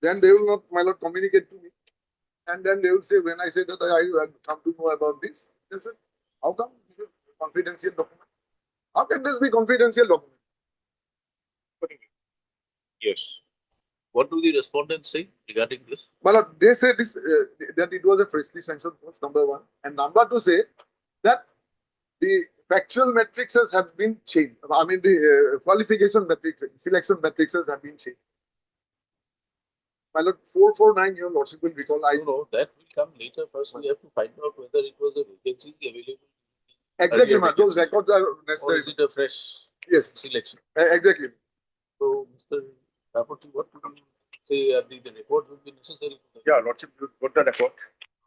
then they will not, my lord, communicate to me. And then they will say, when I say that I come to know about this, they say, how come this is a confidential document? How can this be confidential document?
Yes. What do the respondents say regarding this?
Well, they say this that it was a freshly sanctioned post, number 1. And number 2 say that the factual matrices have been changed. I mean, the qualification matrix, selection matrices have been changed. My lord, 449, your lordship will recall. I
don't know, that will come later. First, we have to find out whether it was a vacancy available.
Exactly,
earlier
ma'am. Those
vacancy.
records are
Or
necessary.
is it a fresh
Yes,
selection?
exactly.
So, Mr. Rapporteur, what would you say the reports would be necessary?
Yeah, lordship, you got the record.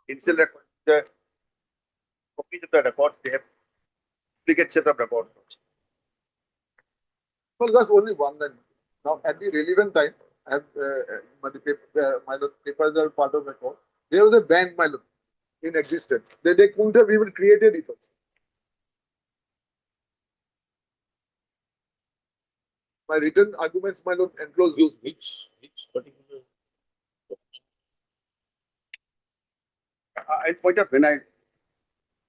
Initial record, the copies of the record, they have duplicate set of record.
Well, that's only one then. Now, at the relevant time, I have my lord, papers are part of record. There was a bank, my lord, in existence. They couldn't have even created it. Also. My written arguments, my lord, enclose those.
Which particular?
I'll point out when I.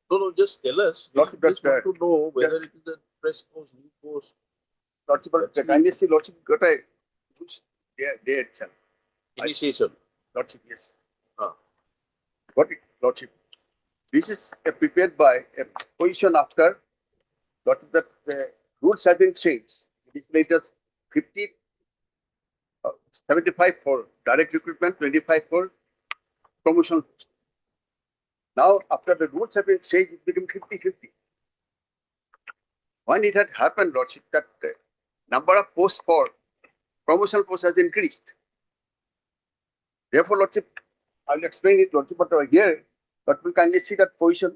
No, just tell us.
Lordship,
We just
that,
want to know whether it is a fresh post, new post.
Lordship, but kindly see, lordship, got a which day itself.
Initiation.
Lordship, yes. Got it, lordship. This is prepared by a position after lordship that rules have been changed. Legislators 50, 75 for direct recruitment, 25 for promotional. Now, after the rules have been changed, it became 50-50. When it had happened, lordship, that number of posts for promotional posts has increased. Therefore, lordship, I will explain it, lordship, but here, but we kindly see that position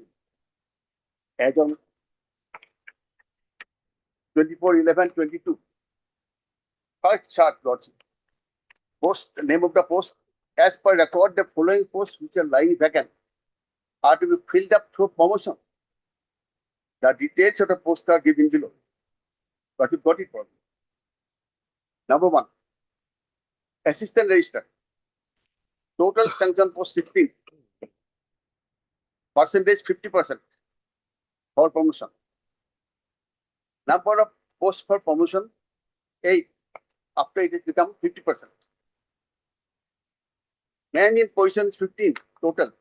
as on 24/11/22. First chart, lordship. Post, name of the post, as per record, the following posts which are lying vacant are to be filled up through promotion. The details of the post are given below. But you got it probably. Number 1, assistant registrar. Total sanction post 16. Percentage 50% for promotion. Number of posts for promotion 8. After it has become 50%. Man in position 15 total.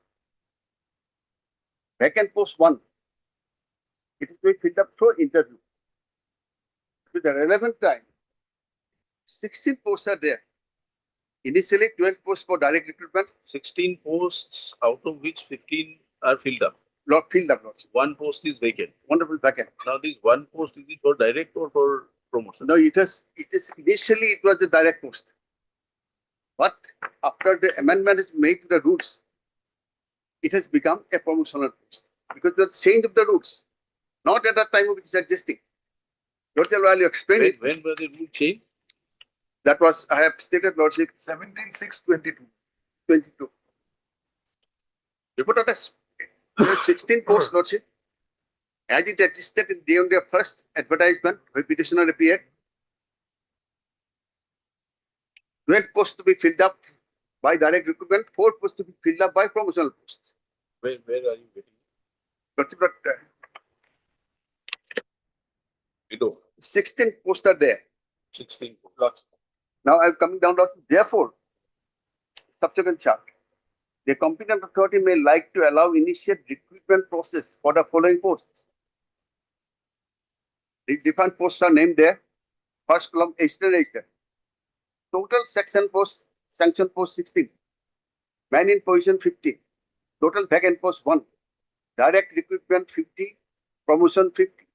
Vacant post 1. It is to be filled up through interview. With the relevant time, 16 posts are there. Initially, 12 posts for direct recruitment.
16 posts, out of which 15 are filled up.
Filled up, lordship.
One post is vacant.
Wonderful vacant.
Now, this one post, is it for direct or for promotion?
No, it is initially it was a direct post. But after the amendment is made to the rules, it has become a promotional post. Because the change of the rules, not at that time it is existing. Lordship, I'll explain it.
When were the rule changed?
That was, I have stated, lordship,
17/6/22.
22. You put out as 16 posts, lordship, as it existed during their first advertisement, where petitioner appeared. 12 posts to be filled up by direct recruitment, 4 posts to be filled up by promotional posts.
Where are you getting?
Lordship, but,
Below
16 posts are there.
16 posts.
Now I'm coming down to, therefore, subsequent chart. The competent authority may like to allow initiate recruitment process for the following posts. The different posts are named there. First column, assistant registrar. Total sanction post 16. Man in position 50. Total vacant post 1. Direct recruitment 50. Promotion 50.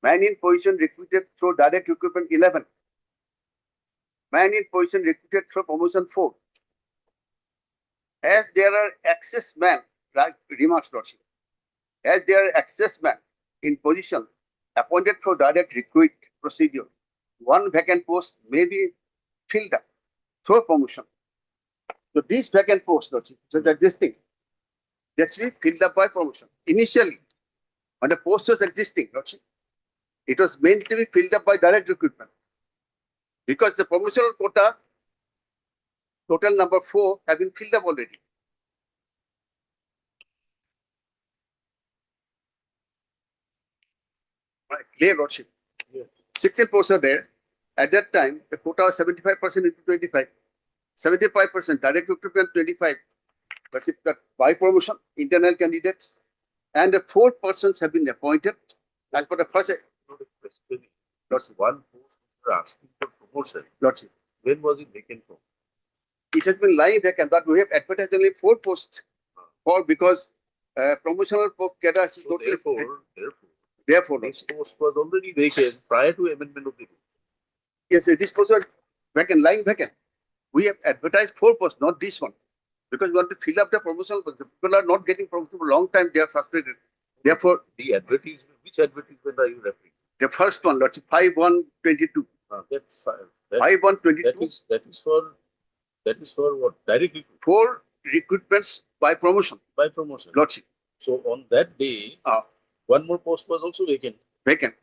Man in position recruited through direct recruitment 11. Man in position recruited through promotion 4. As there are excess men, remarks, lordship, as there are excess men in position appointed through direct recruit procedure, 1 vacant post may be filled up through promotion. So these vacant posts, lordship, which is existing, that will be filled up by promotion. Initially, when the post was existing, lordship, it was meant to be filled up by direct recruitment. Because the promotional quota, total number 4, have been filled up already. Right, clear, lordship.
Yes.
16 posts are there. At that time, the quota was 75% into 25. 75% direct recruitment, 25. But if that by promotion, internal candidates, and the 4 persons have been appointed as per the first
That's one post you're asking for promotion.
lordship.
When was it vacant from?
It has been lying vacant, but we have advertised only 4 posts for because promotional post cadre is
So
totally
therefore,
Lordship.
this post was already vacant prior to amendment of the rules.
Yes, this post was vacant, lying vacant. We have advertised 4 posts, not this one. Because we want to fill up the promotional posts. People are not getting promotion for a long time, they are frustrated. Therefore,
The advertisement, which advertisement are you referring?
the first one, Lordship, 5122.
That's fine. That
5122
that is for what? Direct recruit,
for recruitments by promotion,
by promotion.
Lordship,
So on that day, one more post was also vacant.
vacant.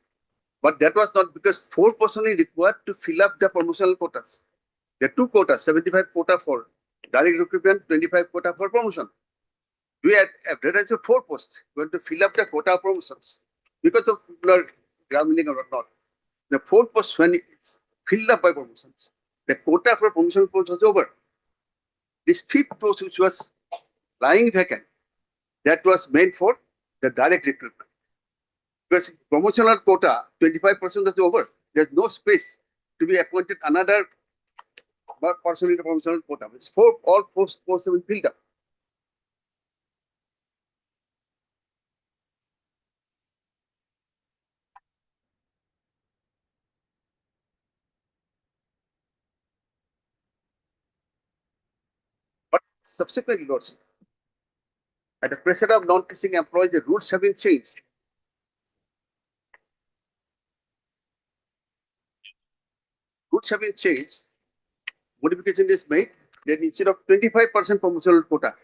But that was not because 4 persons is required to fill up the promotional quotas. There are 2 quotas, 75 quota for direct recruitment, 25 quota for promotion. We had advertised 4 posts going to fill up the quota of promotions because of people are gambling or not. The 4 posts when it's filled up by promotions, the quota for promotion post was over. This 5th post which was lying vacant, that was meant for the direct recruitment. Because promotional quota, 25% was over. There's no space to be appointed another person in the promotional quota. It's all posts have been filled up. But subsequently, Lordship, at the pressure of non-teaching employees, the rules have been changed. Rules have been changed. Modification is made. Then instead of 25% promotional quota,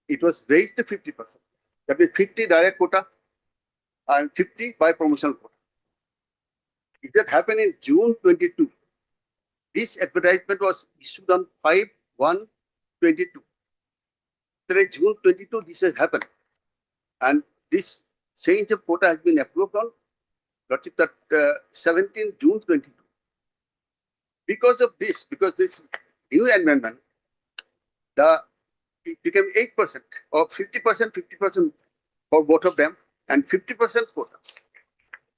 it was raised to 50%. That means 50 direct quota and 50 by promotional quota. It had happened in June 22. This advertisement was issued on 5/1/22. Today, June 22, this has happened. And this change of quota has been approved on 17 June 22. Because this new amendment, it became 8% or 50%, 50% for both of them, and 50% quota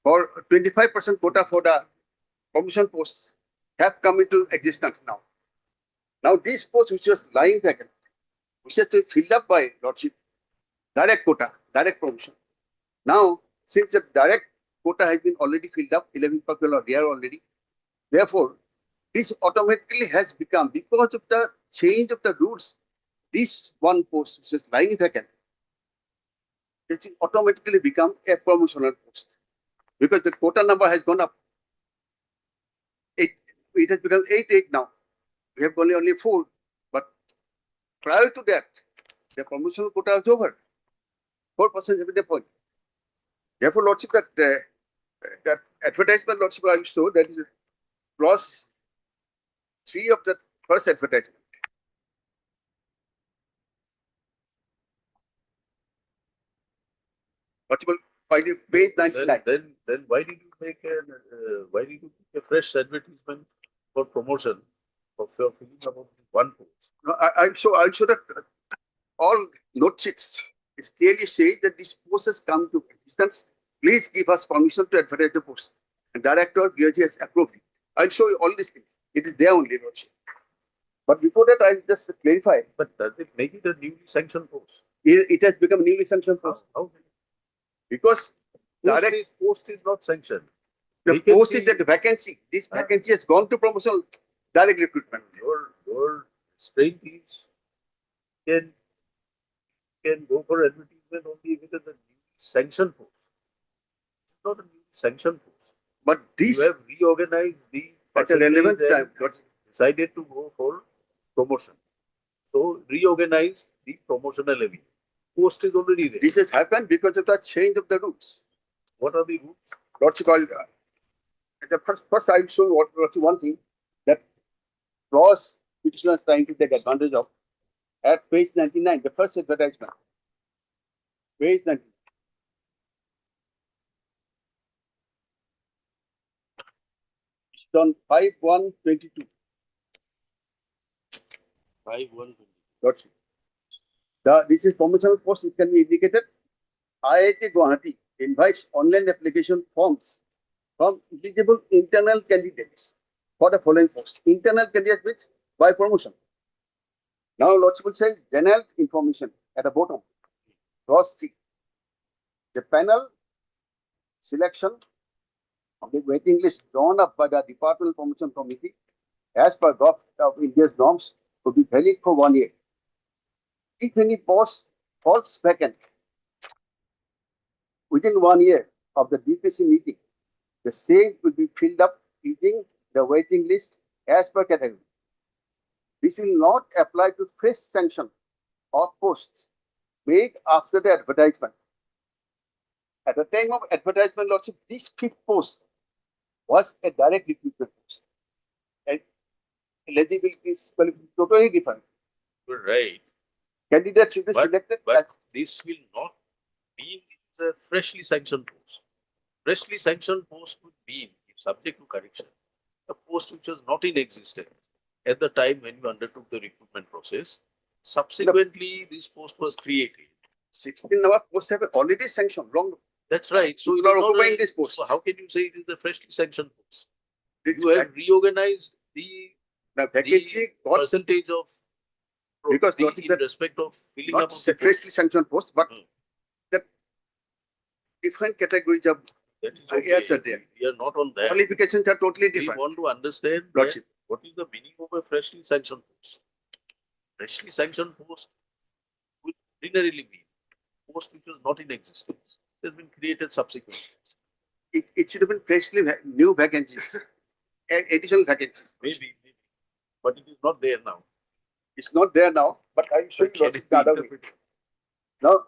or 25% quota for the promotion posts have come into existence now. Now these posts which was lying vacant, which has to be filled up by Lordship, direct quota, direct promotion. Now, since the direct quota has been already filled up, 11 people are there already. Therefore, this automatically has become, because of the change of the rules, this one post which is lying vacant, it automatically become a promotional post. Because the quota number has gone up. It has become 8 now. We have only 4. But prior to that, the promotional quota is over. 4% have been appointed. Therefore, Lordship, that advertisement, Lordship, I show that is clause 3 of the first advertisement. Lordship, find it page 99.
Then why did you make a fresh advertisement for promotion of your filling about one post?
No, I'll show that all note sheets. It clearly says that these posts has come to existence. Please give us permission to advertise the post. And Director GOG has approved it. I'll show you all these things. It is there only, Lordship. But before that, I'll just clarify.
But does it make it a newly sanctioned post?
It has become newly sanctioned post.
How?
Because
Post is not sanctioned.
the post is at vacancy. This vacancy has gone to promotional direct recruitment.
Your strength is can go for advertisement only if it is a newly sanctioned post. It's not a newly sanctioned post.
But this,
you have reorganized the
at a relevant
percentage
time,
and decided to go for promotion. So reorganize the promotional levy. Post is already there.
this has happened because of the change of the rules.
What are the rules?
Lordship, first I'll show you what's one thing that clause petitioner is trying to take advantage of at page 99, the first advertisement. Page 99. It's on 5/1/22.
5/1/22.
Lordship. This is promotional post, it can be indicated. IIT Gauhati, invites online application forms from eligible internal candidates for the following post. Internal candidates means by promotion. Now, Lordship will say general information at the bottom. Clause 3. The panel selection of the waiting list drawn up by the Departmental Promotion Committee as per Gov of India's norms to be valid for 1 year. If any post falls vacant within 1 year of the DPC meeting, the same will be filled up using the waiting list as per category. This will not apply to fresh sanction of posts made after the advertisement. At the time of advertisement, Lordship, this fifth post was a direct recruitment post. And eligibility is totally different.
You're right.
Candidates should be selected.
But this will not mean it's a freshly sanctioned post. Freshly sanctioned post would mean, subject to correction, a post which was not in existence at the time when you undertook the recruitment process. Subsequently, this post was created.
16 number posts have already sanctioned long.
That's right. So
you are occupying this post.
So how can you say it is a freshly sanctioned post?
It's
You have reorganized the
vacancy
percentage of
because
in respect of filling
not
up of the
freshly sanctioned post, but the different categories of
yes, are there. We are not on that.
Qualifications are totally different.
We want to understand
Lordship.
What is the meaning of a freshly sanctioned post. Freshly sanctioned post would ordinarily mean post which was not in existence. It has been created subsequently.
It should have been freshly new vacancies, additional vacancies.
Maybe, but it is not there now.
It's not there now, but I should Lordship the other way. Now,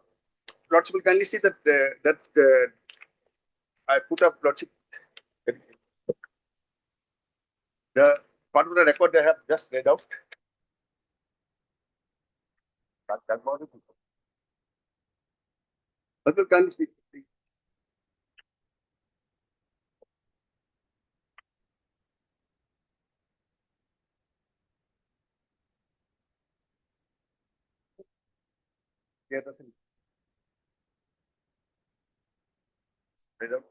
Lordship will kindly see that I put up Lordship the part of the record I have just read out. But will kindly see. Yeah, that's it. Read out.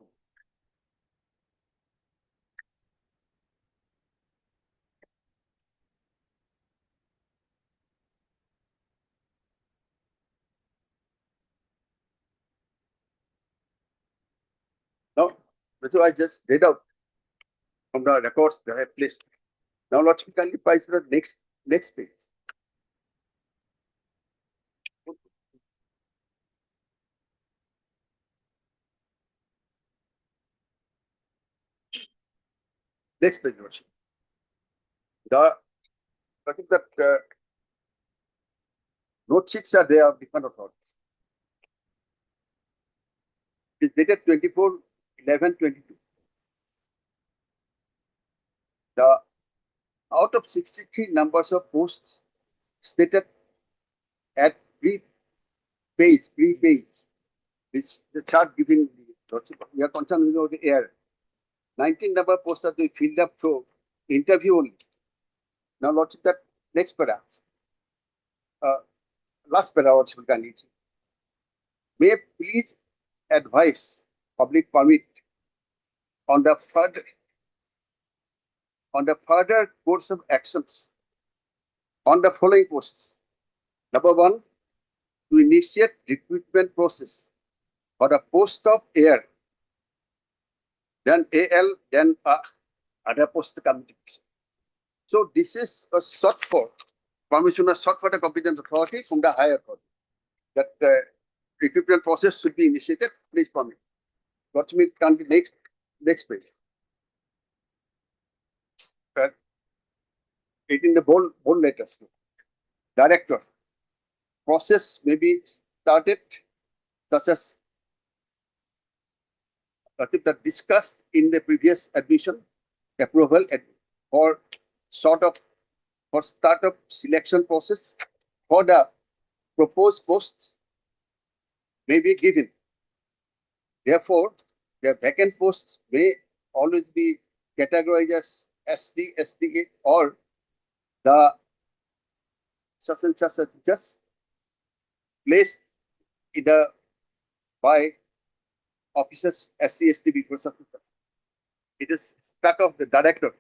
Now, that's what I just read out from the records that I have placed. Now, Lordship kindly pass to the next page. Next page, Lordship. I think that note sheets are there of different authorities. It's dated 24/11/22. The out of 63 numbers of posts stated at pre-page, this the chart giving we are concerned with the air. 19 number posts are to be filled up through interview only. Now, Lordship, that next para, last para, Lordship, may please advise public permit on the further course of actions on the following posts. Number 1, to initiate recruitment process for the post of air, then AL, then other post committee. So this is a short for permission, a short for the competent authority from the higher authority that recruitment process should be initiated. Please permit. What me can be next page. It in the bold letters. Director. Process may be started such as that discussed in the previous admission approval or startup selection process for the proposed posts may be given. Therefore, the vacant posts may always be categorized as SD, SDA, or the such and such just placed either by officers, SC, ST before such and such. It is stuck of the director.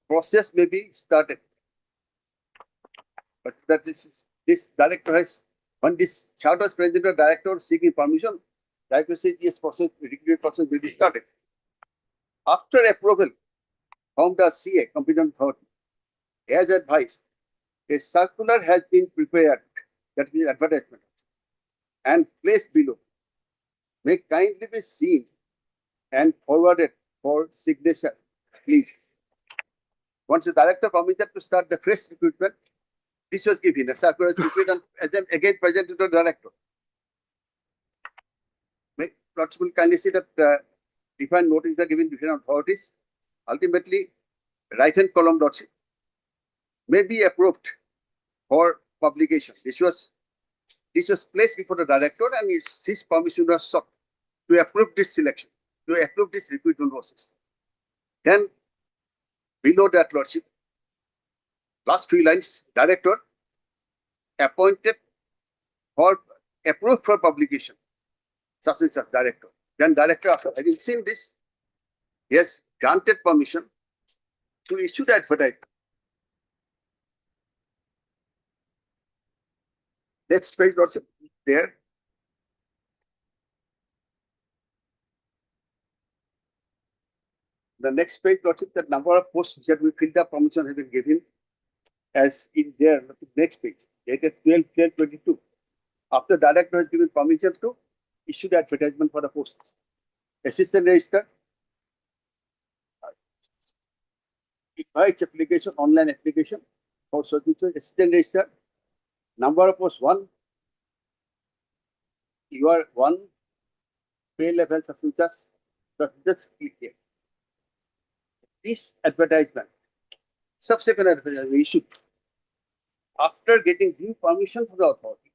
Process may be started. But that this director has, when this chart was presented to director seeking permission, director says yes, process will be started. After approval from the CA, competent authority, as advised, a circular has been prepared, that is advertisement, and placed below. May kindly be seen and forwarded for signature, please. Once the director permitted to start the fresh recruitment, this was given, a circular was prepared and then again presented to the director. May Lordship will kindly see that defined notice are given different authorities. Ultimately, right-hand column Lordship may be approved for publication. This was placed before the director and his permission was sought to approve this selection, to approve this recruitment process. Then below that Lordship, last few lines, director appointed for approved for publication, such and such director. Then director, after having seen this, he has granted permission to issue the advertisement. Next page also there. The next page, the number of posts which have been filled up, permission has been given as in there, next page, dated 12/12/22. After director has given permission to issue the advertisement for the posts. Assistant register invites application, online application for certificate. Assistant register, number of posts 1. You are 1, pay level such and such. Just click here. This advertisement, subsequent advertisement issued after getting due permission from the authority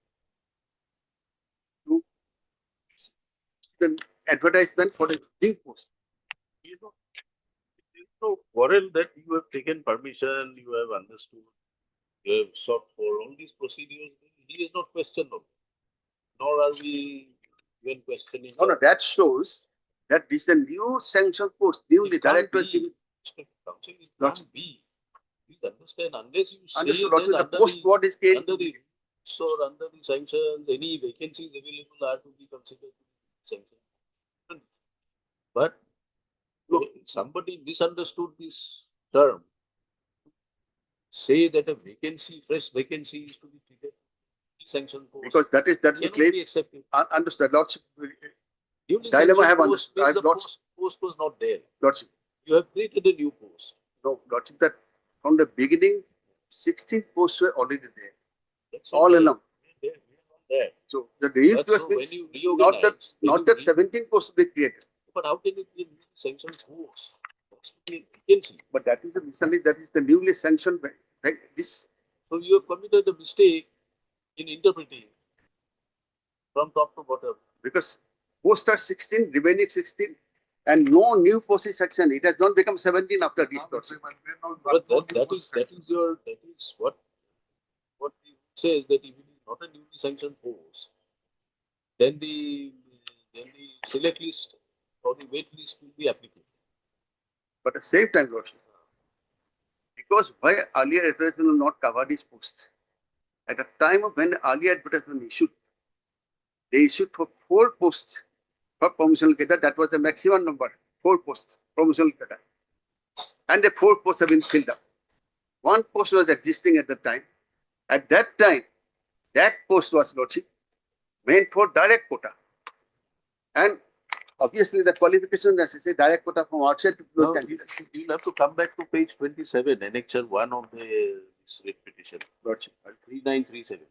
to the advertisement for the due post.
There is no quarrel that you have taken permission, you have understood, you have sought for all these procedures. He is not questioned of, nor are we even questioning.
No, that shows that this is a new sanction post. Newly director was given.
Council, it can't be. Please understand, unless you say
Understood,
that
the
under
post what is came.
under the rules or under the sanctions, any vacancies available are to be considered sanctions. But
Look,
somebody misunderstood this term. Say that a vacancy, fresh vacancy is to be treated sanction post.
because that is the claim.
Be accepted.
Understood. Lordship.
Newly
Dilemma I have
post
understood.
means the post was not there.
Lordship.
You have created a new post.
No, Lordship, that from the beginning, 16 posts were already there.
That's
all
okay.
along.
We are not there.
So the real
But so
post means
when you reorganize,
not that 17 posts be created.
but how can it be a sanction post? That's to be a vacancy.
But that is the newly sanctioned by this.
So you have committed a mistake in interpreting from top to bottom.
Because posts are 16, remaining 16, and no new post is sanctioned. It has not become 17 after this.
But that is what it says, that if it is not a newly sanctioned post, then the select list or the wait list will be applicable.
But at the same time, Lordship, because why earlier advertisement will not cover these posts? At the time of when earlier advertisement issued, they issued for 4 posts for promotional cadre. That was the maximum number, 4 posts, promotional cadre. And the 4 posts have been filled up. 1 post was existing at the time. At that time, that post was, Lordship, meant for direct quota. And obviously the qualification, as I say, direct quota from outside to
Now,
candidates.
you'll have to come back to page 27, annexure 1 of the writ petition.
Lordship.
3937.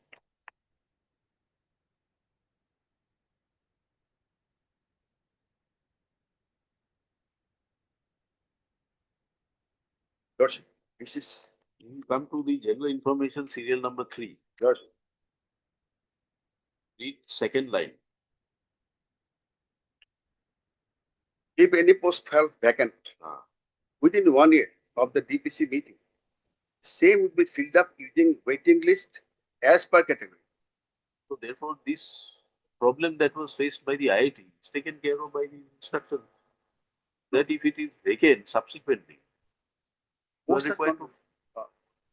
Lordship, this is
You come to the general information serial number 3.
Lordship.
Read second line.
If any post fell vacant within 1 year of the DPC meeting, same would be filled up using waiting list as per category.
So therefore, this problem that was faced by the IIT is taken care of by the instructor. That if it is vacant subsequently, you are
Post has
required
gone
to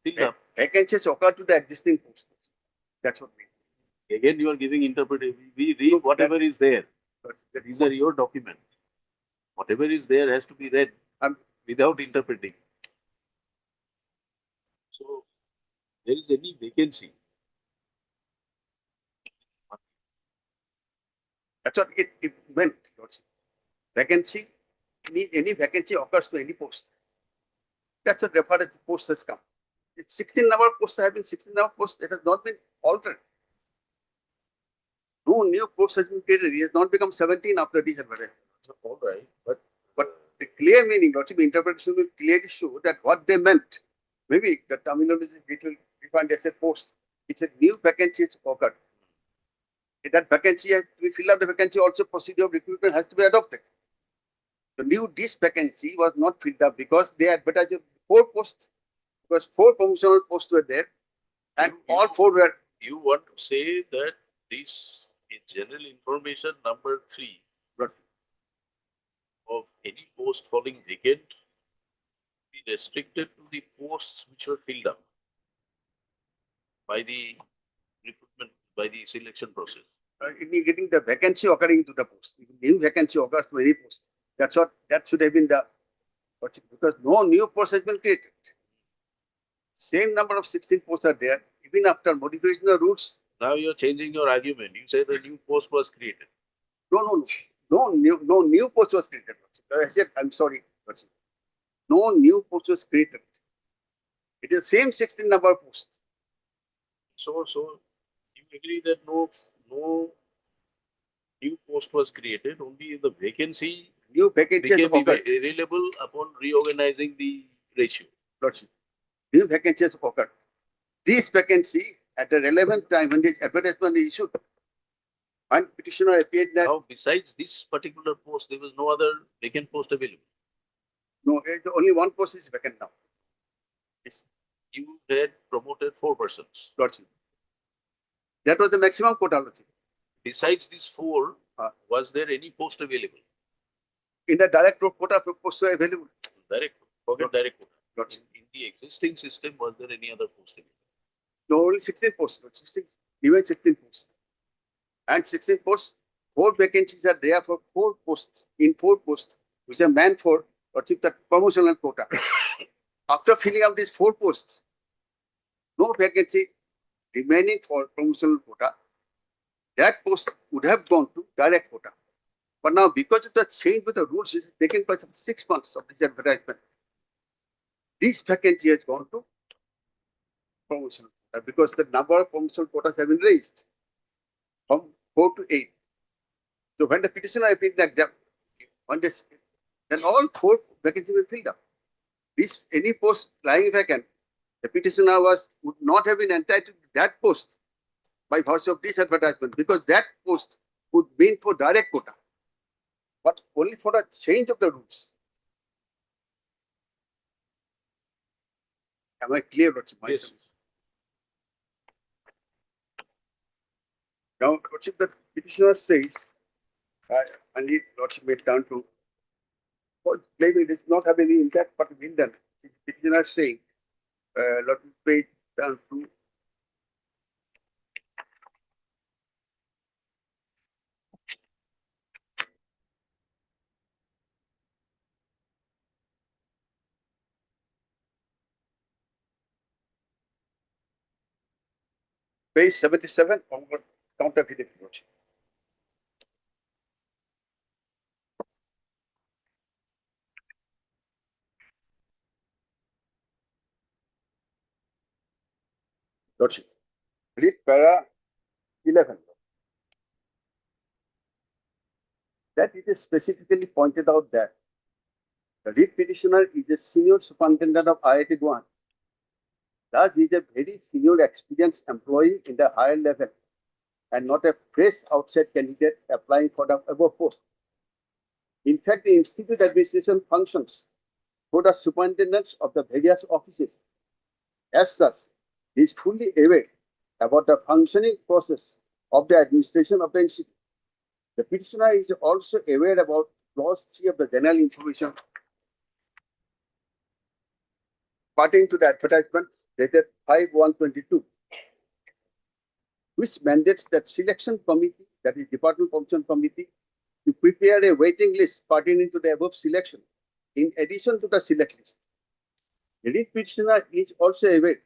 fill up.
vacancies occur to the existing post. That's what we mean.
Again, you are giving interpretation. We read whatever is there. These are your documents. Whatever is there has to be read without interpreting. So, there is any vacancy.
That's what it meant. Vacancy, any vacancy occurs to any post. That's what referred as the post has come. If 16 number of posts have been 16 number of posts, it has not been altered. No new post has been created. It has not become 17 after this advertisement.
All right, but
the clear meaning, Lordship, interpretation will clearly show that what they meant. Maybe the terminology is little defined as a post. It's a new vacancy has occurred. If that vacancy has to be filled up, the vacancy also procedure of recruitment has to be adopted. The new this vacancy was not filled up because they advertised 4 posts, because 4 promotional posts were there, and all 4 were.
you want to say that this is general information number 3 of any post falling vacant be restricted to the posts which were filled up by the recruitment, by the selection process.
Getting the vacancy occurring to the post. If new vacancy occurs to any post, that should have been the, because no new post has been created. Same number of 16 posts are there, even after modification of routes.
Now you are changing your argument. You said a new post was created.
No new post was created. I said, I'm sorry, no new post was created. It is same 16 number of posts.
So you agree that no new post was created, only the vacancy
new vacancies
became available upon reorganizing the ratio.
Lordship, new vacancies occurred. This vacancy at the relevant time when this advertisement is issued, and petitioner appeared that.
Now, besides this particular post, there was no other vacant post available.
No, only one post is vacant now.
Yes. You had promoted 4 persons.
Lordship. That was the maximum quota, Lordship.
Besides these 4, was there any post available?
In the direct quota, posts were available.
Direct, forget direct quota.
Lordship.
In the existing system, was there any other post available?
No, only 16 posts. 16 posts. And 16 posts, 4 vacancies are there for 4 posts. In 4 posts, which are meant for the promotional quota. After filling up these 4 posts, no vacancy remaining for promotional quota. That post would have gone to direct quota. But now, because of the change with the rules, which has taken place of 6 months of this advertisement, this vacancy has gone to promotional quota because the number of promotional quotas have been raised from 4 to 8. So when the petitioner appeared like that, then all 4 vacancies were filled up. This any post lying vacant, the petitioner would not have been entitled to that post by virtue of this advertisement because that post would mean for direct quota, but only for a change of the rules. Am I clear what my service? Now, Lordship, the petitioner says, and the Lordship may turn to, maybe it does not have any impact, but it will done. The petitioner is saying, Lordship may turn to page 77 on counterfeit Lordship. Lordship, read para 11. That it is specifically pointed out that the lead petitioner is a senior superintendent of IIT Gauhati. Thus, he is a very senior experienced employee in the higher level and not a fresh outside candidate applying for the above post. In fact, the institute administration functions for the superintendents of the various offices. As such, he is fully aware about the functioning process of the administration of the institute. The petitioner is also aware about clause 3 of the general information pertaining to the advertisement dated 5/1/22, which mandates that selection committee, that is Department Promotion Committee, to prepare a waiting list pertaining to the above selection, in addition to the select list. The lead petitioner is also aware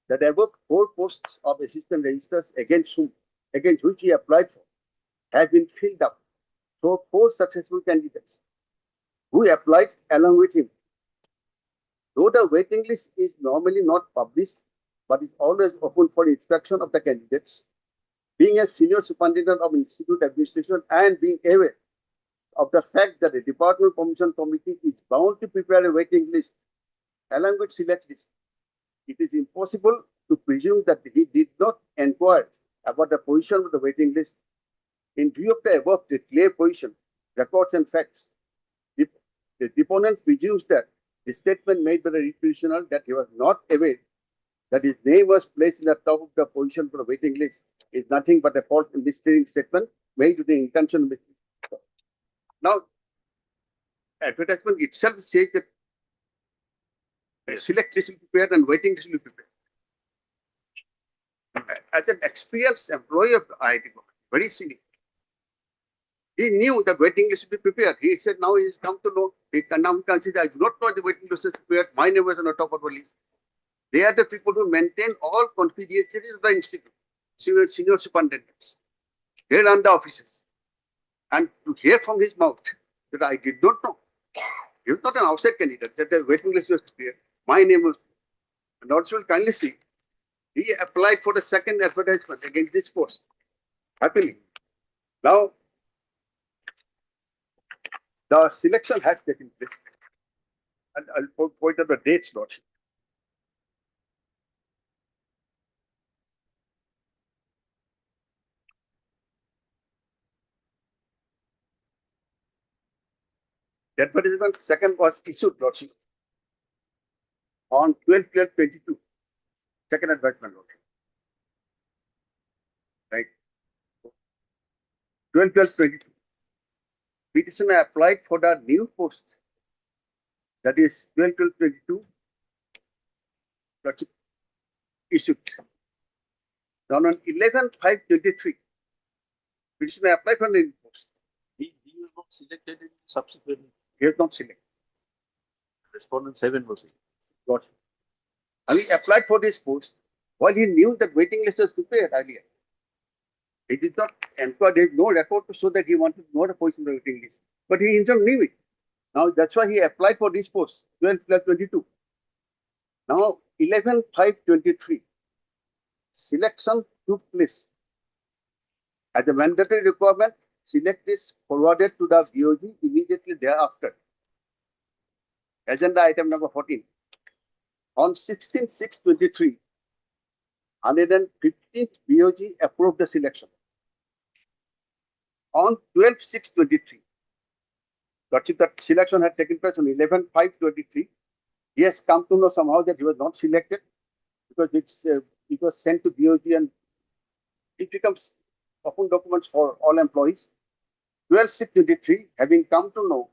that above 4 posts of assistant registers against which he applied for have been filled up. So 4 successful candidates who applied along with him. Though the waiting list is normally not published, but is always open for inspection of the candidates, being a senior superintendent of institute administration and being aware of the fact that the Department Promotion Committee is bound to prepare a waiting list along with select list, it is impossible to presume that he did not inquire about the position of the waiting list. In view of the above declared position, records and facts, the deponent presumes that the statement made by the lead petitioner that he was not aware that his name was placed in the top of the position for the waiting list is nothing but a false and misleading statement made with the intention of misleading. Now, advertisement itself says that select list will be prepared and waiting list will be prepared. As an experienced employee of the IIT, very senior, he knew the waiting list would be prepared. He said now he has come to know, he can now consider, I do not know the waiting list is prepared, my name was on the top of the list. They are the people who maintain all confidentiality of the institute, senior superintendents. They run the offices. And to hear from his mouth that I did not know, he was not an outside candidate, that the waiting list was prepared, my name was, and also will kindly see, he applied for the second advertisement against this post, happily. Now, the selection has taken place. And I'll point out the dates, Lordship. The advertisement second was issued, Lordship, on 12/12/22. Second advertisement, Lordship. Right. 12/12/22. Petitioner applied for the new post, that is 12/12/22, issued. Now on 11/5/23, petitioner applied for the new post.
He was not selected in subsequent.
He has not selected.
Respondent 7 was selected.
Got it. And he applied for this post while he knew that waiting list was prepared earlier. He did not inquire, there is no record to show that he wanted to know the position of the waiting list. But he himself knew it. Now that's why he applied for this post, 12/12/22. Now 11/5/23, selection took place. As a mandatory requirement, select is forwarded to the BOG immediately thereafter. Agenda item number 14. On 16/6/23, 115th BOG approved the selection. On 12/6/23, the selection had taken place on 11/5/23. He has come to know somehow that he was not selected because it was sent to BOG and it becomes open documents for all employees. 12/6/23, having come to know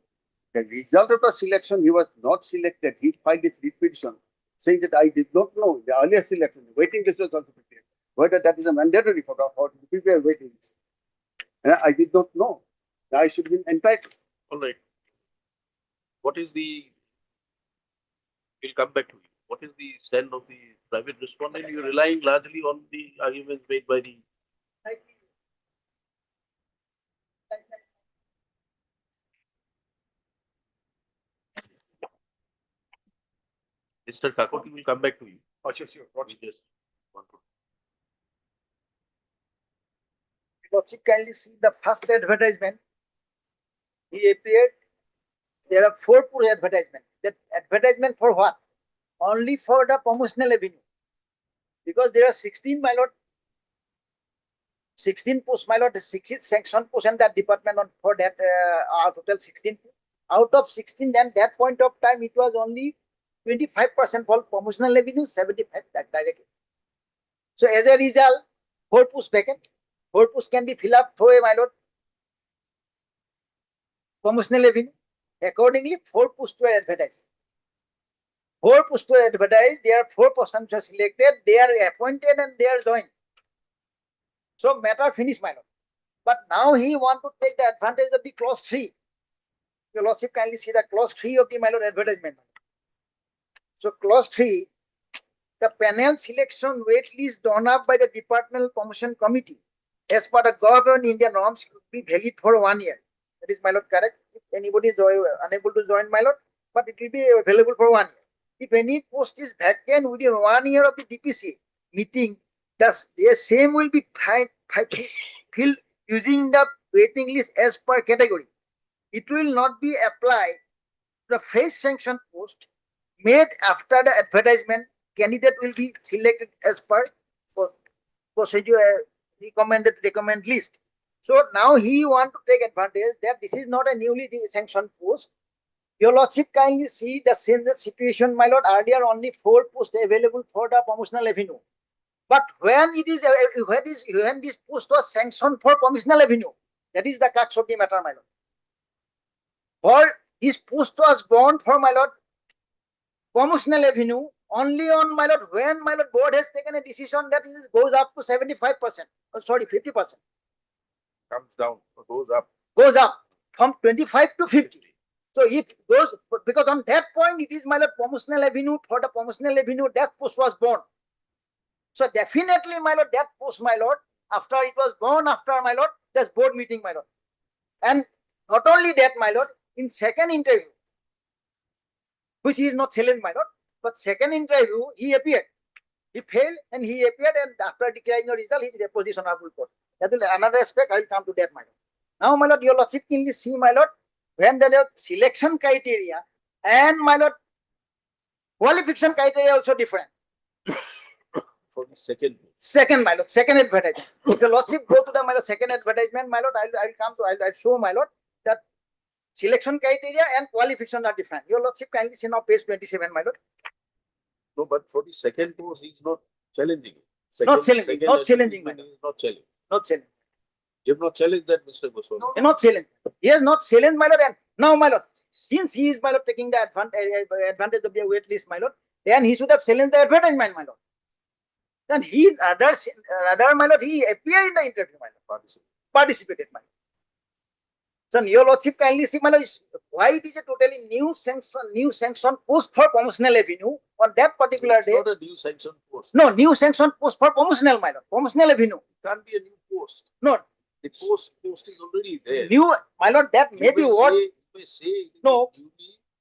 the result of the selection, he was not selected. He filed his petition saying that I did not know the earlier selection, the waiting list was also prepared. Whether that is a mandatory for to prepare waiting list. I did not know. I should be entitled.
All right. What is the, we'll come back to you. What is the stand of the private respondent? You're relying largely on the arguments made by the. Mr. Kakoti will come back to you.
Oh, sure.
We just want to.
Lordship, kindly see the first advertisement. He appeared. There are 4 poor advertisements. That advertisement for what? Only for the promotional avenue. Because there are 16, my lord. 16 posts, my lord. 16 sanction posts and that department on for that are total 16. Out of 16, then that point of time it was only 25% for promotional avenue, 75 that directly. So as a result, 4 posts vacant. 4 posts can be filled up through a, my lord. promotional avenue. Accordingly, 4 posts were advertised. 4 posts were advertised. There are 4 persons are selected. They are appointed and they are joined. So matter finished, my lord. But now he want to take the advantage of the clause 3. Your lordship kindly see the clause 3 of the my lord advertisement. So clause 3, the panel selection wait list drawn up by the departmental promotion committee as per the government Indian norms could be valid for 1 year. That is, my lord, correct. If anybody is unable to join, my lord, but it will be available for 1 year. If any post is vacant within 1 year of the DPC meeting, thus the same will be filled using the waiting list as per category. It will not be applied to the fresh sanction post made after the advertisement. Candidate will be selected as per procedure recommend list. So now he want to take advantage that this is not a newly sanctioned post. Your lordship kindly see the same situation, my lord. Earlier only 4 posts available for the promotional avenue. But when this post was sanctioned for promotional avenue, that is the crux of the matter, my lord. For this post was born for, my lord, promotional avenue only on, my lord, when, my lord, board has taken a decision that it goes up to 75%. Oh, sorry, 50%.
Comes down, or goes up.
Goes up from 25 to 50. So it goes, because on that point it is, my lord, promotional avenue. For the promotional avenue, that post was born. So definitely, my lord, that post, my lord, after it was born, after, my lord, there's board meeting, my lord. And not only that, my lord, in second interview, which he is not challenged, my lord, but second interview, he appeared. He failed and he appeared, and after declaring the result, he deposed honorable court. That will another aspect, I will come to that, my lord. Now, my lord, your lordship can see, my lord, when the selection criteria and, my lord, qualification criteria also different.
For the second.
Second, my lord, second advertisement. If the lordship go to the, my lord, second advertisement, my lord, I will come to, I'll show, my lord, that selection criteria and qualification are different. Your lordship kindly see now page 27, my lord.
No, but for the second post, he's not challenging it.
Not challenging, not challenging, my lord.
He's not challenging.
Not challenging.
You have not challenged that, Mr. Goswami.
No, not challenged. He has not challenged, my lord. And now, my lord, since he is, my lord, taking the advantage of the wait list, my lord, then he should have challenged the advertisement, my lord. Then he rather, my lord, he appeared in the interview, my lord. Participated, my lord. So your lordship kindly see, my lord, why it is a totally new sanction post for promotional avenue on that particular day.
Not a new sanction post.
No, new sanction post for promotional, my lord. Promotional avenue.
Can't be a new post.
No.
The post is already there.
New, my lord, that may be what.
You may say
No.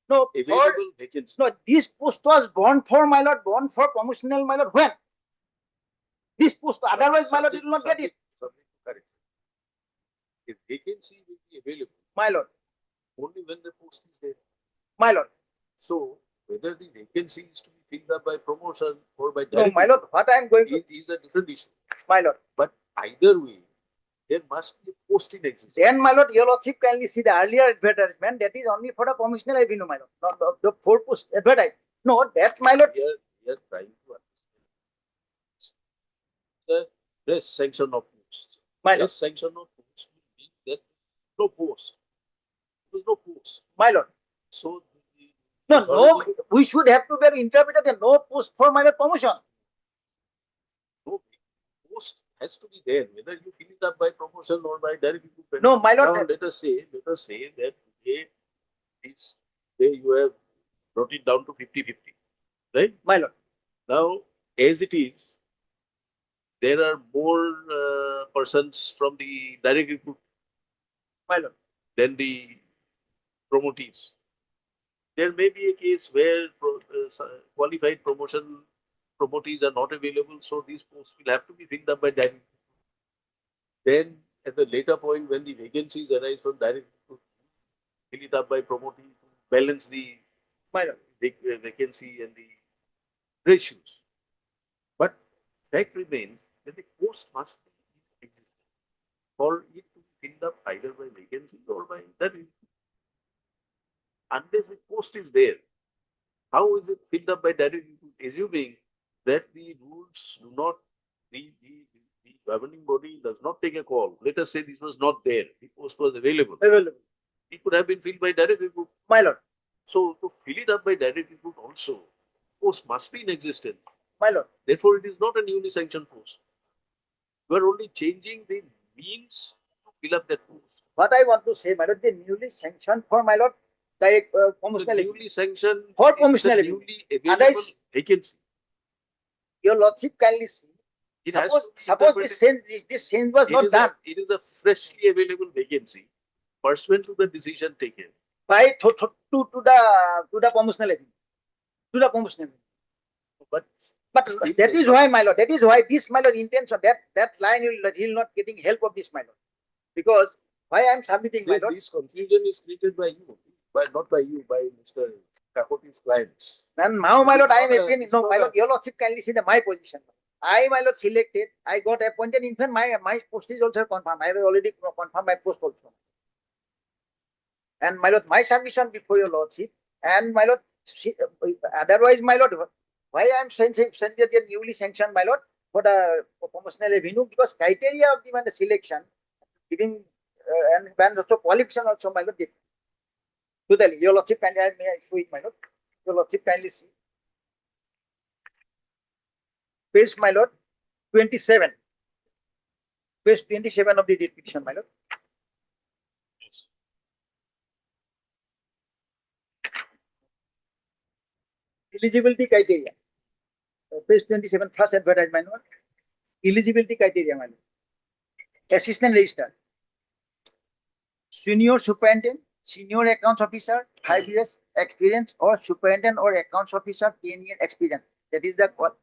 No,
available vacancy.
No, this post was born for, my lord, born for promotional, my lord. When? This post, otherwise, my lord, you will not get it.
Correct. If vacancy will be available,
my lord,
only when the post is there.
My lord.
So, whether the vacancy is to be filled up by promotion or by
no, my lord, what I am going to
is a different issue.
My lord.
But either way, there must be a post in existence.
Then, my lord, your lordship kindly see the earlier advertisement that is only for the promotional avenue, my lord, not the 4 post advertised. No, that's my lord.
We are trying to understand the press sanction of posts.
My lord.
Press sanction of posts will mean that no post. There is no post.
My lord.
So,
no, we should have to be interpreted that no post for my lord promotion.
No post has to be there, whether you fill it up by promotion or by direct recruitment.
No, my lord.
Now, let us say that today, this day you have brought it down to 50-50, right?
My lord.
Now, as it is, there are more persons from the direct recruit,
my lord,
than the promotees. There may be a case where qualified promotees are not available, so these posts will have to be filled up by direct. Then, at the later point, when the vacancies arise from direct, fill it up by promotees to balance the vacancy and the ratios. But fact remains that the post must be in existence for it to be filled up either by vacancy or by direct. Unless the post is there, how is it filled up by direct recruit? Assuming that the rules do not, the governing body does not take a call. Let us say this was not there, the post was available. It could have been filled by direct recruit.
My lord,
So to fill it up by direct recruit also, post must be in existence.
my lord.
Therefore, it is not a newly sanctioned post. You are only changing the means to fill up that post.
What I want to say, my lord, the newly sanctioned for my lord, direct
The
promotional
newly sanctioned
For
is the
promotional
newly available
Otherwise-
vacancy.
Your lordship kindly see.
It has
Suppose,
to be
suppose
interpreted-
this change was
It
not
is
done
it is a freshly available vacancy pursuant to the decision taken.
by to the promotional levy. To the promotional levy.
But
But
still
that
does
is
not-
why, my lord, that is why this, my lord, intention, that line, he'll not getting help of this, my lord. Because why I am submitting, my lord,
This confusion is created by you, not by you, by Mr. Gauhati's clients.
and now, my
It
lord,
is
I am
not a-
appealing,
it's
no,
not
my
a-
lord, your lordship kindly see my position. I, my lord, selected, I got appointed, in fact, my post is also confirmed. I have already confirmed my post also. And my lord, my submission before your lordship, and my lord, otherwise, my lord, why I am sending the newly sanctioned, my lord, for the promotional revenue, because criteria of the selection, giving and also qualification also, my lord, different. Totally, your lordship kindly, may I show it, my lord? Your lordship kindly see. Page, my lord, 27. Page 27 of the deed petition, my lord. Eligibility criteria. Page 27, first advertisement, my lord. Eligibility criteria, my lord. Assistant register. Senior superintendent, senior accounts officer, 5 years experience, or superintendent or accounts officer, 10-year experience. That is the what.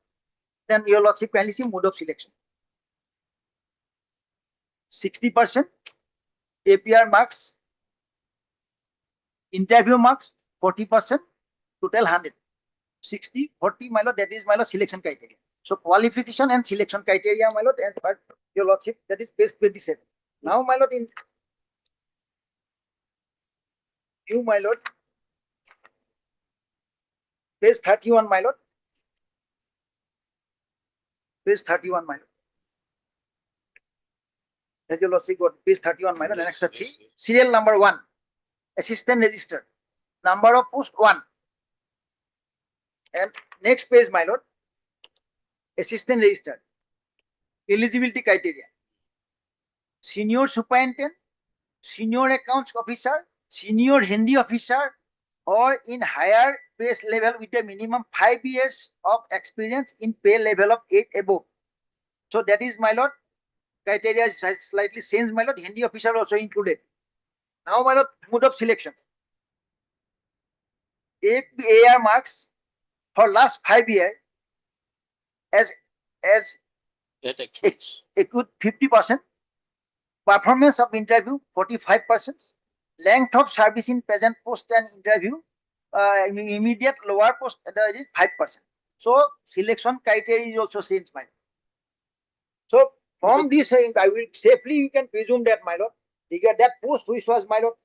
Then your lordship kindly see mode of selection. 60% APR marks, interview marks, 40%, total 100. 60, 40, my lord, that is, my lord, selection criteria. So qualification and selection criteria, my lord, and but your lordship, that is page 27. Now, my lord, in you, my lord, page 31, my lord. Page 31, my lord. As your lordship got page 31, my lord,
Yes,
annex
yes,
3,
yes.
serial number 1, assistant register, number of post 1. And next page, my lord, assistant register, eligibility criteria, senior superintendent, senior accounts officer, senior Hindi officer, or in higher pay level with a minimum 5 years of experience in pay level of 8 above. So that is, my lord, criteria is slightly changed, my lord. Hindi officer also included. Now, my lord, mode of selection. If the AR marks for last 5 years as
That experience.
equal 50%, performance of interview 45%, length of service in present post and interview, immediate lower post that is 5%. So selection criteria is also changed, my lord. So from this, I will safely you can presume that, my lord, that post which was, my lord,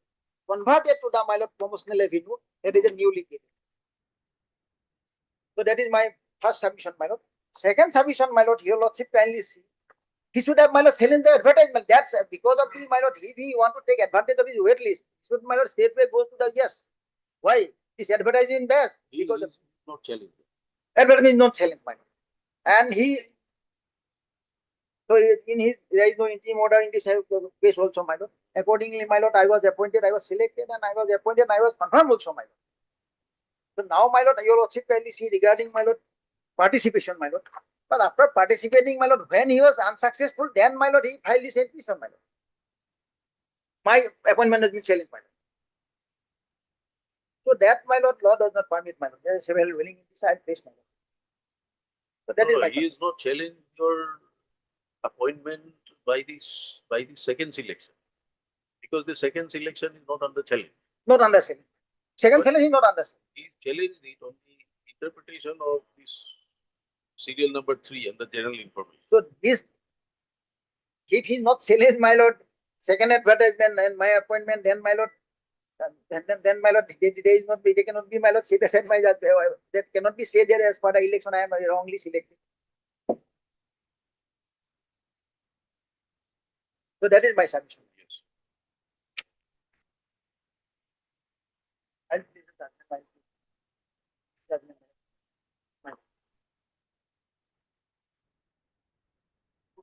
converted to the, my lord, promotional revenue, that is a newly created. So that is my first submission, my lord. Second submission, my lord, your lordship kindly see. He should have, my lord, selling the advertisement. That's because of the, my lord, if he want to take advantage of his wait list, should, my lord, straightway go to the yes. Why? This advertising best.
He
Because
is not challenging.
advertisement is not selling, my lord. And he, so in his, there is no interim order in this case also, my lord. Accordingly, my lord, I was appointed, I was selected, and I was appointed, and I was confirmed also, my lord. So now, my lord, your lordship kindly see regarding, my lord, participation, my lord. But after participating, my lord, when he was unsuccessful, then, my lord, he filed his petition, my lord. My appointment has been challenged, my lord. So that, my lord, law does not permit, my lord. There is several willing in this side place, my lord. So that is
No,
my
he is not challenging your appointment by the second selection. Because the second selection is not under challenge.
not understanding. Second
But-
challenge is not understanding.
He challenged it on the interpretation of this serial number 3 and the general information.
So this, if he is not challenged, my lord, second advertisement and my appointment, then, my lord, then, my lord, they cannot be, my lord, say that my that cannot be said there as per the election I am wrongly selected. So that is my submission.
Yes.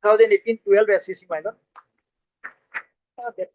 2018-12 SEC, my lord. That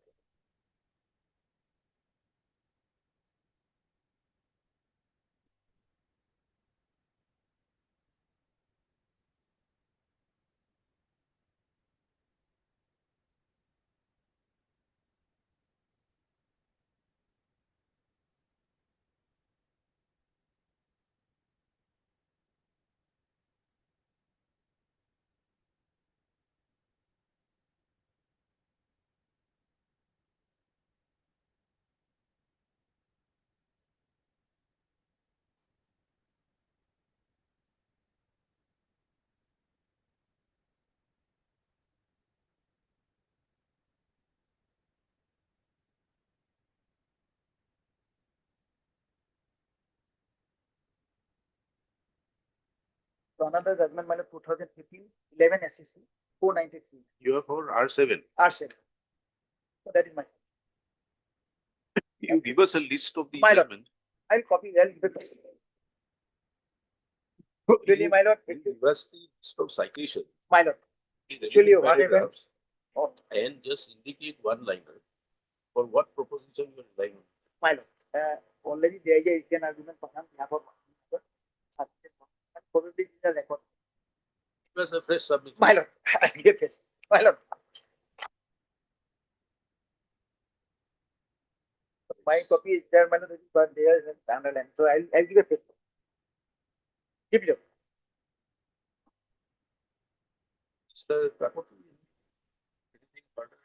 So another judgment, my lord, 2015-11 SEC, 493,
You are for R7.
R7. So that is my.
You give us a list of the
My lord.
judgments.
I'll copy, I'll give it. Really, my lord,
You give us the list of citation.
my lord.
the
Actually,
relevant
what happened?
paragraphs,
Oh,
and just indicate one liner for what proposition you are relying on.
my lord, already there is a written argument for him, behalf of probably this is a record.
Give us a fresh submission.
My lord, I'll give a face. My lord. My copy is there, my lord, but there is an underline. So I'll give a face. Give you.
Mr. Kakoti, anything further?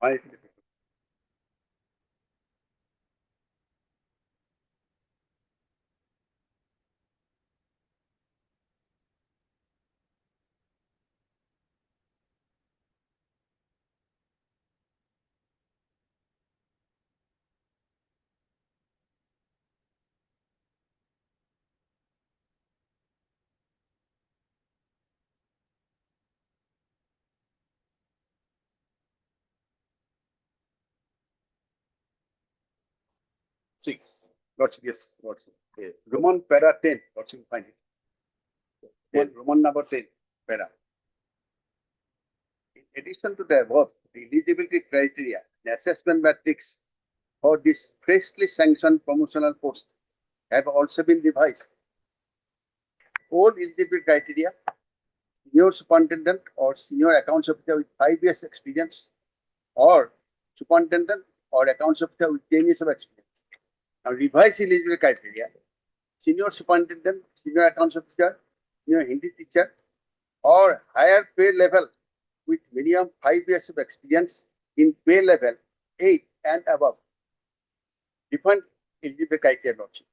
My 6. Lordship, yes, Lordship. Okay. Roman para 10, Lordship, find it. Roman number 10, para. In addition to the above, the eligibility criteria, the assessment matrix for this freshly sanctioned promotional post have also been revised. All eligibility criteria, senior superintendent or senior accounts officer with 5 years experience, or superintendent or accounts officer with 10 years of experience. Now, revised eligibility criteria, senior superintendent, senior accounts officer, senior Hindi teacher, or higher pay level with minimum 5 years of experience in pay level 8 and above. Different eligibility criteria, Lordship.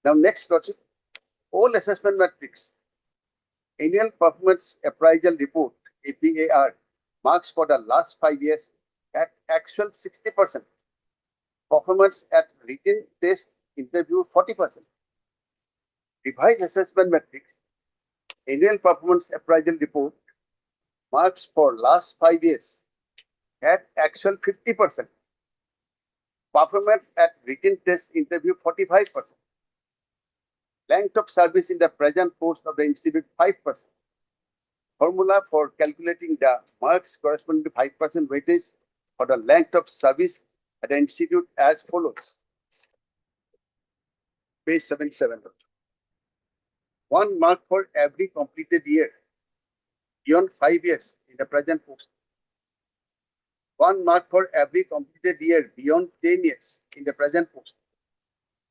Now, next, Lordship, all assessment matrix, annual performance appraisal report, APAR, marks for the last 5 years at actual 60%. Performance at written test interview 40%. Revised assessment matrix, annual performance appraisal report, marks for last 5 years at actual 50%. Performance at written test interview 45%. Length of service in the present post of the institute 5%. Formula for calculating the marks corresponding to 5% weightage for the length of service at the institute as follows. Page 77. 1 mark for every completed year beyond 5 years in the present post. 1 mark for every completed year beyond 10 years in the present post.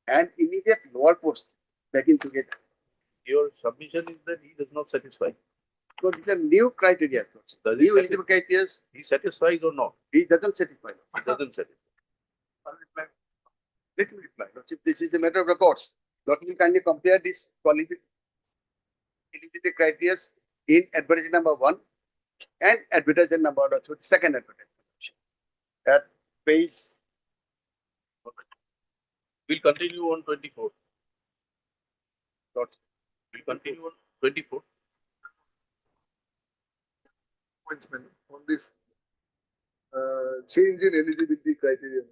And immediate lower post taken together.
Your submission is that he does not satisfy.
So these are new criteria.
Does he
New eligible criteria.
He satisfies or not?
He doesn't satisfy.
He doesn't satisfy.
Let me reply. Lordship, this is a matter of records. Lordship, you kindly compare this eligibility criteria in advertisement number 1 and advertisement number 2, second advertisement. At page.
We'll continue on 24.
Lordship.
We'll continue on 24.
Points, man, on this change in eligibility criteria.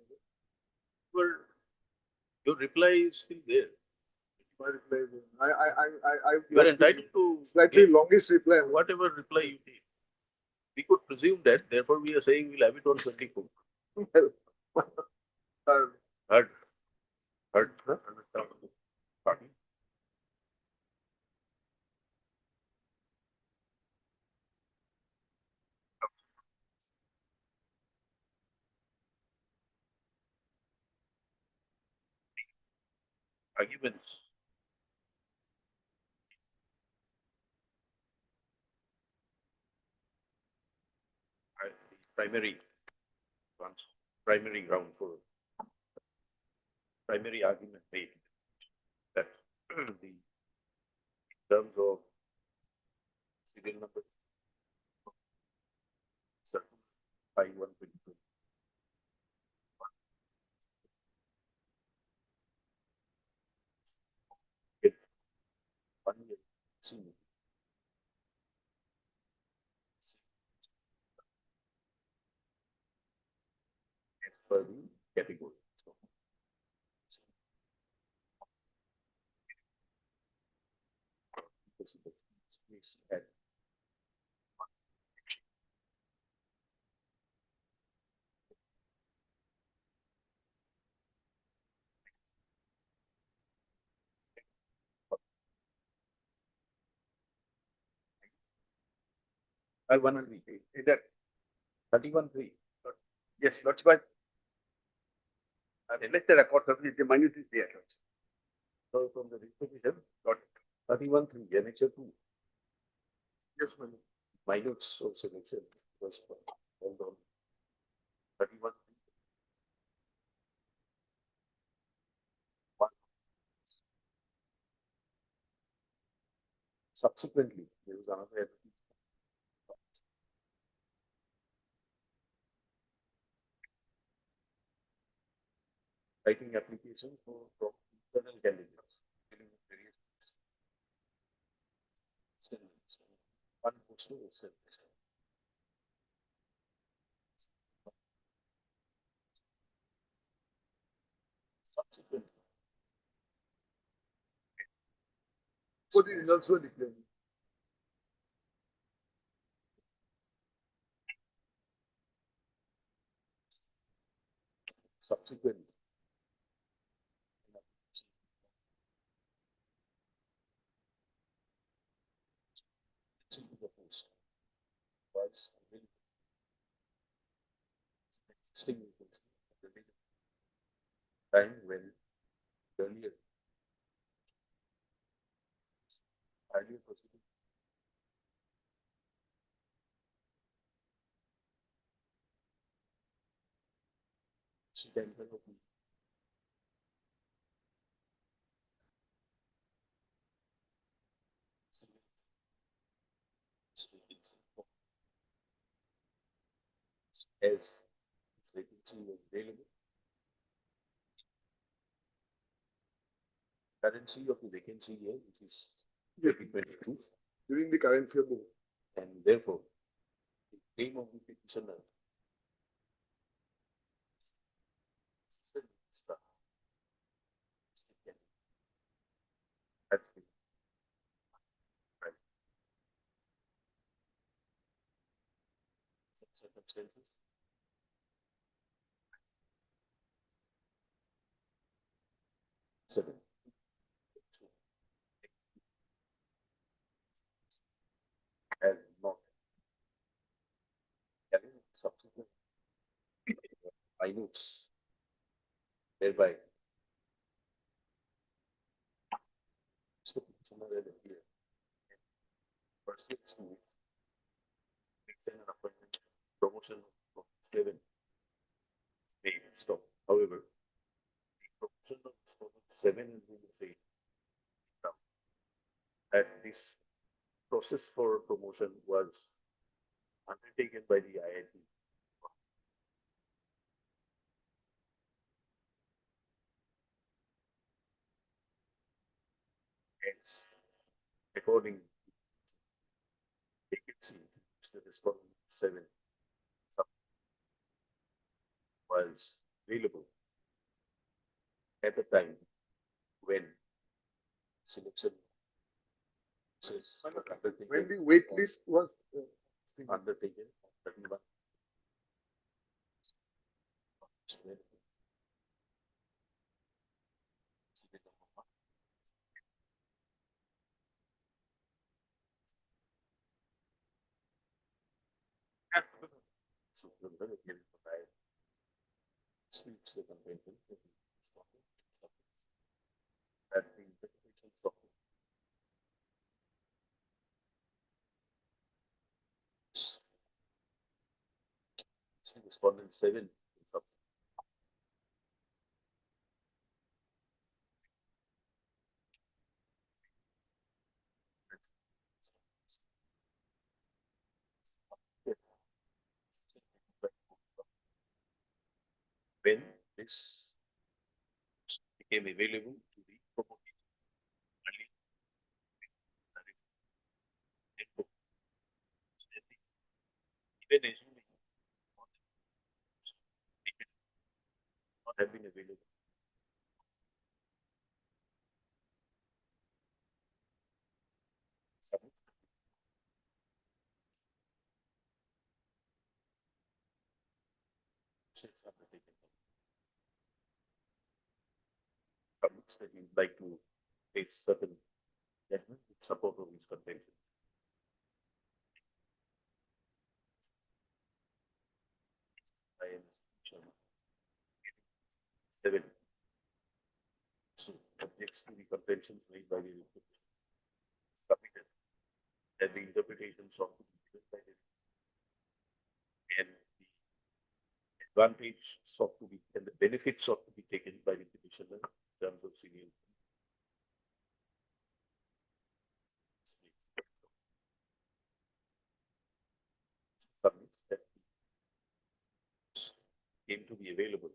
Your reply is still there.
My reply is, I
You are entitled to
slightly
give
longest reply.
whatever reply you take. We could presume that, therefore we are saying we'll have it on 24. Heard. Heard. Pardon? Arguments. The primary ones, primary ground for primary argument made that the terms of serial number circle 5122 1 year senior. As per the category. Please add. One and three. That 31-3.
Yes, Lord, but let the record of the minute is there.
So from the disposition, got 31-3, annexure 2.
Yes, ma'am.
Minutes of selection was held on 31. Subsequently, there was another writing application for from internal candidates dealing with various one postal external. Subsequently,
What the results were declared.
subsequently, to the post was available. Existing vacancy at the time when earlier proceeding incidental of the as its vacancy was available. Currency of the vacancy here, which is 2022,
During the current year,
and therefore the claim of the petitioner that's the right. Such circumstances. Seven. Has not having subsequent minutes, thereby the petitioner will appear and proceeds to extend an appointment promotion of 7 may stop. However, the promotion of 7 is going to say now that this process for promotion was undertaken by the IIT. Hence, according to vacancy, the respondent 7 was available at the time when selection process was undertaken.
When the wait list was
Undertaken. So, speaks the convention that the interpretations of respondent 7 is up. When this became available to the promoter, even assuming not have been available. Submit. Since undertaken. Submits that you would like to face certain judgment in support of his contention. I am sure. 7. So objects to the contentions made by the interpretation submitted that the interpretations of the given by the and the advantage sought to be and the benefits sought to be taken by the petitioner in terms of civil. Submits that came to be available.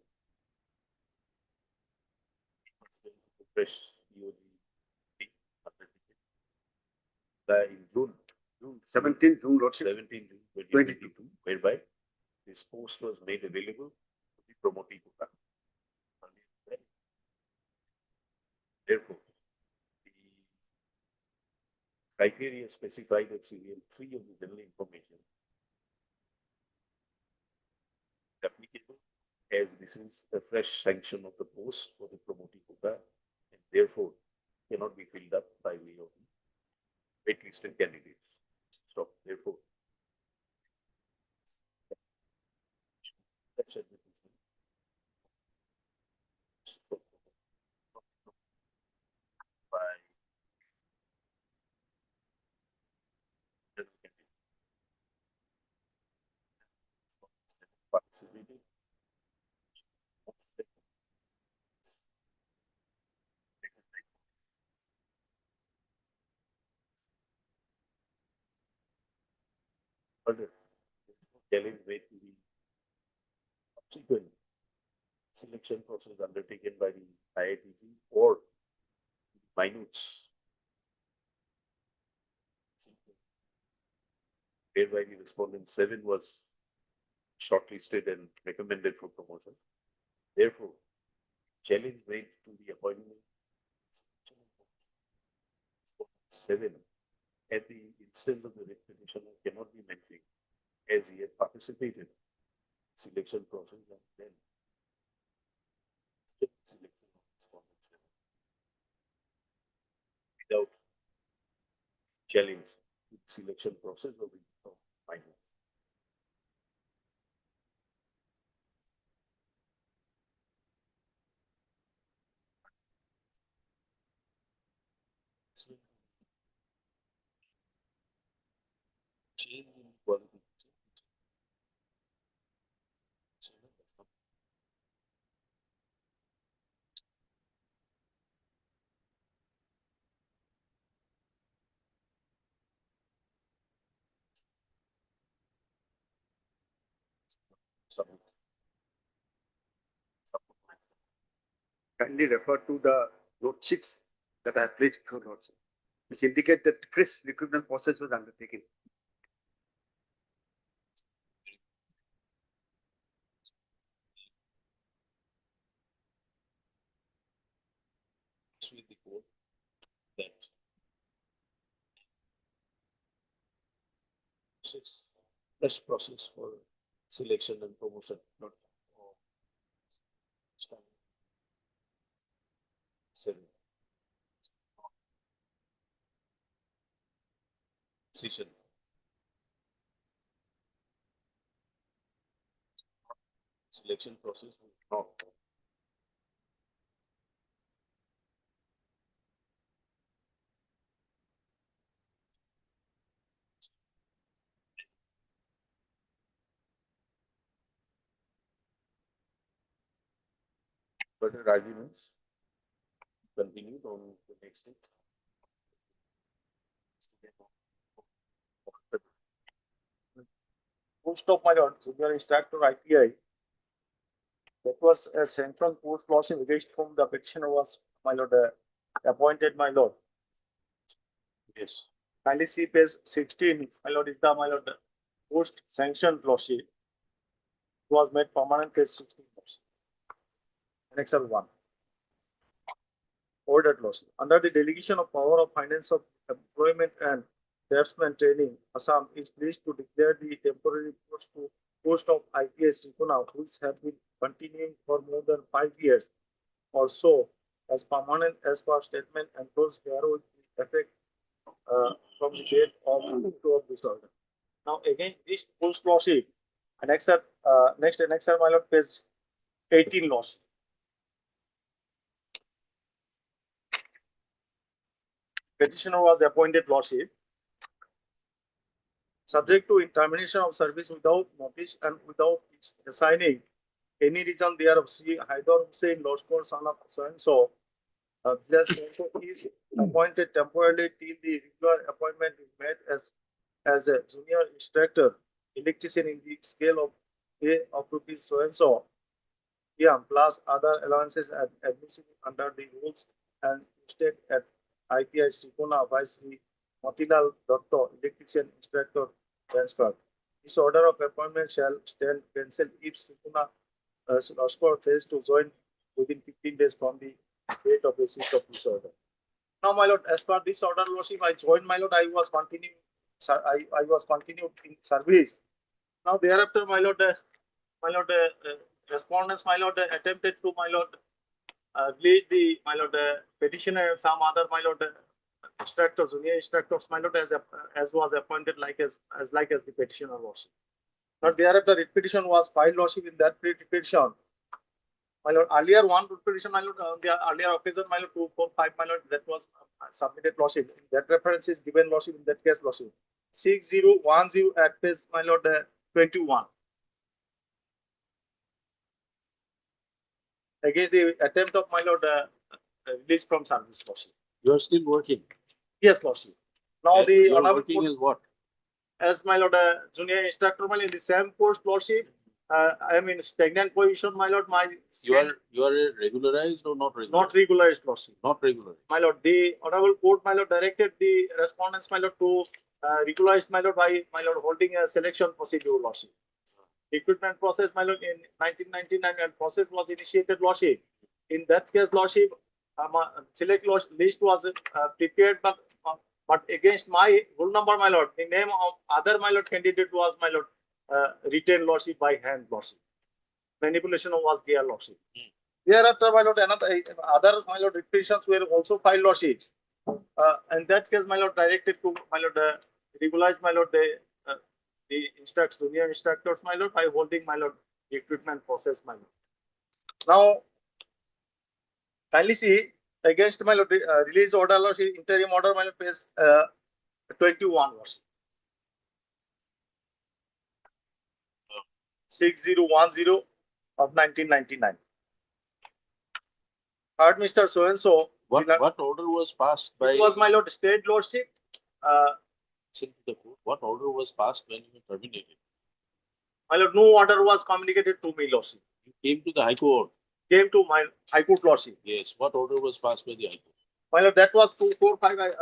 Fresh EOG in June
17 June, Lordship.
17 June 2022, whereby this post was made available to the promotee quota. Therefore, the criteria specified at serial 3 of the general information applicable as this is a fresh sanction of the post for the promotee quota and therefore cannot be filled up by way of the waitlisted candidates. So, therefore, that's it. By participating. Further, challenge made to the subsequent selection process undertaken by the IITG or minutes whereby the respondent 7 was shortlisted and recommended for promotion. Therefore, challenge made to the appointment 7 at the instance of the petitioner cannot be maintained as he had participated in selection process and then selection of respondent 7 without challenge to the selection process of the minors. So, change in quality.
Kindly refer to the note sheets that I have placed before Lordship, which indicate that fresh recruitment process was undertaken.
Less process for selection and promotion, not. Decision. Selection process. No. Further arguments continued on the next day.
Post of my lord, junior instructor IPI. That was a central post loss in against whom the petitioner was, my lord, appointed, my lord.
Yes.
Kindly see page 16, my lord, is the, my lord, post sanctioned loss sheet. It was made permanent page 16. Annexure 1. Ordered loss. Under the delegation of power of finance of employment and craftsman training, Assam is pleased to declare the temporary post of IPS Sikuna, which have been continuing for more than 5 years or so, as permanent as per statement and those here with the effect from the date of this order. Now, again, this post loss sheet, annexure, next annexure, my lord, page 18 loss. Petitioner was appointed lordship, subject to termination of service without notice and without assigning any reason thereof. Sri Haidar Hussain, Lashkar, son of so and so, is appointed temporarily till the regular appointment is made as a junior instructor, electrician in the scale of pay of rupees so and so, plus other allowances admissible under the rules and state at IPI Sikuna by Sri Motilal Datta, electrician instructor transfer. This order of appointment shall stand cancelled if Sikuna Lashkar fails to join within 15 days from the date of receipt of this order. Now, my lord, as per this order, lordship, I joined, my lord. I was continuing in service. Now, thereafter, my lord, respondents, my lord, attempted to, my lord, release the, my lord, petitioner and some other, my lord, instructors, junior instructors, my lord, as was appointed as the petitioner lordship. But thereafter, writ petition was filed lordship. In that petition, my lord, earlier one petition, my lord, the earlier occasion, my lord, 245, my lord, that was submitted lordship. That reference is given lordship in that case lordship. 6010 at page, my lord, 21. Against the attempt of, my lord, release from service lordship.
You are still working.
Yes, lordship. Now the
you are
honorable
working as what?
as my lord, junior instructor, my lord, in the same post lordship. I am in stagnant position, my lord.
You are regularized or not regularized?
Not regularized lordship.
Not regularized.
My lord, the honorable court, my lord, directed the respondents, my lord, to regularize, my lord, by my lord holding a selection procedure lordship. Recruitment process, my lord, in 1999, and process was initiated lordship. In that case, lordship, select list was prepared, but against my roll number, my lord, the name of other, my lord, candidate was, my lord, retained lordship by hand lordship. Manipulation was their lordship. Thereafter, my lord, other, my lord, petitions were also filed lordship. In that case, my lord, directed to, my lord, regularize, my lord, the junior instructors, my lord, by holding, my lord, recruitment process, my lord. Now, kindly see against, my lord, release order, lordship, interim order, my lord, page 21 lordship. 6010 of 1999. Heard Mr. So and so.
What order was passed by?
It was, my lord, state lordship.
What order was passed when you were terminated?
My lord, no order was communicated to me, lordship.
You came to the High Court.
Came to my High Court lordship.
Yes. What order was passed by the High Court?
My lord, that was 245.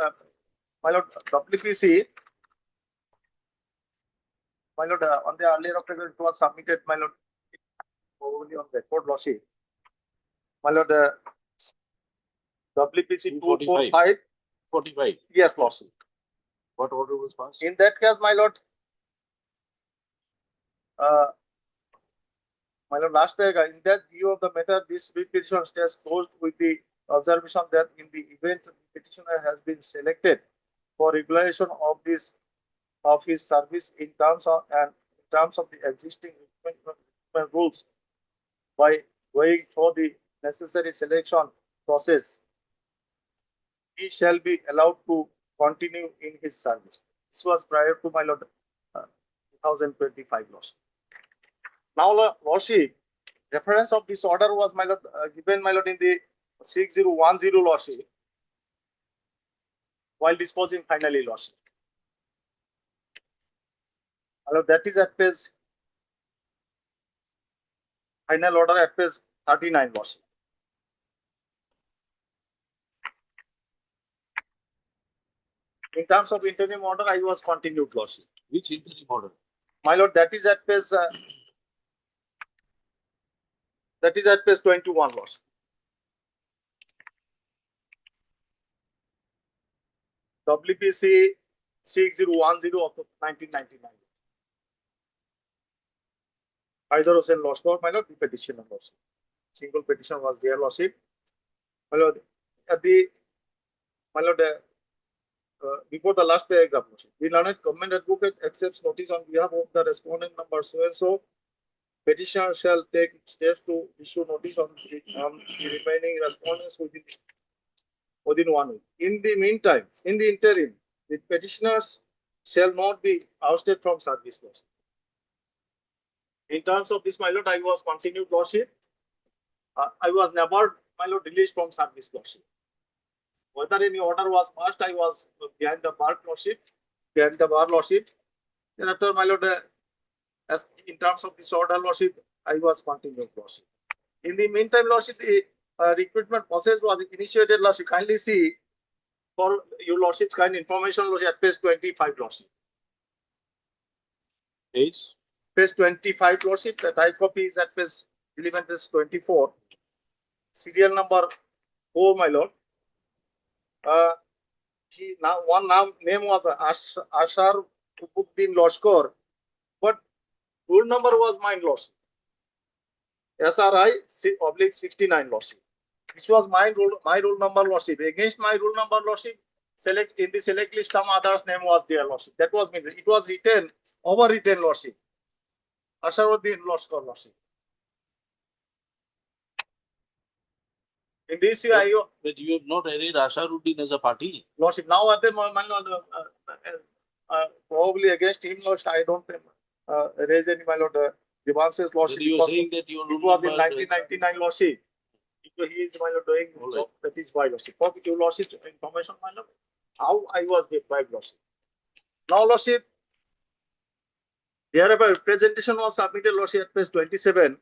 My lord, WPC. My lord, on the earlier occasion, it was submitted, my lord, probably on record lordship. My lord, WPC 245.
45.
Yes, lordship.
What order was passed?
In that case, my lord,
My lord, last paragraph, in that view of the matter, this writ petition stays closed with the observation that in the event the petitioner has been selected for regulation of his service in terms of the existing recruitment rules by going through the necessary selection process, he shall be allowed to continue in his service. This was prior to my lord 2025 laws. Now, lordship, reference of this order was my lord given my lord in the 6010 lordship while disposing finally lordship. My lord, that is at page final order at page 39 lordship. In terms of interim order, I was continued lordship.
Which interim order?
My lord, that is at page 21 lordship. WPC 6010 of 1999. Either was in lordship or my lord, the petition of lordship. Single petition was there lordship. My lord, at the my lord, before the last paragraph, the learned government advocate accepts notice on behalf of the respondent number so and so. Petitioner shall take steps to issue notice on the remaining respondents within 1 week. In the meantime, in the interim, the petitioners shall not be ousted from service lordship. In terms of this, my lord, I was continued lordship. I was never, my lord, released from service lordship. Whether any order was passed, I was behind the bar lordship, behind the bar lordship. Thereafter, my lord, as in terms of this order lordship, I was continued lordship. In the meantime, lordship, the recruitment process was initiated lordship. Kindly see for your lordship's kind information lordship at page 25 lordship.
Page?
Page 25 lordship, the type copy is at page 11, page 24. Serial number 4, my lord. One name was Ashar Upuddin Loshkor, but rule number was mine lordship. SRI/69 lordship. This was my rule number lordship. Against my rule number lordship, select in the select list some others name was there lordship. That was me. It was written, overwritten lordship. Asharuddin Loshkor lordship. In this way,
But you have not added Asharuddin as a party.
lordship. Now at the moment, probably against him, lordship, I don't raise any my lord grievances lordship.
But you are saying that your
It was in 1999 lordship. He is my lord doing job, that is why lordship. For your lordship information, my lord, how I was deprived lordship. Now lordship, thereafter presentation was submitted lordship at page 27.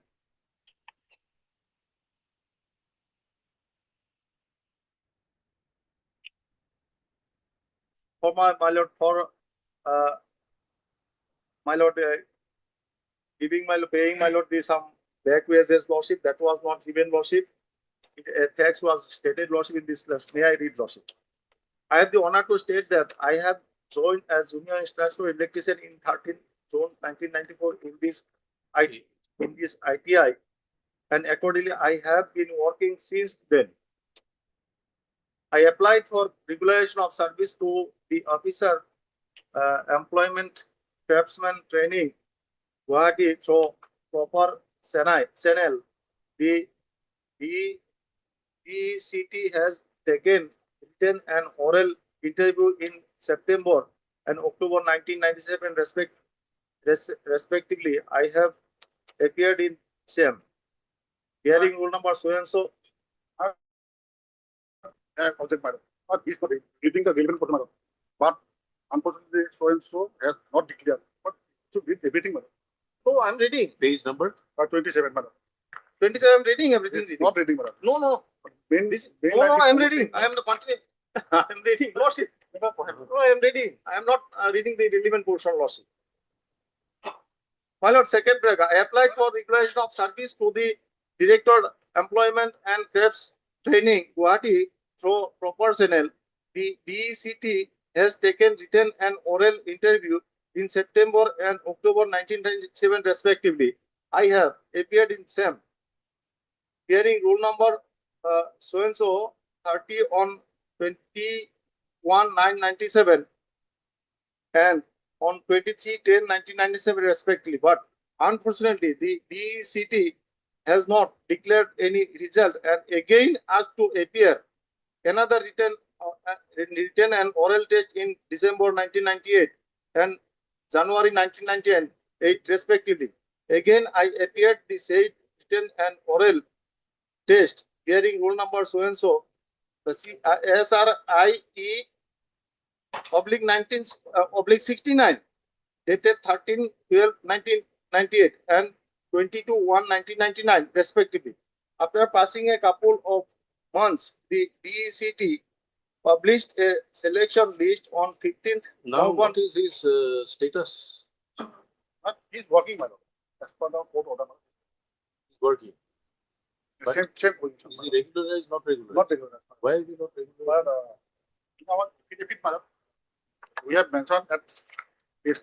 For my lord, for my lord, giving my lord, paying my lord the some back wages lordship, that was not given lordship. Tax was stated lordship in this list. May I read lordship? I have the honor to state that I have joined as junior instructor electrician in 13th June 1994 in this ITI, and accordingly I have been working since then. I applied for regulation of service to the officer employment craftsman training Gauhati through proper channel. The DCT has taken written and oral interview in September and October 1997 respectively. I have appeared in same. Hearing rule number so and so.
Object madam. But he's not giving the relevant for the madam. But unfortunately, so and so has not declared. But to read everything, madam.
So I'm reading.
Page number?
27, madam.
27, I'm reading everything. Reading.
Not reading, madam.
No.
No,
I'm reading. I am the continue. I'm reading. Lordship. No, I am reading. I am not reading the relevant portion, lordship. My lord, second paragraph. I applied for regulation of service to the Director Employment and Crafts Training Gauhati through proper channel. The DCT has taken written and oral interview in September and October 1997 respectively, I have appeared in same hearing rule number so and so 30 on 21/9/97 and on 23/10/1997 respectively. But unfortunately, the DCT has not declared any result and again asked to appear another written and oral test in December 1998 and January 1998 respectively. Again, I appeared the said written and oral test hearing rule number so and so, the SRIE oblique 69 dated 13/12/1998 and 22/1/1999 respectively. After passing a couple of months, the DECT published a selection list on 15th.
Now, what is his status?
He's working, my lord. As per the court order.
He's working. But
Same position.
is he regularized, not regularized?
Not regular.
Why is he not regularized?
But in our PDP, madam, we have mentioned at this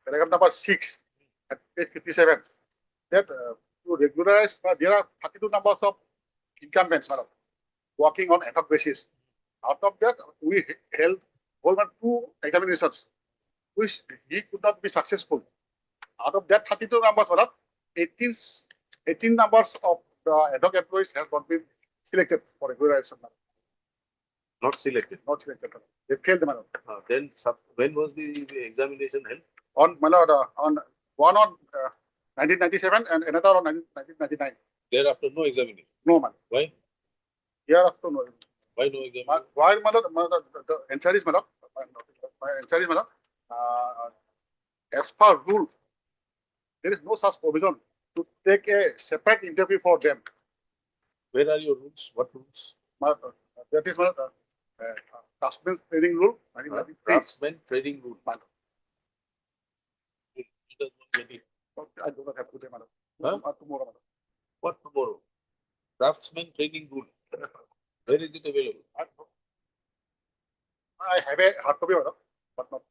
paragraph number 6 at page 57 that to regularize, there are 32 numbers of incumbents, madam, working on ad hoc basis. Out of that, we held whole 2 examinations, which he could not be successful. Out of that 32 numbers, madam, 18 numbers of the ad hoc employees have not been selected for regularization, madam.
Not selected.
Not selected, madam. They failed, madam.
Then when was the examination held?
On, my lord, on one on 1997 and another on 1999.
Thereafter, no examination.
No, man.
Why?
Hereafter, no.
Why no examination?
Why, my lord, the answer is, madam, my answer is, madam, as per rule, there is no such provision to take a separate interview for them.
Where are your rules? What rules?
That is, madam, craftsman training rule.
Craftsman trading rule.
I do not have today, madam.
Huh?
Tomorrow, madam.
What tomorrow? Craftsman training rule. Where is it available?
I have a hard copy, madam, but not.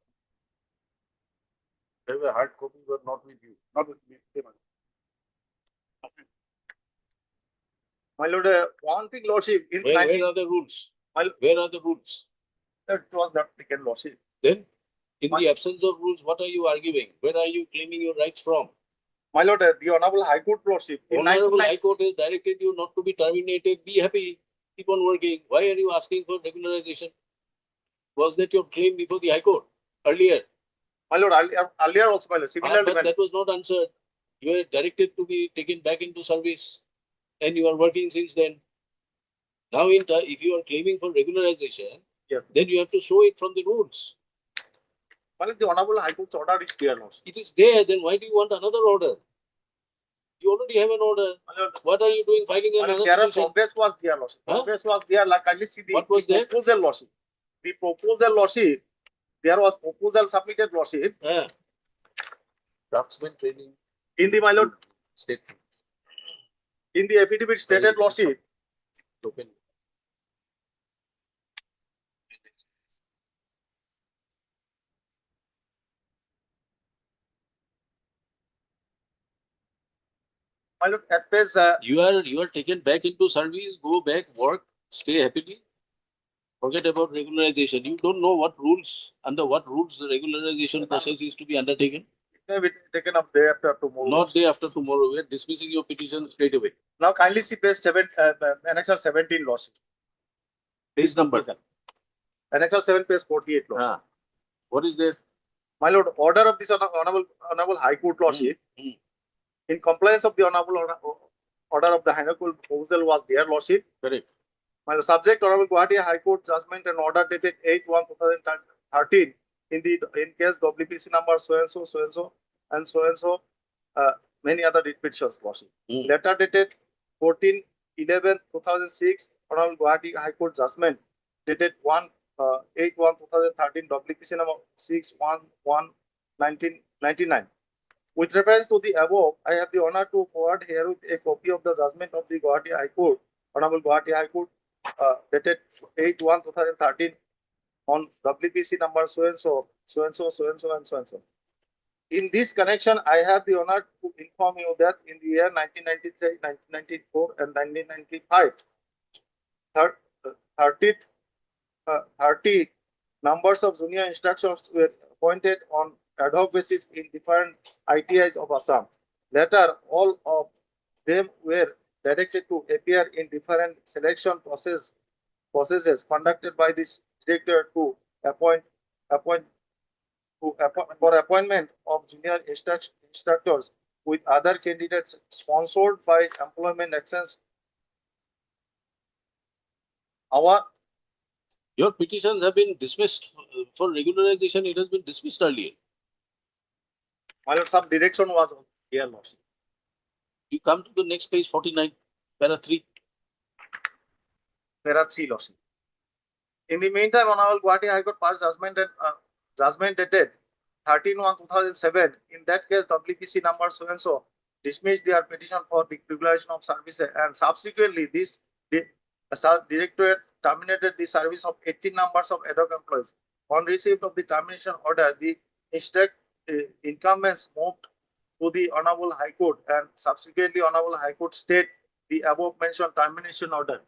I have a hard copy, but not with you.
Not with me, madam.
My lord, one thing, lordship, in
Where are the rules? Where are the rules?
it was not taken, lordship.
Then, in the absence of rules, what are you arguing? Where are you claiming your rights from?
My lord, the Honorable High Court, lordship, in
Honorable High Court has directed you not to be terminated. Be happy. Keep on working. Why are you asking for regularization? Was that your claim before the High Court earlier?
My lord, earlier also, my lord, similarly,
But that was not answered. You were directed to be taken back into service and you are working since then. Now, if you are claiming for regularization,
yes,
then you have to show it from the rules.
my lord, the Honorable High Court's order is there, lordship.
It is there, then why do you want another order? You already have an order. What are you doing filing
My lord,
another
there are
petition?
progress was there, lordship.
Huh?
Progress was there, like kindly see the
What was there?
proposal, lordship. The proposal, lordship, there was proposal submitted, lordship.
Craftsman training
In the, my lord,
statement.
in the affidavit stated, lordship,
Token.
my lord, at page,
You are taken back into service, go back, work, stay happily. Forget about regularization. You don't know what rules, under what rules the regularization process is to be undertaken.
it may be taken up day after tomorrow.
Not day after tomorrow. We are dismissing your petition straight away.
Now kindly see page 7, annexure 17, lordship.
Page number.
Annexure 7, page 48, lordship.
What is there?
My lord, order of this Honorable High Court, lordship, in compliance of the Honorable order of the High Court proposal was there, lordship.
Correct.
My lord, subject Honorable Gauhati High Court judgment and order dated 8/1/2013 in case WPC number so and so and so, many other petitions, lordship. Letter dated 14/11/2006, Honorable Gauhati High Court judgment dated 8/1/2013, WPC number 6/11/1999. With reference to the above, I have the honor to forward herewith a copy of the judgment of the Gauhati High Court, Honorable Gauhati High Court, dated 8/1/2013 on WPC number so and so so and so, so and so, and so and so. In this connection, I have the honor to inform you that in the year 1993, 1994, and 1995, 30 numbers of junior instructors were appointed on ad hoc basis in different ITIs of Assam. Later, all of them were directed to appear in different selection processes conducted by this director to for appointment of junior instructors with other candidates sponsored by employment exchange.
Your petitions have been dismissed for regularization. It has been dismissed earlier.
While some direction was here, Lordship.
You come to the next page, 49, para 3.
There are 3, Lordship. In the meantime, Honorable Gauhati High Court passed judgment dated 13/1/2007. In that case, WPC number so and so dismissed their petition for the regulation of services, and subsequently, this directorate terminated the service of 18 numbers of ad hoc employees. On receipt of the termination order, the incumbents moved to the Honorable High Court, and subsequently, Honorable High Court stayed the above mentioned termination order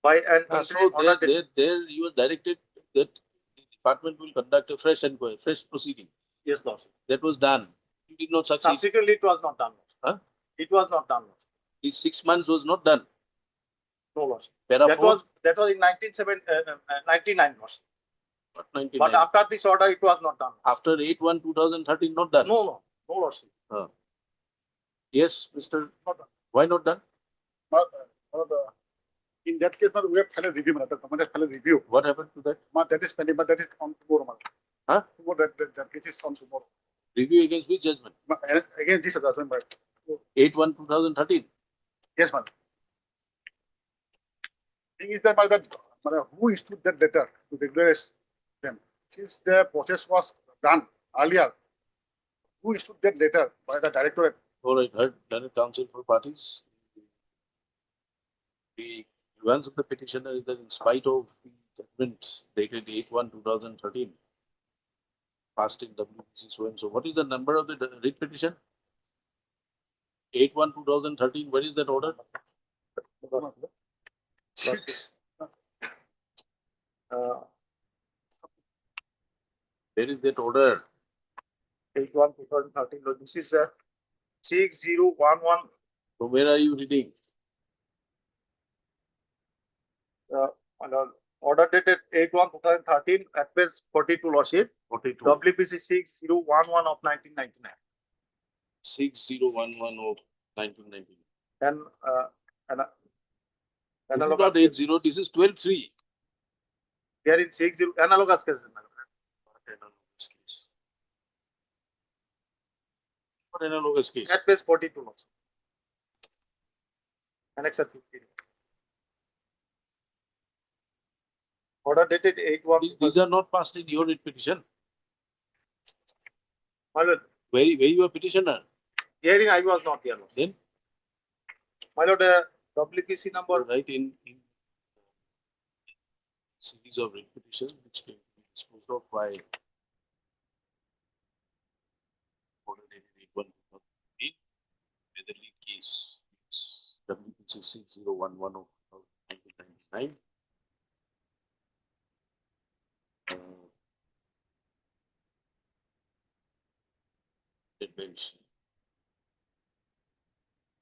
by an
So
interim order.
there you are directed that the department will conduct a fresh inquiry, fresh proceeding.
Yes, Lordship.
That was done. You did not succeed.
Subsequently, it was not done.
Huh?
It was not done.
These 6 months was not done.
No, Lordship.
Para
That
4,
was in 99, Lordship.
not 99.
But after this order, it was not done.
After 8/1/2013, not done.
No, Lordship.
Yes, Mr.
Not done.
Why not done?
In that case, we have filed a review, the government has filed a review.
What happened to that?
That is pending, but that is on tomorrow.
Huh?
Tomorrow, that case is on tomorrow.
Review against which judgment?
Again, this judgment,
8/1/2013.
yes, madam. Thing is that, who issued that letter to regularize them? Since the process was done earlier, who issued that letter by the directorate?
All right, heard Learned Counsel for Parties. The advance of the petitioner is that in spite of the judgments dated 8/1/2013, passed in WPC so and so. What is the number of the writ petition? 8/1/2013. Where is that order?
6.
Where is that order?
8/1/2013. This is 6011.
From where are you reading?
Order dated 8/1/2013 at page 42, Lordship.
42.
WPC 6011 of 1999.
6011 of 1999.
And
This is
analogous
not 80, this is 12/3.
they are in 60 analogous cases.
What analogous case?
At page 42, Lordship. Annexure 15. Order dated 8/1.
These are not passed in your writ petition.
My lord,
Where you are petitioner?
herein I was not there, Lord.
Then
My lord, WPC number.
right in series of writ petitions which can be disposed of by order dated 8/1/2013, where the lead case is WPC 6011 of 1999. Bench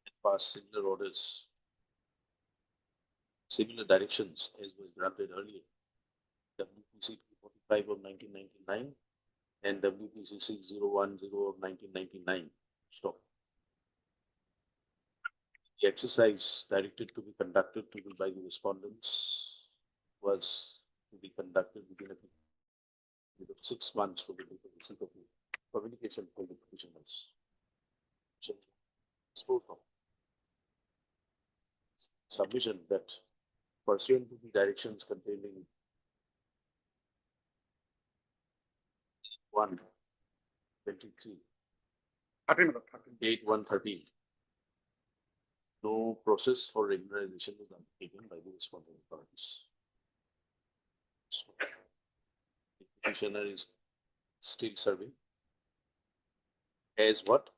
and pass similar orders, similar directions as was granted earlier. WPC 245 of 1999 and WPC 6010 of 1999. Stop. The exercise directed to be conducted by the respondents was to be conducted within a period of 6 months for the receipt of the communication from the petitioners. So, submission that pursuant to the directions contained in 1/23, 8/1/13, no process for regularization was undertaken by the respondent parties. So, the petitioner is still serving as what?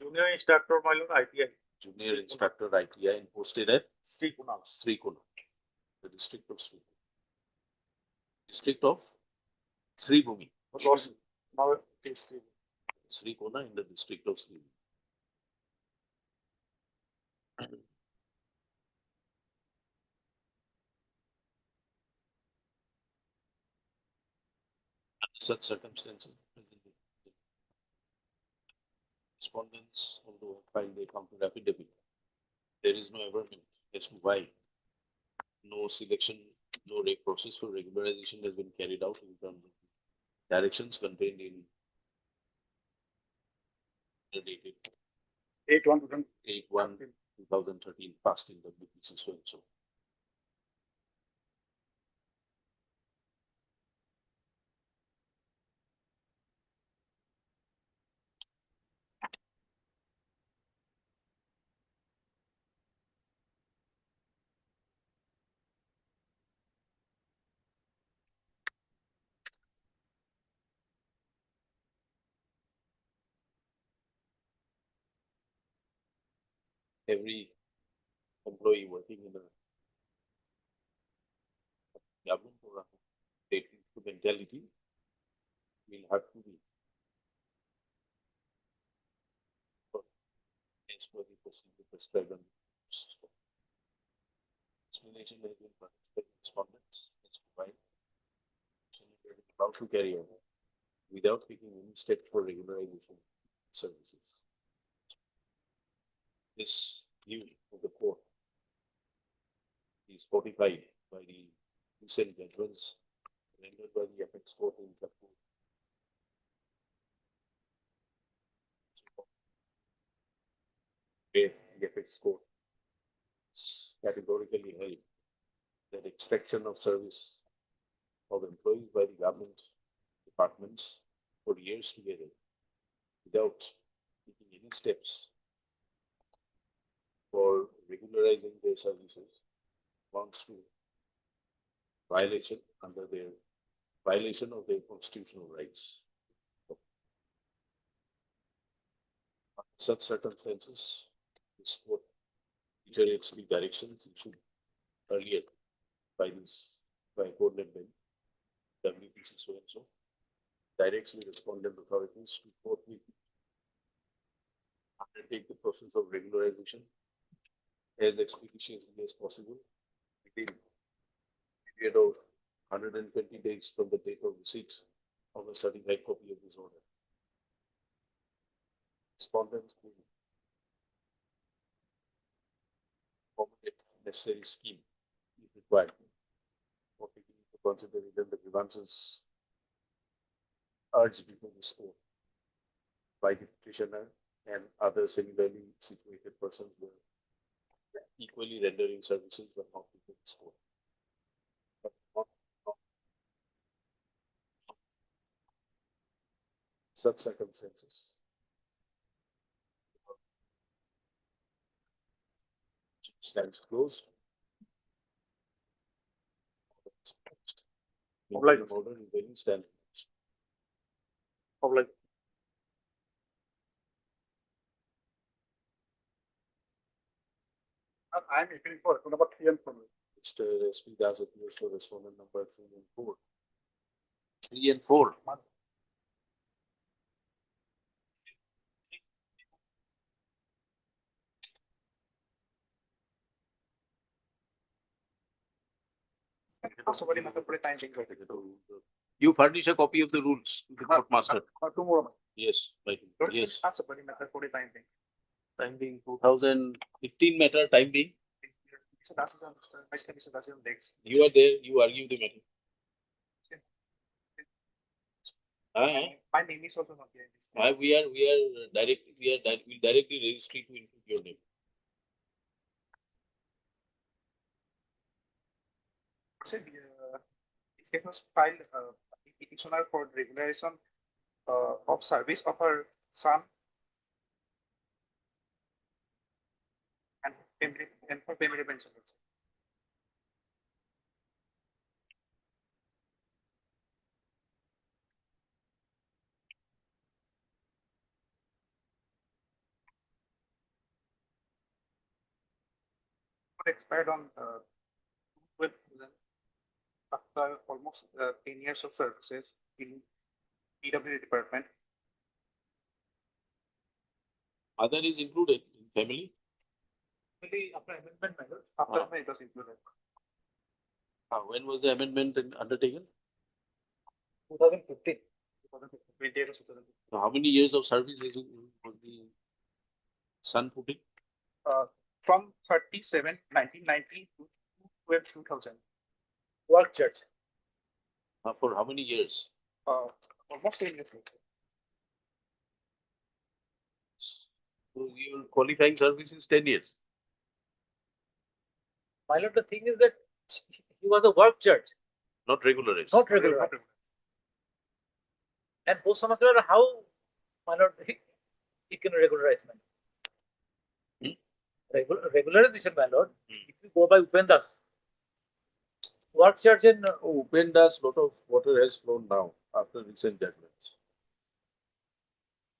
Junior instructor, my lord, ITI.
Junior instructor ITI and posted at
Srikuna.
Srikuna, the district of Srikuna. District of Sribhumi.
Lost. Now it is
Srikuna in the district of Sribhumi. Under such circumstances, respondents, although filed a counter affidavit, there is no averment as to why no selection, no process for regularization has been carried out in terms of directions contained in the dated 8/1/2013 passed in WPC so and so. Every employee working in a government or a state instrumentality will have to be as per the procedure prescribed on the system. Explanation has been furnished by respondents as to why they are about to carry out without taking any step for regularization services. This view of the court is fortified by the recent judgments rendered by the apex court in Jaipur. Where the apex court categorically held that extraction of service of employees by the government departments for years together without taking any steps for regularizing their services amounts to violation of their constitutional rights. Under such circumstances, this court reiterates the directions issued earlier by coordinate bench WPC so and so, directs the respondent authorities to forthwith undertake the process of regularization as expeditiously as possible within a period of 120 days from the date of receipt of a certified copy of this order. Respondents will formulate necessary scheme if required for taking into consideration the grievances urged before this court by the petitioner and other similarly situated persons who are equally rendering services but not before this court. But not such circumstances. Stands closed.
Like
order in very stand closed.
like I'm appealing for number 3 and 4.
Mr. SP Das appears for respondent number 3 and 4. 3 and 4. You furnish a copy of the rules to the court master. Yes, right. Yes. Time being 2015 matter, time being. You are there, you argue the matter.
My name is also not there.
We directly register to include your name.
This case was filed petitioner for regulation of service of her son and for family pension also.
expired on 12 after almost 10 years of services in PW department.
Other is included in family.
Only after amendment, my lord, after it was included.
When was the amendment undertaken?
2015. 2015.
So how many years of service was the son put in?
From 1990 to 2000. Work church.
For how many years?
Almost 10 years.
So your qualifying service is 10 years.
My lord, the thing is that he was a work judge,
Not regularized.
not regular. And post semester, how, my lord, he can regularize, man. Regularization, my lord. If you go by Upendas, work judge in
Upenda's lot of water has flown now after recent judgments.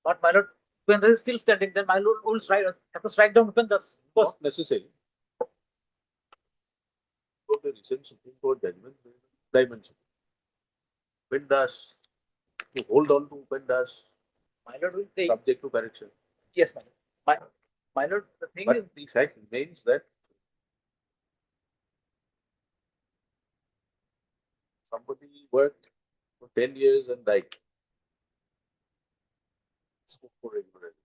but my lord, Upendas is still standing, then my lord will have to strike down Upendas.
Not necessary. For the recent Supreme Court judgment, dimension. Upendas, to hold on to Upendas,
My lord will take.
subject to correction.
Yes, my lord. My lord, the thing is,
But the fact remains that somebody worked for 10 years and died. Scope for regularity.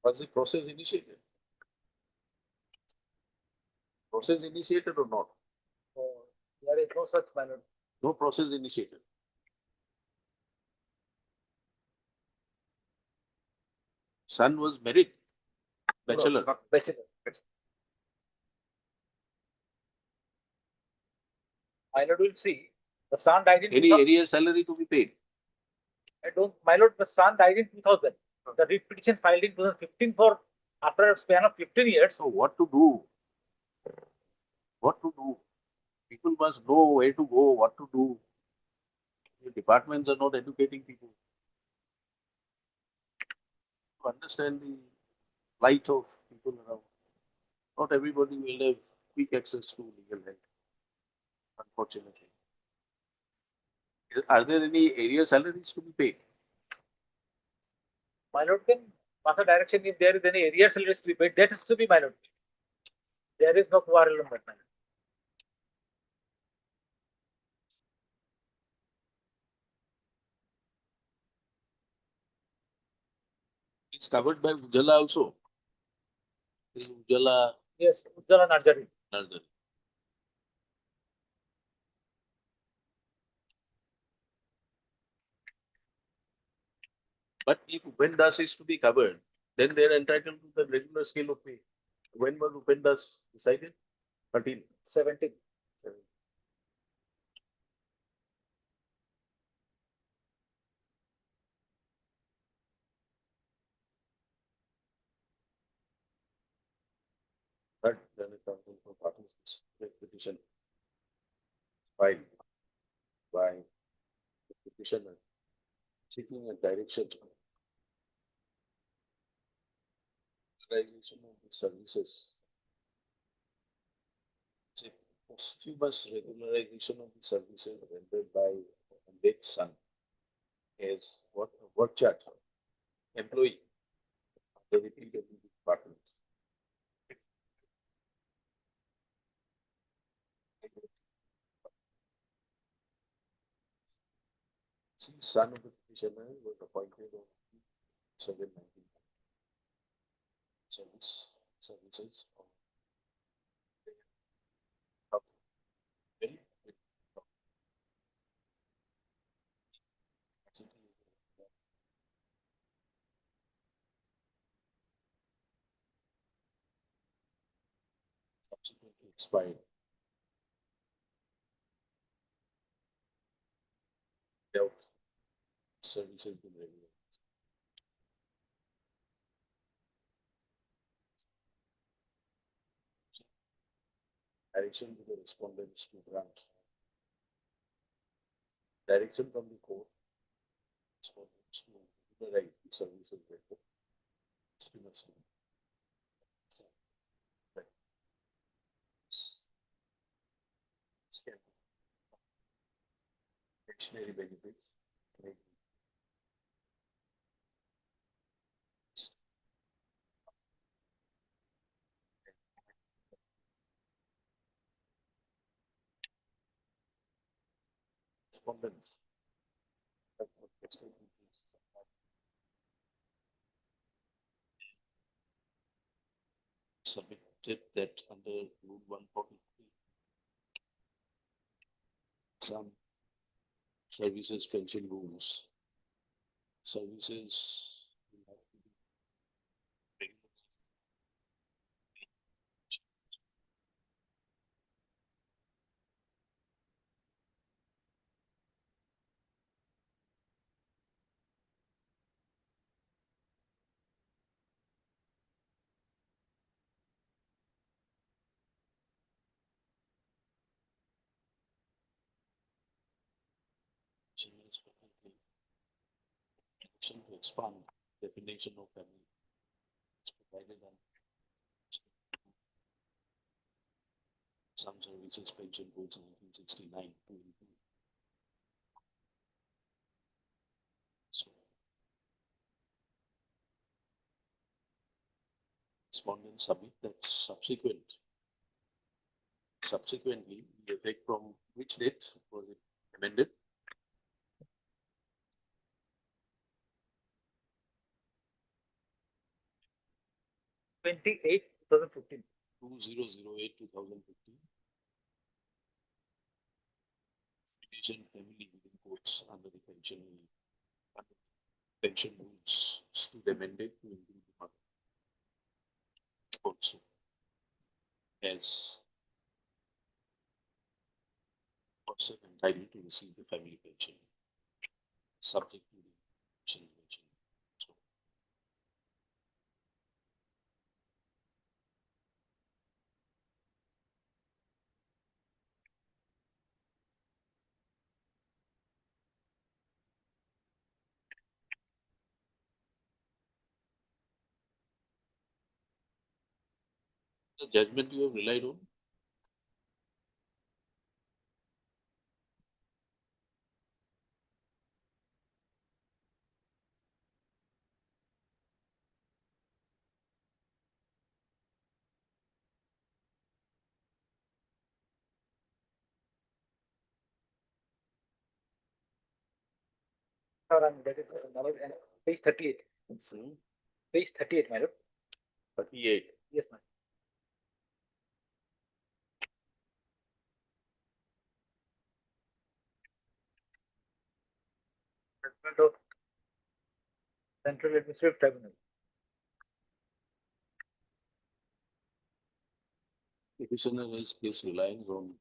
Was the process initiated? Process initiated or not?
there is no such, my lord.
No process initiated. Son was married, bachelor.
Not bachelor. My lord will see. The son died in
Any
2000.
arrear salary to be paid.
I don't, my lord, the son died in 2000. The writ petition filed in 2015 for after a span of 15 years.
So what to do? What to do? People must know where to go, what to do. The departments are not educating people to understand the plight of people around. Not everybody will have quick access to legal help, unfortunately. Are there any area salaries to be paid?
My lord can pass a direction if there is any area salaries to be paid. That is to be, my lord. There is no quarrel on that, my lord.
It's covered by Ujala also. The Ujala
Yes, Ujjala Narjari.
Nursery. But if Upendas is to be covered, then they are entitled to the regular scale of pay. When was Upendas decided? 13.
17.
But then it comes into parties petition filed by the petitioner seeking a direction realization of the services. It's a posthumous regularization of the services rendered by a late son as what a work chart employee of the PW department. Since son of the petitioner was appointed on 7/19 services of very subsequently expired. Without services being regulated.
direction to the respondents to grant. Direction from the court, respondents to the right services better. Estimates. Pensionary benefits. Respondents. Submitted that under Rule 143, some services pension rules, services will have to be regular. To expand definition of family. It's provided on some services pension codes in 1969 to include. So, respondents submit that subsequently, the effect from which date was it amended?
2015.
2008-2015. Indian family within courts under the pension rules stood amended to include the mother also as person entitled to receive the family pension subject to the pension mention. So, the judgment you have relied on?
That is page 38. Page 38, my lord.
38.
Yes, ma'am. Judgment of Central Administrative Tribunal.
Petitioner has placed reliance on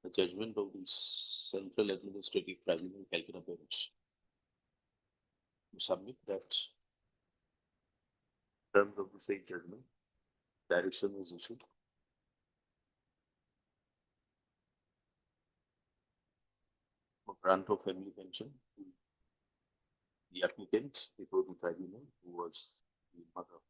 the judgment of the Central Administrative Tribunal, Calcutta bench. To submit that terms of the same judgment, direction was issued. For grant of family pension to the applicant before the tribunal, who was the mother.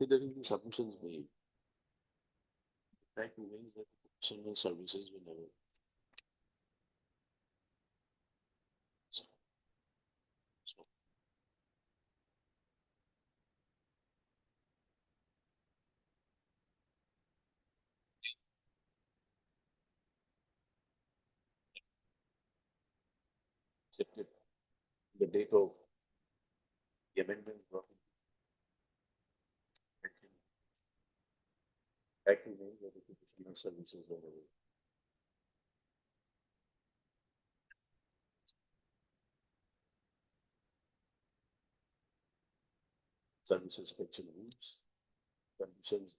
Considering the submissions made, the fact remains that the professional services were never accepted. The date of the amendments brought in.
Active name of the professional services available. Service inspection rules, conditions.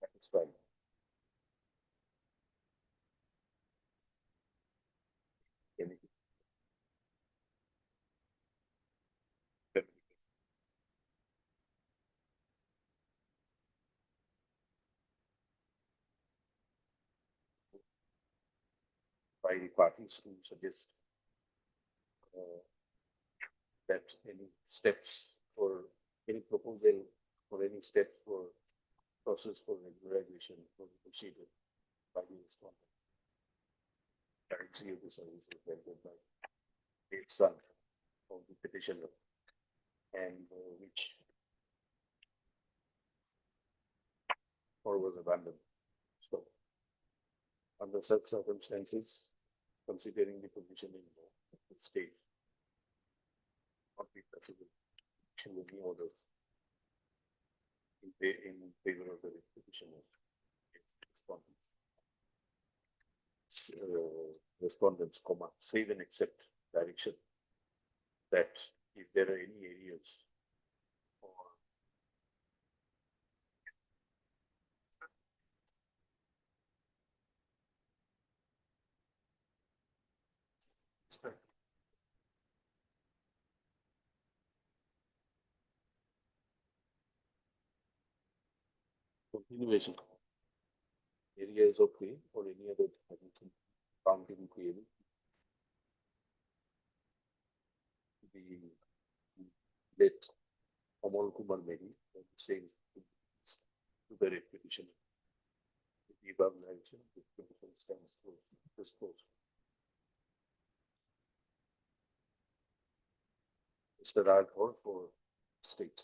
That is fine. By the parties to suggest that any steps or any proposal or any steps for process for regularization for the procedure by the respondent. Currency of the service is rendered by the son of the petitioner and which or was abandoned. So, under such circumstances, considering the position in the state, not be possible issue any order in favor of the petitioner. Respondents, save and accept direction that if there are any areas or continuation areas of pay or any other counting query the let Amal Kumar Mehdi and the same to the petition. The above mention the petition stands for this post. Mr. Raghor for state.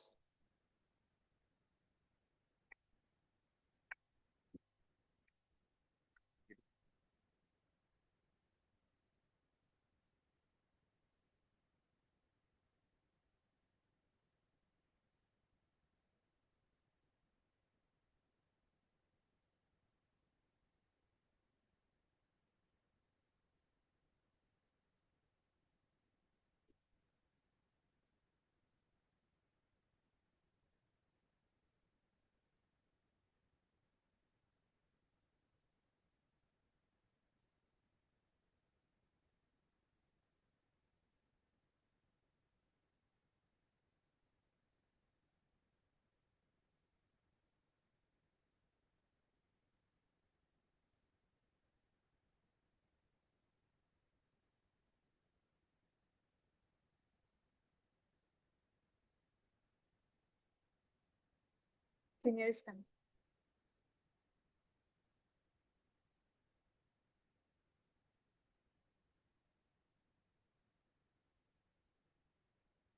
Senior is done.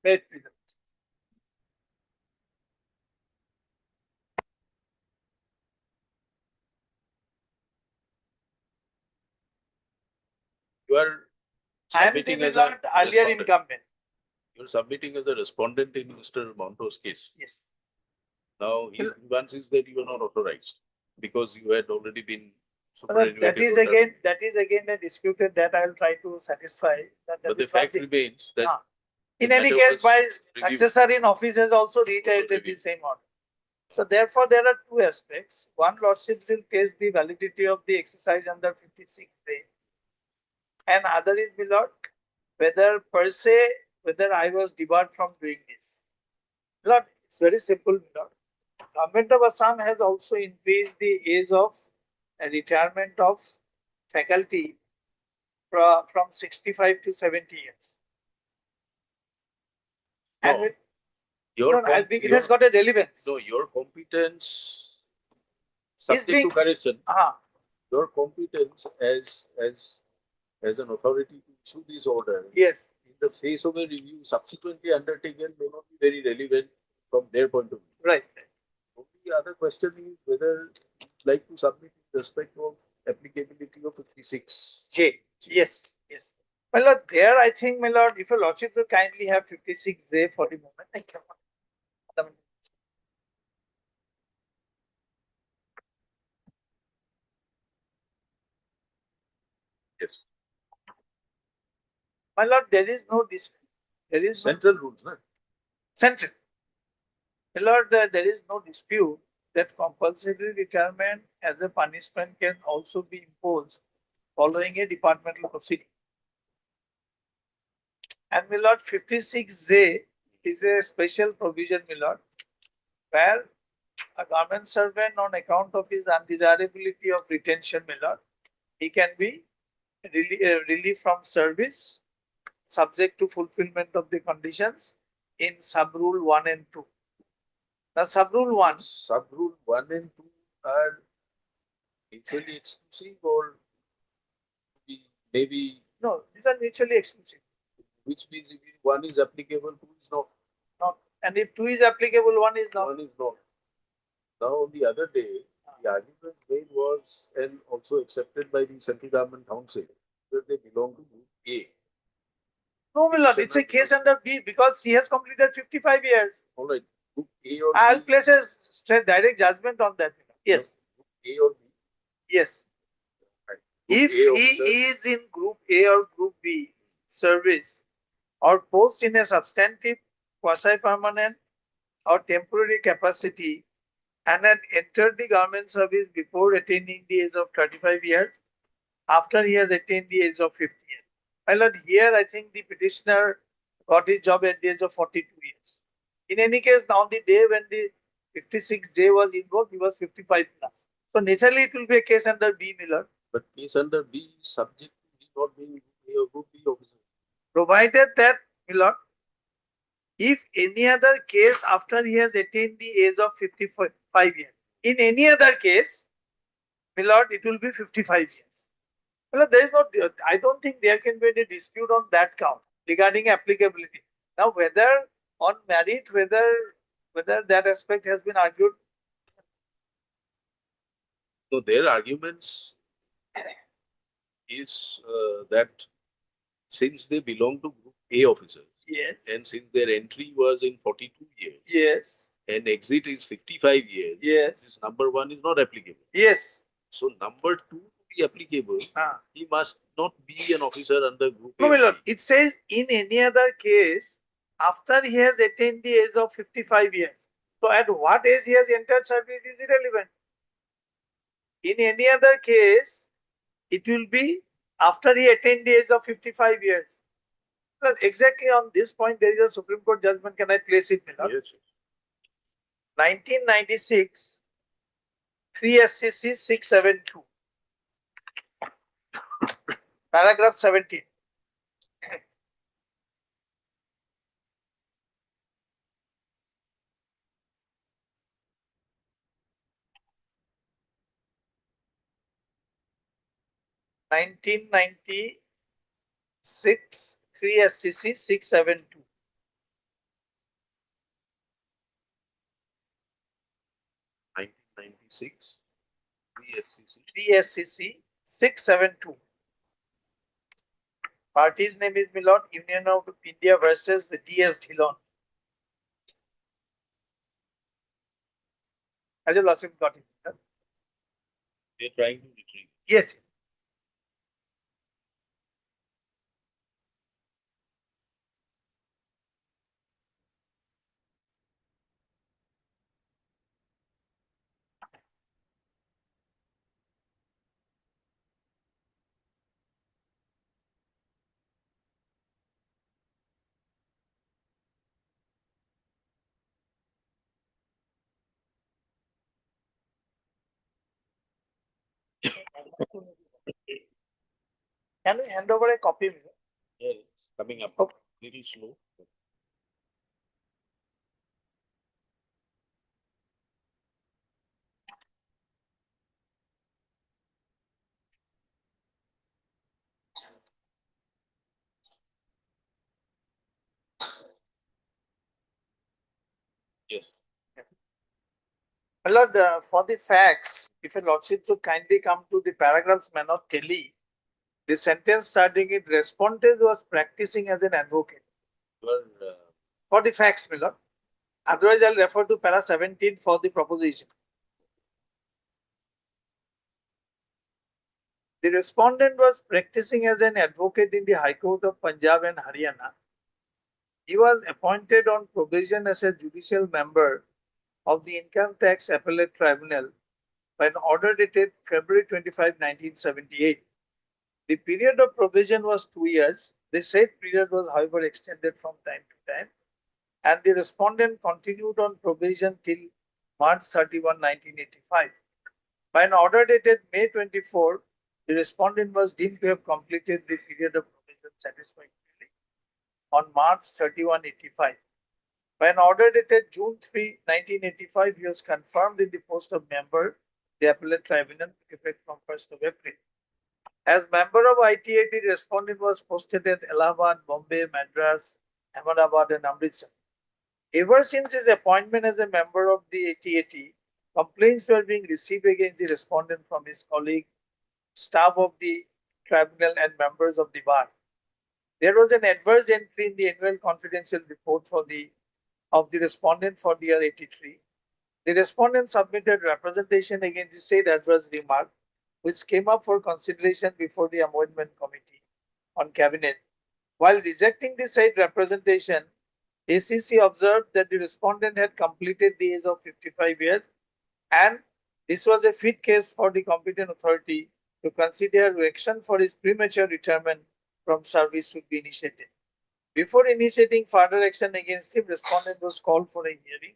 Wait,
You are
I am
submitting
the
as a
not earlier
respondent.
incumbent.
You are submitting as a respondent in Mr. Monto's case.
Yes.
Now, he once is that you are not authorized because you had already been
That
superannuated.
is again a disputed that I will try to satisfy.
But the fact remains that
in
the
any
matter
case,
was
my
reviewed.
successor in office has also reiterated the
reviewed.
same order. So therefore, there are two aspects. One, Lordship will test the validity of the exercise under 56 day. And other is, my lord, whether per se, whether I was debarred from doing this. Lord, it's very simple, my lord. Government of Assam has also increased the age of retirement of faculty from 65 to 70 years.
No.
And it
Your
has got a relevance.
No, your competence, subject to correction, your competence as an authority to issue this order
Yes.
in the face of a review subsequently undertaken may not be very relevant from their point of view.
Right.
The other question is whether you'd like to submit in respect of applicability of 56.
J. Yes. Yes. My lord, there I think, my lord, if your lordship will kindly have 56A for the moment. I cannot.
Yes.
My lord, there is no dispute. There is no
Central rules, no?
central. My lord, there is no dispute that compulsory retirement as a punishment can also be imposed following a departmental proceeding. And my lord, 56A is a special provision, my lord, where a government servant on account of his undesirability of retention, my lord, he can be relieved from service subject to fulfillment of the conditions in sub-rule 1 and 2. The sub-rule 1.
Sub-rule 1 and 2 are mutually exclusive or maybe,
No, these are mutually exclusive.
which means if one is applicable, two is not.
Not. And if 2 is applicable, 1 is not.
One is not. Now, on the other day, the argument made was, and also accepted by the central government council, that they belong to group A.
No, my lord, it's a case under B because he has completed 55 years.
All right, group A or
I'll
B.
place a straight direct judgment on that. Yes.
Group A or B.
Yes.
Right.
If
A
he
officer,
is in group A or group B service or post in a substantive, quasi-permanent or temporary capacity and had entered the government service before attaining the age of 35 years, after he has attained the age of 50 years. My lord, here I think the petitioner got his job at the age of 42 years. In any case, now the day when the 56J was invoked, he was 55 plus. So naturally it will be a case under B, Miller.
but case under B is subject to he not being A or group B officer.
Provided that, Miller, if any other case after he has attained the age of 55 years, in any other case, Miller, it will be 55 years. Well, there is no, I don't think there can be any dispute on that count regarding applicability. Now, whether on merit, whether that aspect has been argued.
So their arguments is that since they belong to group A officers,
Yes.
and since their entry was in 42 years,
Yes.
and exit is 55 years,
Yes.
this number 1 is not applicable.
Yes.
So number 2 to be applicable, he must not be an officer under group A.
No, my lord, it says in any other case, after he has attained the age of 55 years. So at what age he has entered service is irrelevant. In any other case, it will be after he attained the age of 55 years. Well, exactly on this point, there is a Supreme Court judgment. Can I place it, Miller?
Yes.
1996, 3 SCC 672. Paragraph 17. (1996) 3 SCC 672.
(1996)
3 SCC 672. Party's name is Milord, Union of India versus the DS Dhillon. Has your lordship got it?
They're trying to retrieve.
Yes. Can we hand over a copy?
Yeah, coming up.
Okay.
Little slow. Yes.
My lord, for the facts, if your lordship would kindly come to the paragraphs, man of Delhi,
The sentence starting with respondent was practicing as an advocate. For the facts, my lord. Otherwise, I'll refer to para 17 for the proposition. The respondent was practicing as an advocate in the High Court of Punjab and Haryana. He was appointed on probation as a judicial member of the Income Tax Appellate Tribunal by an order dated February 25, 1978. The period of probation was 2 years. The said period was, however, extended from time to time, and the respondent continued on probation till March 31, 1985. By an order dated May 24, the respondent was deemed to have completed the period of probation satisfactorily on March 31, 85. By an order dated June 3, 1985, he was confirmed in the post of member, the appellate tribunal, with effect from 1st of April. As member of ITA, the respondent was posted at Allahabad, Bombay, Madras, Ahmedabad, and Amritsar. Ever since his appointment as a member of the ATAT, complaints were being received against the respondent from his colleague, staff of the tribunal, and members of the bar. There was an adverse entry in the annual confidential report of the respondent for the year 83. The respondent submitted representation against the said adverse remark, which came up for consideration before the Amendment Committee on Cabinet. While rejecting the said representation, ACC observed that the respondent had completed the age of 55 years, and this was a fit case for the competent authority to consider action for his premature retirement from service should be initiated. Before initiating further action against him, respondent was called for a hearing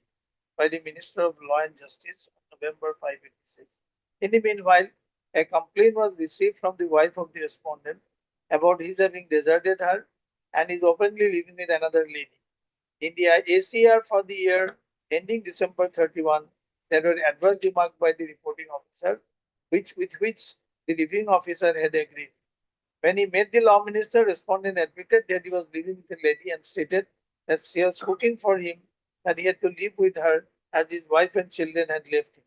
by the Minister of Law and Justice on November 5, 1986. In the meanwhile, a complaint was received from the wife of the respondent about his having deserted her and is openly living with another lady. In the ACR for the year ending December 31, there were adverse remarks by the reporting officer, with which the reviewing officer had agreed. When he met the law minister, respondent admitted that he was living with a lady and stated that she was cooking for him, that he had to live with her as his wife and children had left him.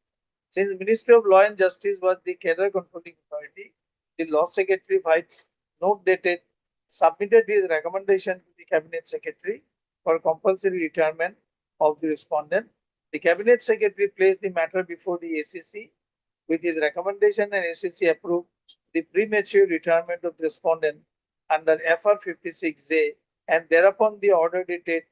Since the Ministry of Law and Justice was the cadre controlling authority, the Law Secretary, by note dated, submitted his recommendation to the Cabinet Secretary for compulsory retirement of the respondent. The Cabinet Secretary placed the matter before the ACC with his recommendation, and ACC approved the premature retirement of the respondent under FR 56A, and thereupon the order dated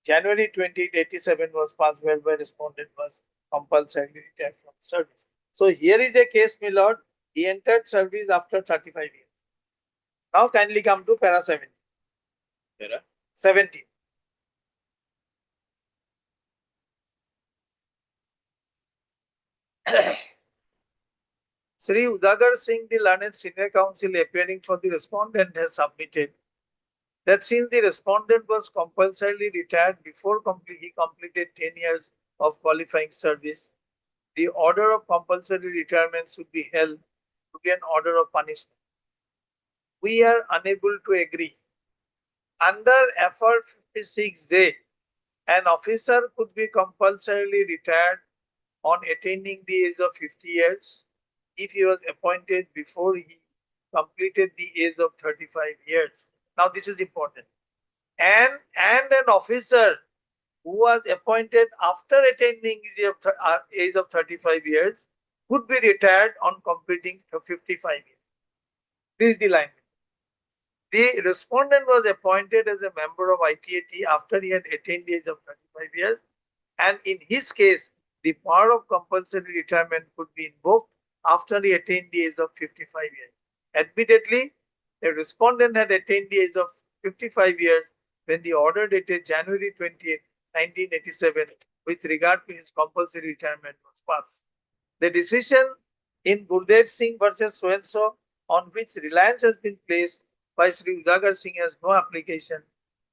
January 2087 was passed, whereby respondent was compulsorily retired from service. So here is a case, my lord. He entered service after 35 years. Now kindly come to para 17.
Para
17. Sri Udagar Singh, the learned senior counsel appearing for the respondent, has submitted that since the respondent was compulsorily retired before he completed 10 years of qualifying service, the order of compulsory retirement should be held to be an order of punishment. We are unable to agree. Under FR 56A, an officer could be compulsorily retired on attaining the age of 50 years if he was appointed before he completed the age of 35 years. Now this is important. And an officer who was appointed after attaining the age of 35 years could be retired on completing 55 years. This is the line. The respondent was appointed as a member of ITAT after he had attained the age of 35 years, and in his case, the power of compulsory retirement could be invoked after he attained the age of 55 years. Admittedly, the respondent had attained the age of 55 years when the order dated January 28, 1987 with regard to his compulsory retirement was passed. The decision in Gurdev Singh versus so-and-so, on which reliance has been placed by Sri Udagar Singh, has no application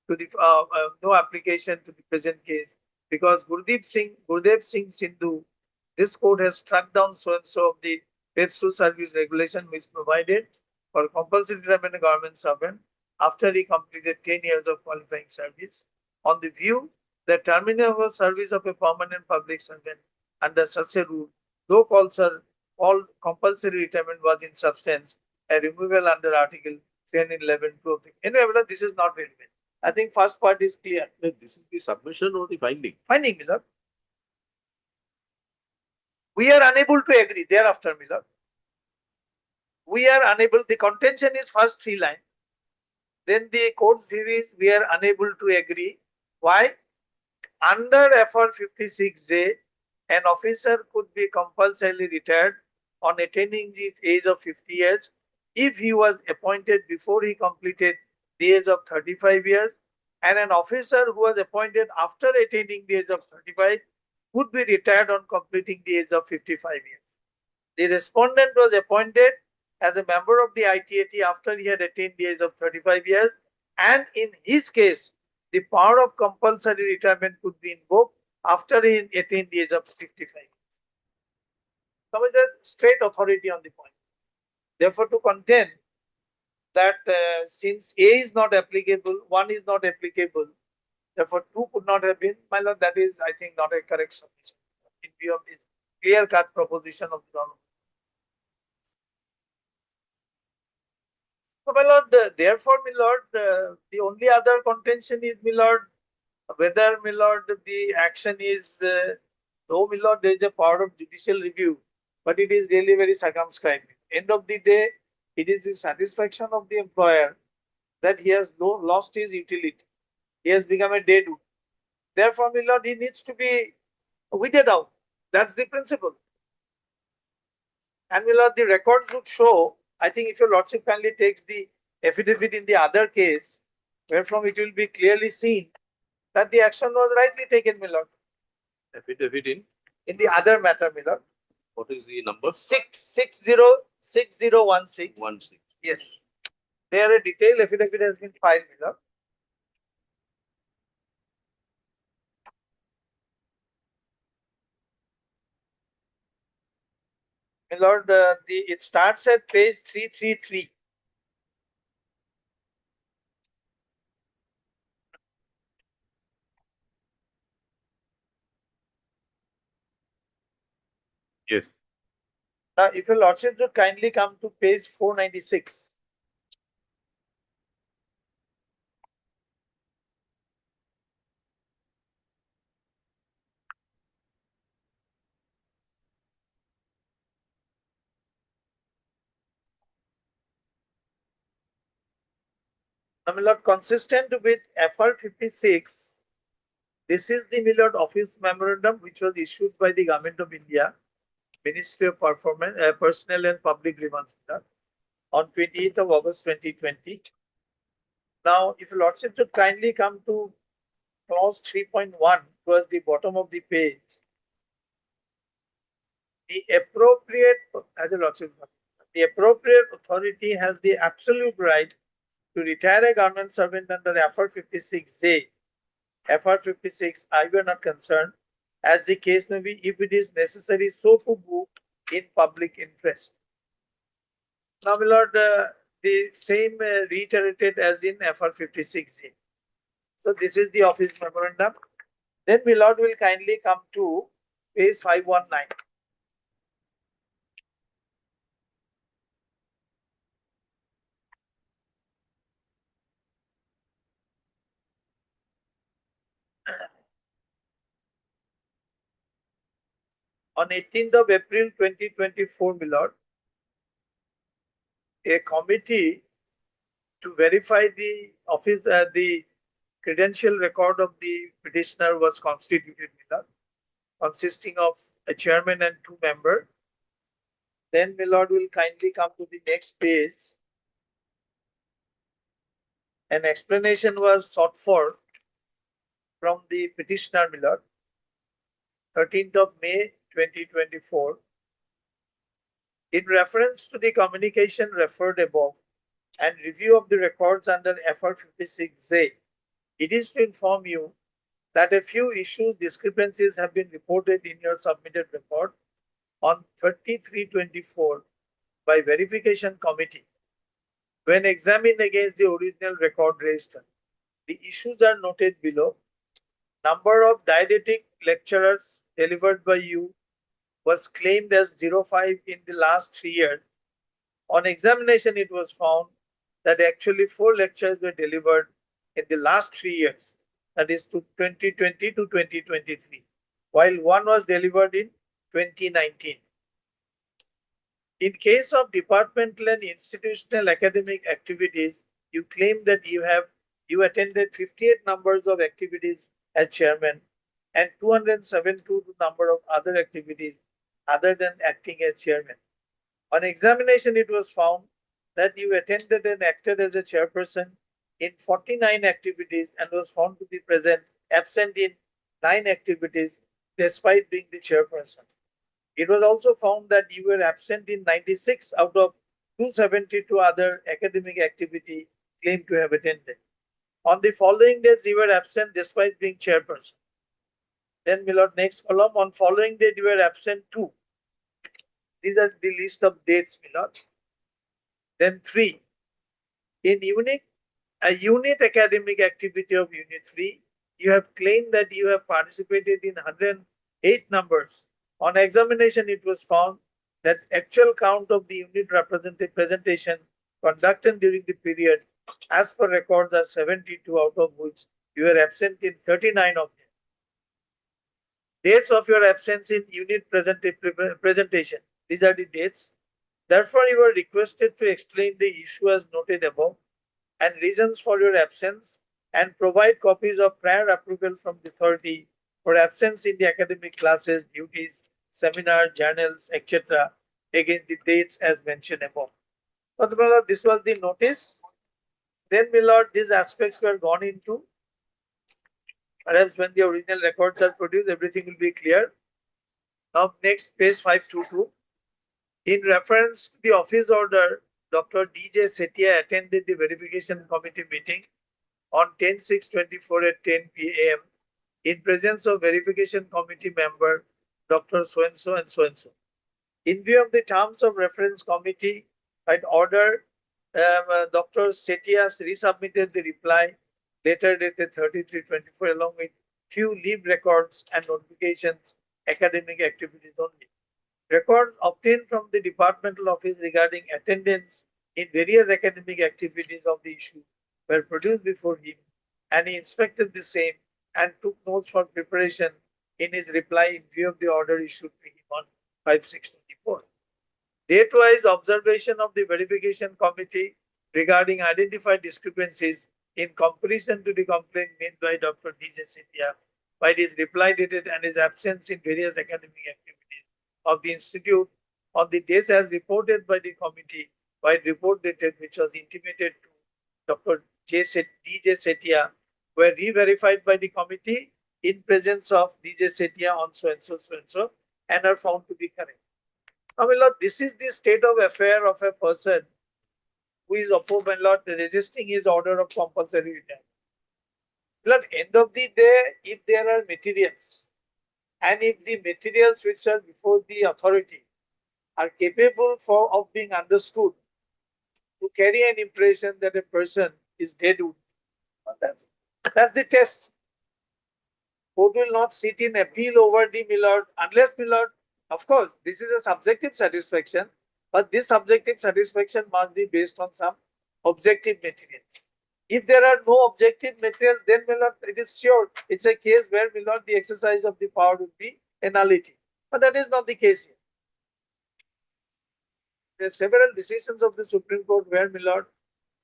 to the present case, because Gurdev Singh Sindhu, this court has struck down so-and-so of the PEPSU service regulation, which provided for compulsory retirement of government servant after he completed 10 years of qualifying service, on the view that termination of service of a permanent public servant under such a rule, though all compulsory retirement was in substance a removal under Article 311 of the. Anyway, my lord, this is not relevant. I think first part is clear.
This is the submission or the finding?
Finding, my lord. We are unable to agree thereafter, my lord. We are unable, the contention is first 3 lines. Then the court's view is we are unable to agree. Why? Under FR 56J, an officer could be compulsorily retired on attaining the age of 50 years if he was appointed before he completed the age of 35 years, and an officer who was appointed after attaining the age of 35 would be retired on completing the age of 55 years. The respondent was appointed as a member of the ITAT after he had attained the age of 35 years, and in his case, the power of compulsory retirement could be invoked after he attained the age of 55 years. So is a straight authority on the point. Therefore, to contend that since A is not applicable, 1 is not applicable, therefore 2 could not have been, my lord, that is, I think, not a correct submission in view of this clear-cut proposition of the government. So, my lord, therefore, my lord, the only other contention is, my lord, whether, my lord, the action is, though, my lord, there is a power of judicial review, but it is really very circumscribed. End of the day, it is the satisfaction of the employer that he has lost his utility. He has become a dead wood. Therefore, my lord, he needs to be weeded out. That's the principle. And, my lord, the records would show, I think if your lordship kindly takes the affidavit in the other case, wherefrom it will be clearly seen that the action was rightly taken, my lord.
Affidavit
In the other matter, my lord.
what is the number?
6016.
16.
Yes. There a detailed affidavit has been filed, my lord. My lord, it starts at page 333.
Yes.
Now, if your lordship would kindly come to page 496. Now, my lord, consistent with FR 56, this is the, my lord, office memorandum which was issued by the Government of India, Ministry of Personnel and Public Grievances, on 28th of August 2020. Now, if your lordship should kindly come to clause 3.1 towards the bottom of the page, the appropriate, as a lordship, the appropriate authority has the absolute right to retire a government servant under FR 56J. FR 56, I were not concerned, as the case may be, if it is necessary so to do in public interest. Now, my lord, the same reiterated as in FR 56J. So, this is the office memorandum. Then, my lord will kindly come to page 519. On 18th of April 2024, my lord, a committee to verify the office, the credential record of the petitioner was constituted, my lord, consisting of a chairman and 2 members. Then, my lord will kindly come to the next page. An explanation was sought for from the petitioner, my lord, 13th of May 2024. In reference to the communication referred above and review of the records under FR 56J, it is to inform you that a few issues discrepancies have been reported in your submitted report on 30/3/24 by verification committee. When examined against the original record register, the issues are noted below. Number of didactic lecturers delivered by you was claimed as 05 in the last 3 years, On examination, it was found that actually 4 lectures were delivered in the last 3 years, that is to 2020 to 2023, while one was delivered in 2019. In case of departmental and institutional academic activities, you claim that you attended 58 numbers of activities as chairman and 272 number of other activities other than acting as chairman. On examination, it was found that you attended and acted as a chairperson in 49 activities and was found to be absent in 9 activities despite being the chairperson. It was also found that you were absent in 96 out of 272 other academic activity claimed to have attended. On the following days, you were absent despite being chairperson. Then, my lord, next column, on following date, you were absent too. These are the list of dates, my lord. Then 3. In a unit academic activity of unit 3, you have claimed that you have participated in 108 numbers. On examination, it was found that actual count of the unit presentation conducted during the period as per records are 72, out of which you were absent in 39 of them. Dates of your absence in unit presentation. These are the dates. Therefore, you were requested to explain the issue as noted above and reasons for your absence and provide copies of prior approval from the authority for absence in the academic classes, duties, seminars, journals, etc. against the dates as mentioned above. But my lord, this was the notice. Then, my lord, these aspects were gone into. Perhaps when the original records are produced, everything will be clear. Now, next, page 522. In reference to the office order, Dr. D.J. Setia attended the verification committee meeting on 10/6/24 at 10 p.m. in presence of verification committee member Dr. So-and-so and so-and-so. In view of the terms of reference committee, I'd order Dr. Setia resubmitted the reply later dated 33/24 along with few leave records and notifications, academic activities only. Records obtained from the departmental office regarding attendance in various academic activities of the issue were produced before him, and he inspected the same and took notes for preparation in his reply in view of the order issued to him on 5/6/24. Date-wise observation of the verification committee regarding identified discrepancies in comparison to the complaint made by Dr. D.J. Setia by his reply dated and his absence in various academic activities of the institute on the days as reported by the committee by report dated which was intimated to Dr. D.J. Setia were re-verified by the committee in presence of D.J. Setia on so-and-so and are found to be correct. Now, my lord, this is the state of affair of a person who is opposed, my lord, resisting his order of compulsory retirement. At the end of the day, if there are materials, and if the materials which are before the authority are capable of being understood to carry an impression that a person is deadwood, that's the test. Court will not sit in appeal over the Millard unless Millard, of course, this is a subjective satisfaction, but this subjective satisfaction must be based on some objective materials. If there are no objective materials, then Millard, it is sure it's a case where Millard, the exercise of the power would be a nullity. But that is not the case here. There are several decisions of the Supreme Court where Millard,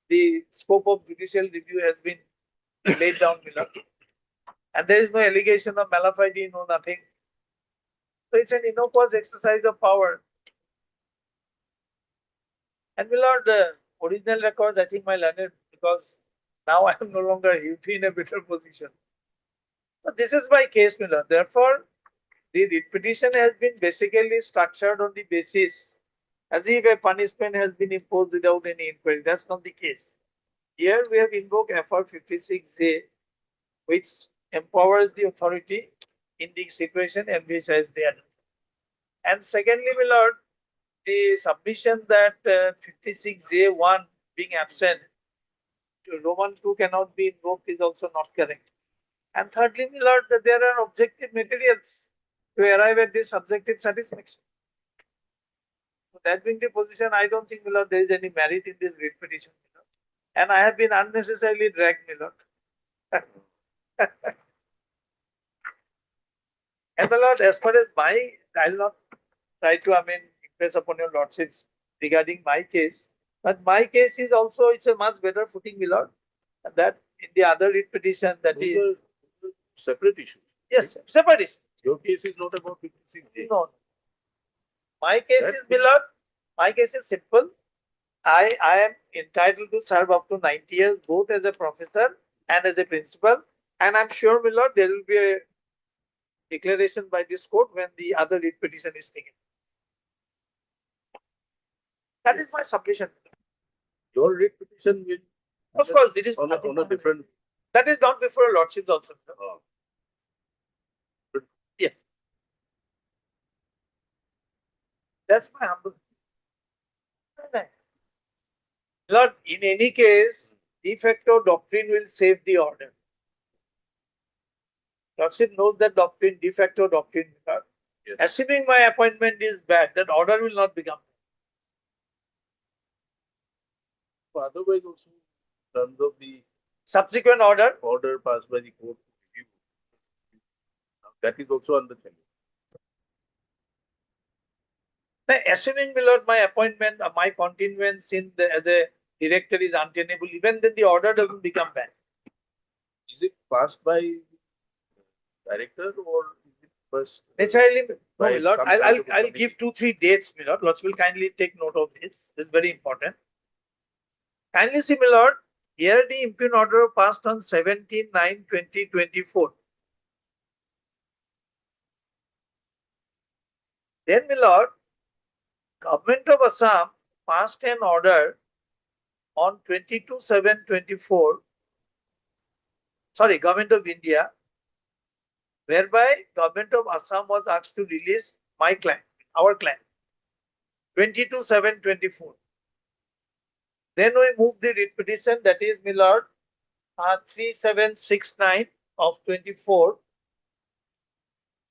the scope of judicial review has been laid down, Millard. And there is no allegation of malafide, no nothing. So it's an innocuous exercise of power. And Millard, original records, I think my learned, because now I am no longer in a better position. But this is my case, Millard. Therefore, the writ petition has been basically structured on the basis as if a punishment has been imposed without any inquiry. That's not the case. Here we have invoked FR 56A, which empowers the authority in the situation and which has the other. And secondly, my lord, the submission that 56A1 being absent, Roman 2 cannot be invoked is also not correct. And thirdly, my lord, that there are objective materials to arrive at this subjective satisfaction. So that being the position, I don't think, my lord, there is any merit in this writ petition, my lord. And I have been unnecessarily dragged, my lord. And my lord, as far as I will not try to, impress upon your lordships regarding my case. But my case is also, it's a much better footing, my lord. And that in the other writ petition, that
Those
is,
are separate issues.
yes, separate issue.
Your case is not about 56J.
No. My case
That
is, my lord, my case is simple. I am entitled to serve up to 90 years, both as a professor and as a principal. And I'm sure, my lord, there will be a declaration by this court when the other writ petition is taken. That is my submission.
your writ petition will
Of course, it is
on a different.
that is not before lordships also.
Oh.
Yes. That's my humble. Lord, in any case, de facto doctrine will save the order. Lordship knows that doctrine, de facto doctrine.
Yes.
Assuming my appointment is bad, that order will not become.
Otherwise, also in terms of the
Subsequent order
passed by the court to review, that is also under challenge.
Now, assuming, my lord, my appointment, my continuance as a director is untenable, even then the order doesn't become bad.
Is it passed by director or is it first?
Naturally, no,
by
my lord,
some kind of a
I'll
committee?
give 2-3 dates, my lord. Lords will kindly take note of this. This is very important. Kindly see, my lord, here the impugn order passed on 17/9/2024. Then, my lord, Government of Assam passed an order on 22/7/24. Sorry, Government of India, whereby Government of Assam was asked to release my client, our client, 22/7/24. Then we moved the writ petition, that is, my lord, 3769 of 24.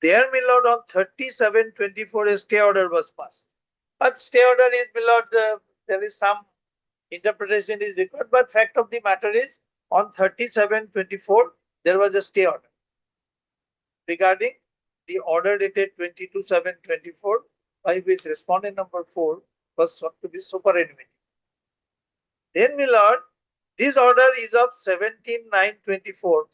There, my lord, on 37/24, a stay order was passed. But stay order is, my lord, there is some interpretation is required, but fact of the matter is, on 37/24, there was a stay order regarding the order dated 22/7/24, by which respondent number 4 was sought to be superannuated. Then, my lord, this order is of 17/9/24.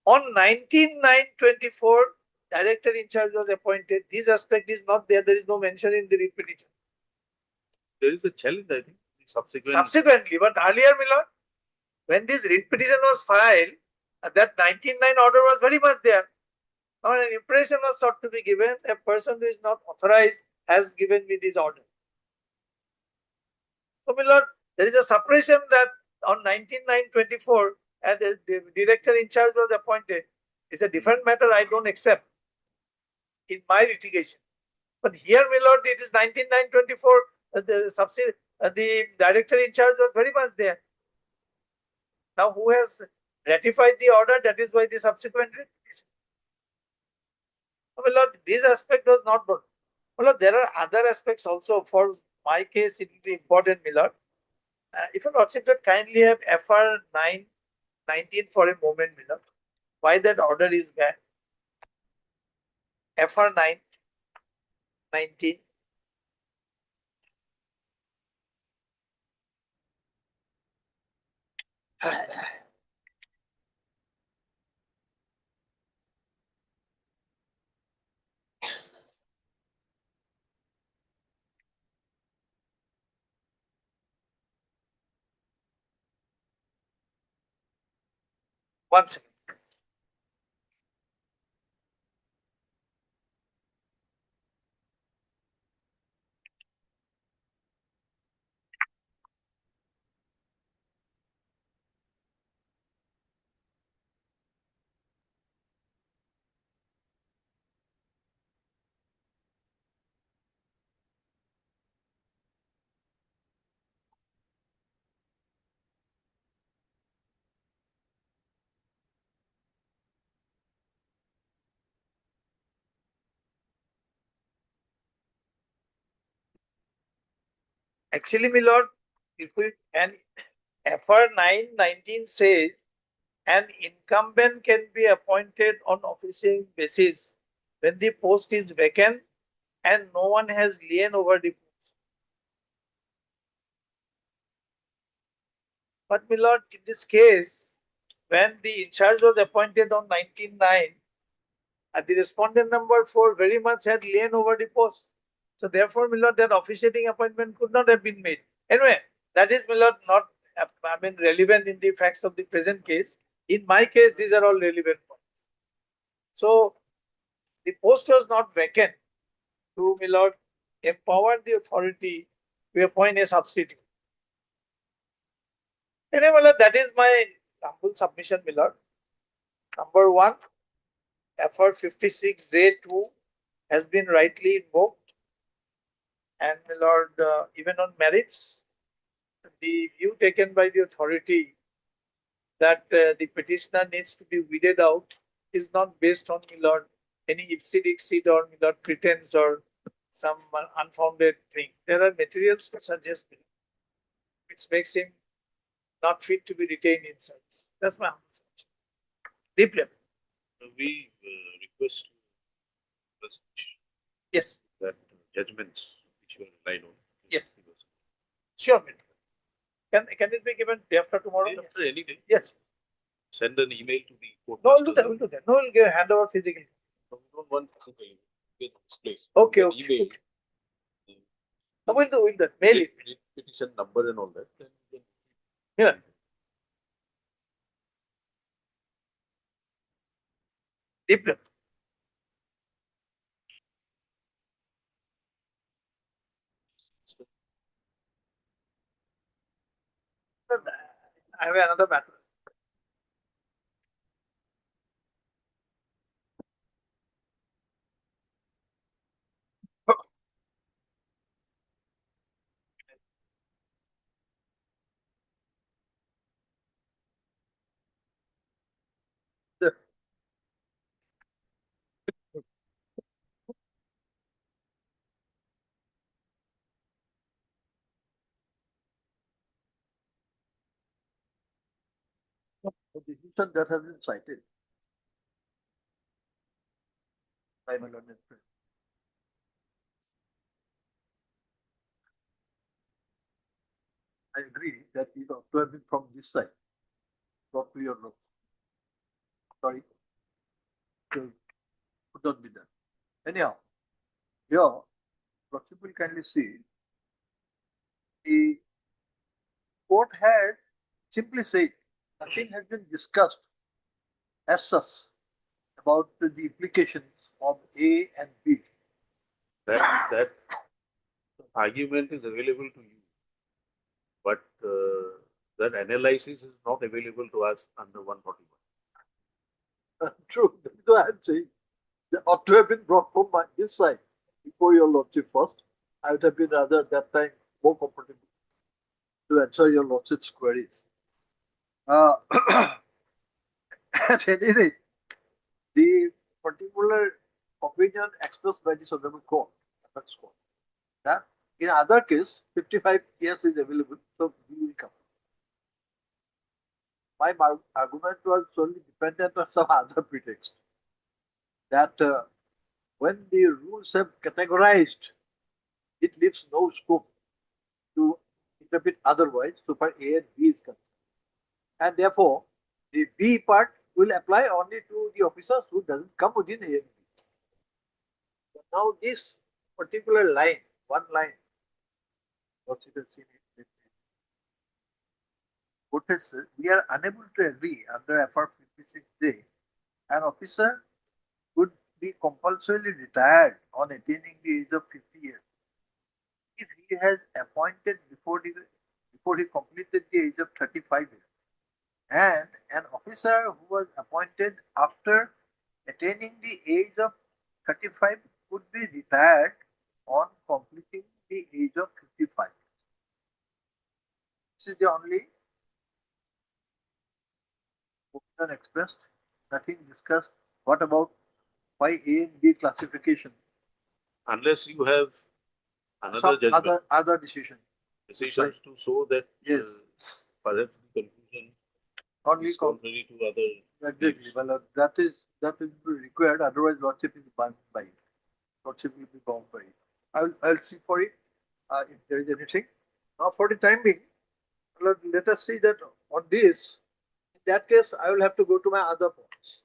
On 19/9/24, director in charge was appointed. This aspect is not there. There is no mention in the writ petition.
There is a challenge, I think.
Subsequently, but earlier, my lord, when this writ petition was filed, that 19/9 order was very much there. Now, an impression was sought to be given. A person who is not authorized has given me this order. So, my lord, there is a suppression that on 19/9/24, and the director in charge was appointed. It's a different matter. I don't accept in my litigation. But here, my lord, it is 19/9/24. The director in charge was very much there. Now, who has ratified the order? That is why the subsequent writ petition. My lord, this aspect was not brought. My lord, there are other aspects also. For my case, it will be important, my lord. If your lordship would kindly have FR 919 for a moment, my lord. Why that order is bad? FR 919. One second. Actually, my lord, if we and FR 919 says an incumbent can be appointed on official basis when the post is vacant and no one has lien over the post. But my lord, in this case, when the in charge was appointed on 1909, the respondent number 4 very much had lien over the post. So therefore, my lord, that officiating appointment could not have been made. Anyway, that is, my lord, not relevant in the facts of the present case. In my case, these are all relevant points. So the post was not vacant to, my lord, empower the authority to appoint a substitute. Anyway, my lord, that is my humble submission, my lord. Number 1, FR 56J2 has been rightly invoked. And my lord, even on merits, the view taken by the authority that the petitioner needs to be weeded out is not based on, my lord, any ipsy-dixit or, my lord, pretense or some unfounded thing. There are materials to suggest which makes him not fit to be retained in service. That's my humble submission. Deeply.
We request
Yes.
that judgments which were relied on.
Yes. Sure. Can it be given day after tomorrow?
Day after any day.
Yes.
Send an email to the court.
No, we'll do that. We'll do that. No, we'll give a handover physically.
We don't want physically. Get display.
Okay.
An
Okay.
email.
No, we'll do that. Mail it.
Petition number and all that. Then
Yeah. Deeply. I have another matter.
the decision that has been cited by my learned friend. I agree that it ought to have been from this side, not to your look. Sorry. So, could not be done. Anyhow, here, what you will kindly see, the court had simply said nothing has been discussed as such about the implications of A and B. That argument is available to you, but that analysis is not available to us under 141. True, that's what I'm saying. They ought to have been brought from this side before your lordship first. I would have been rather at that time more comfortable to answer your lordship's queries. At any rate, the particular opinion expressed by this honorable court, that in other case, 55 years is available, so we will come. My argument was solely dependent on some other pretext. That when the rules have categorized, it leaves no scope to interpret otherwise, so far A and B is concerned. And therefore, the B part will apply only to the officers who doesn't come within A and B. But now this particular line, one line, what you can see, we are unable to agree under FR 56J. An officer would be compulsorily retired on attaining the age of 50 years if he has appointed before he completed the age of 35 years. And an officer who was appointed after attaining the age of 35 would be retired on completing the age of 55. This is the only opinion expressed, nothing discussed. What about why A and B classification? Unless you have another judgment. Other decision. decisions to show that
Yes.
perhaps the conclusion
Only
is contrary to other.
Exactly.
views.
Well, that is required. Otherwise, lordship is bound by it. Lordship will be bound by it. I'll see for it if there is anything. Now, for the time being, let us see that on this. In that case, I will have to go to my other points,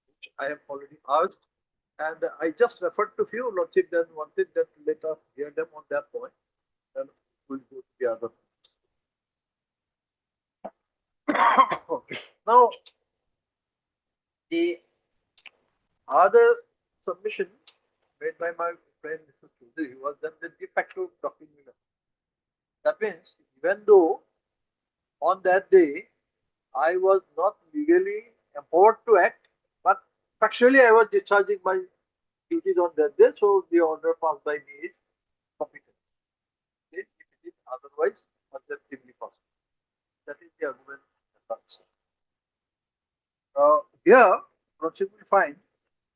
which I have already asked, and I just referred to few. Lordship then wanted that let us hear them on that point. Then we'll go to the other. Okay. Now, the other submission made by my friend Mr. Choudhury was that the de facto document. That means, even though on that day I was not legally empowered to act, but factually I was discharging my duties on that day, so the order passed by me is competent. If it is otherwise, objectively possible. That is the argument. Here, Proceed will find,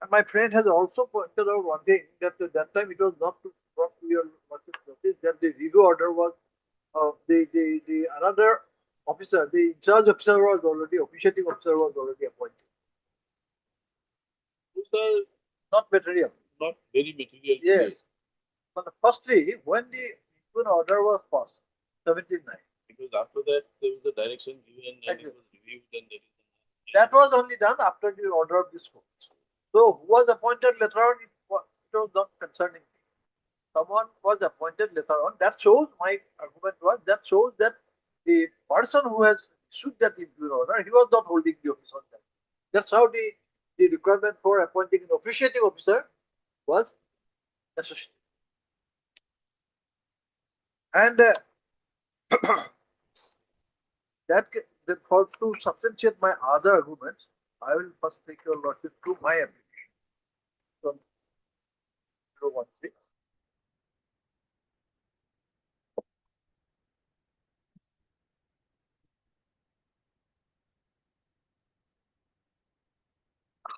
and my friend has also pointed out one thing that at that time it was not to your notice that the review order was the another officer, the in charge officer was already officiating officer was already appointed.
Those are
Not material.
not very material.
Yes. But firstly, when the review order was passed, 79.
Because after that, there was a direction given and
Thank
it
you.
was reviewed and there is.
That was only done after the order of this court. So, who was appointed later on, it was not concerning me. Someone was appointed later on. That shows, my argument was, that shows that the person who has issued that review order, he was not holding the office on that. That's how the requirement for appointing an officiating officer was associated. And that for to substantiate my other arguments, I will first take your lordship to my application. So, 016.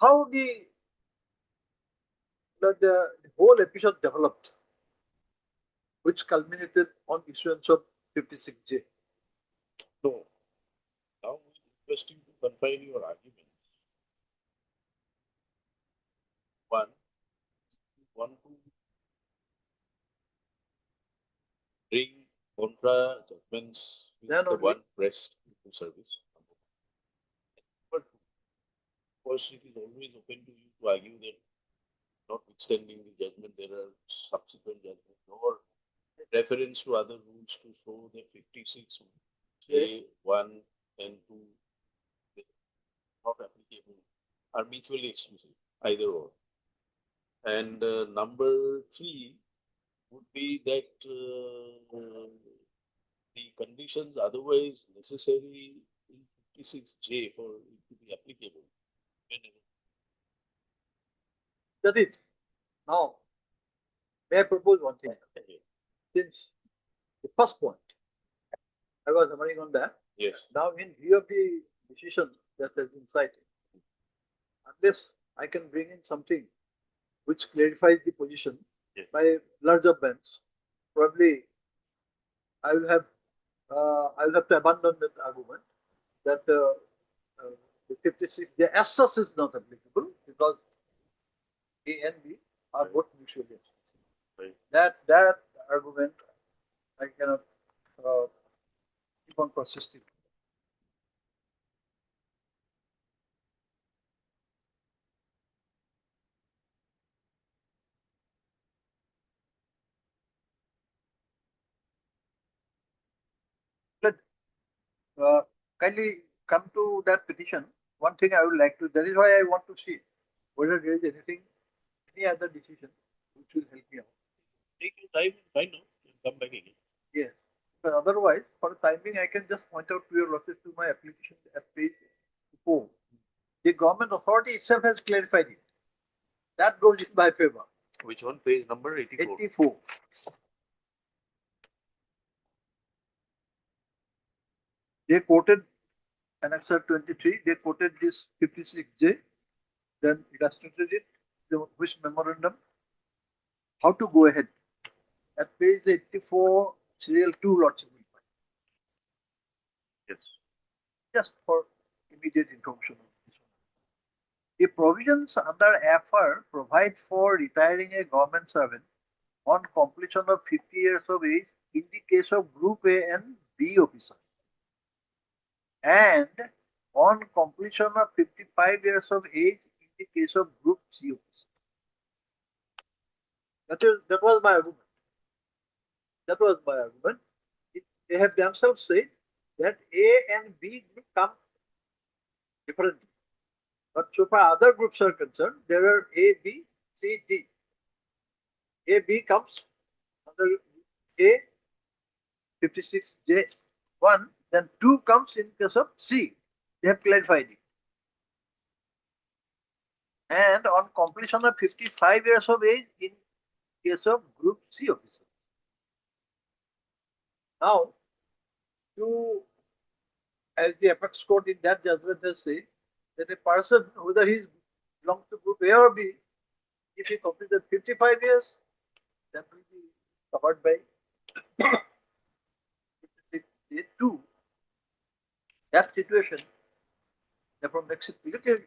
How the whole episode developed, which culminated on issuance of 56J.
No. Now it's interesting to confine your arguments. One, you want to bring contra judgments with
Then
the
only.
one pressed into service. Number two, first, it is always open to you to argue that notwithstanding the judgment, there are subsequent judgments or reference to other rules to show that 56 J1 and 2 not applicable are mutually exclusive, either or. And number three would be that the conditions otherwise necessary in 56J for it to be applicable.
That is. Now, may I propose one thing? Since the first point, I was hammering on that.
Yes.
Now, in view of the decision that has been cited, unless I can bring in something which clarifies the position by larger bench, probably I will have to abandon that argument that the 56 the as such is not applicable because A and B are both mutually exclusive. That argument I cannot keep on persisting. Let kindly come to that petition. One thing I would like to, that is why I want to see whether there is anything, any other decision which will help me out.
Take your time and find out and come back again.
Yes. But otherwise, for the time being, I can just point out to your lordship to my application at page 4. The government authority itself has clarified it. That goes in my favor.
Which one? Page number 84.
84. They quoted annexure 23, they quoted this 56J, then illustrated it, which memorandum, how to go ahead. At page 84, serial 2, Lordship will find.
Yes.
Just for immediate information. The provisions under FR provide for retiring a government servant on completion of 50 years of age in the case of Group A and B officer, and on completion of 55 years of age in the case of Group C officer. That was my argument. That was my argument. They have themselves said that A and B group come differently. But so far other groups are concerned, there are A, B, C, D. A, B comes under A, 56J1, then 2 comes in case of C. They have clarified it. And on completion of 55 years of age in case of Group C officer. Now, as the apex court in that judgment has said, that a person, whether he belongs to Group A or B, if he completed 55 years, that will be covered by 56J2. That situation, therefore, makes it little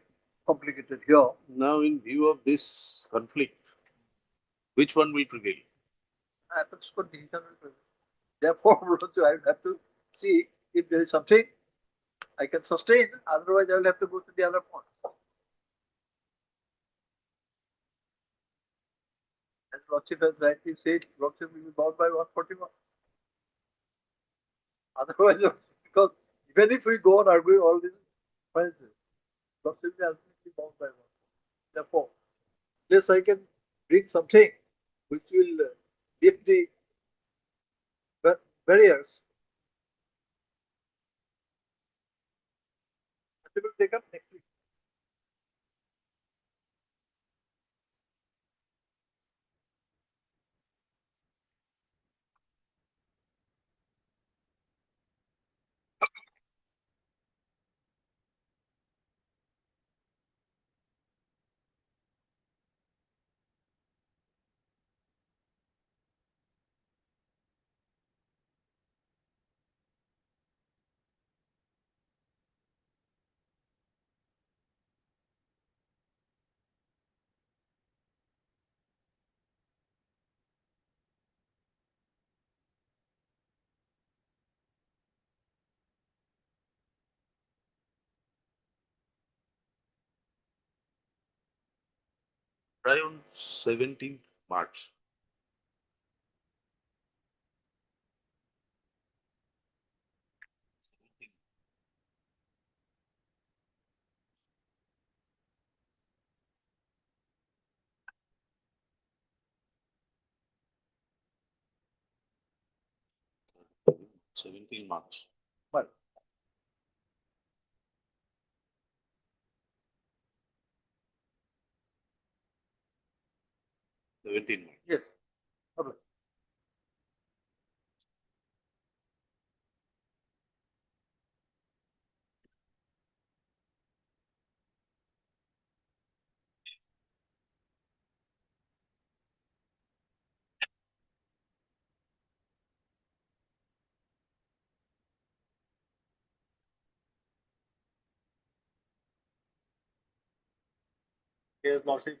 complicated here.
Now, in view of this conflict, which one will prevail?
Apex court decision will prevail. Therefore, I will have to see if there is something I can sustain, otherwise I will have to go to the other point. As Lordship has rightly said, Lordship will be bound by 141. Otherwise, because even if we go on arguing all these points, Lordship will ultimately bound by 1. Therefore, unless I can bring something which will lift the barriers, it will take up next week.
Try on 17th March. March.
Well,
March.
yes. Okay.
Yes, Lordship.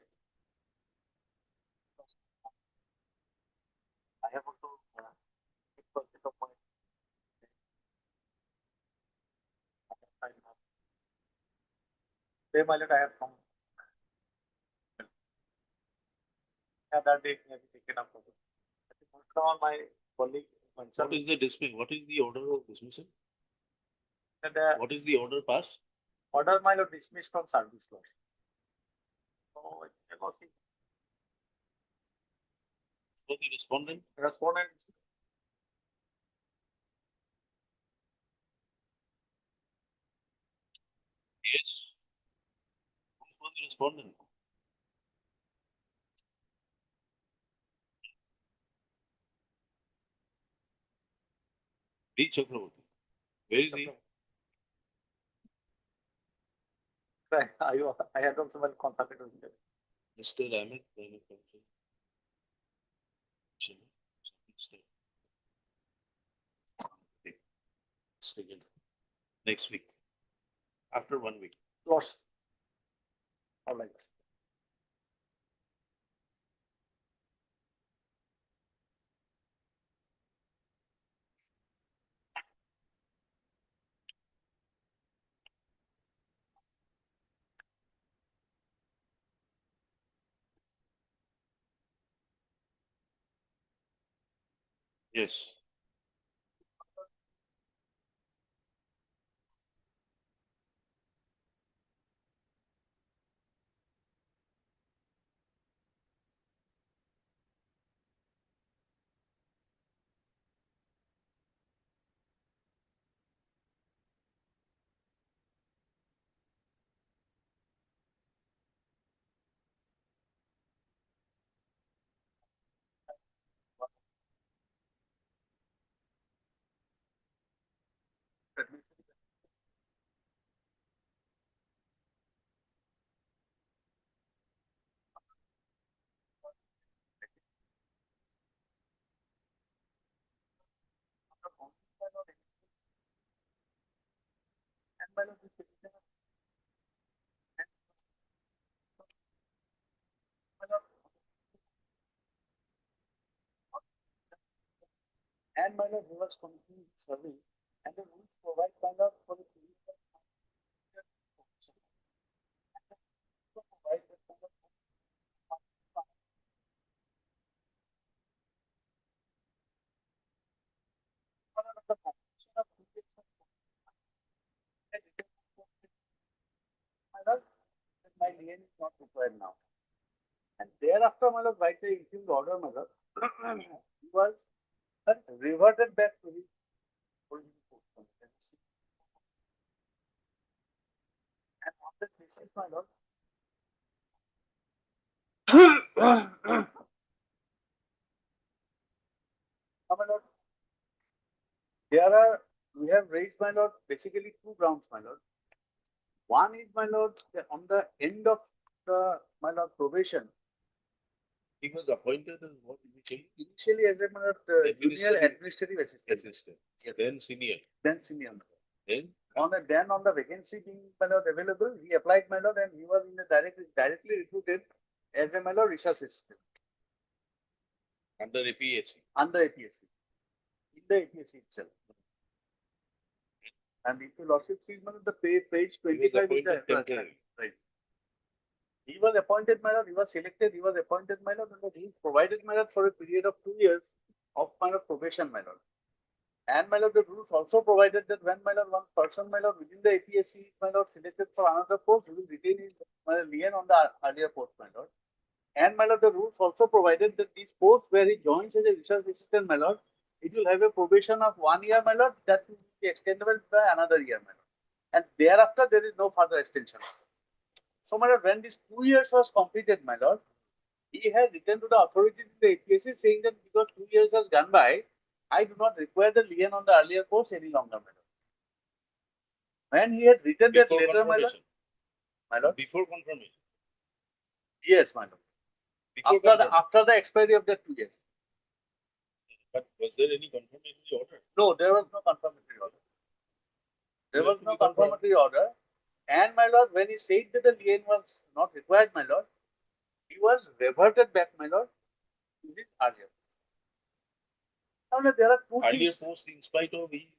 I have also bit of my my I have some. Yeah, that date may be taken up. I think on my colleague
What is the dismiss? What is the order of dismissal?
and
What is the order passed?
order my lord dismissed from service, Lord. So it cannot be
For the respondent?
respondent.
Yes. Who's for the respondent? D. Chakraborty. Where is he?
I had also well consulted with him.
Mr. Ahmed, Private Counsel.
again. Next week. After 1 week.
Loss. All right.
Yes.
And my lord, he was completing survey, and the rules provide my lord for the period of provide that kind of the completion of periods of my lord, that my lien is not required now. And thereafter, my lord, by the issued order, my lord, he was reverted back to his original position. And on that basis, my lord, my lord, we have raised, my lord, basically two grounds, my lord. One is, my lord, that on the end of the, my lord, probation,
He was appointed as what initially?
initially as a, my lord, junior administrative assistant.
Assistant. Then senior.
Then senior. My lord.
Then
On the vacancy being, my lord, available, he applied, my lord, and he was in the directly recruited as a, my lord, research assistant
under APSC.
under APSC, in the APSC itself. And if you lordship see, my lord, the page 25 is the
temporary.
right. He was appointed, my lord, he was selected, he was appointed, my lord, and he provided, my lord, for a period of 2 years of, my lord, probation, my lord. And, my lord, the rules also provided that when, my lord, one person, my lord, within the APSC, my lord, selected for another post, he will retain his, my lord, lien on the earlier post, my lord. And, my lord, the rules also provided that these posts where he joins as a research assistant, my lord, it will have a probation of 1 year, my lord, that will be extendable by another year, my lord. And thereafter, there is no further extension. So, my lord, when this 2 years was completed, my lord, he had written to the authorities in the APSC saying that because 2 years has gone by, I do not require the lien on the earlier post any longer, my lord. When he had written that
Before
letter,
confirmation.
my lord,
Before confirmation.
yes, my lord.
Before
After the expiry of the 2 years.
But was there any confirmatory order?
No, there was no confirmatory order. There was no confirmatory order. And, my lord, when he said that the lien was not required, my lord, he was reverted back, my lord, to his earlier post. Now, there are two
Earlier
things.
post, in spite of he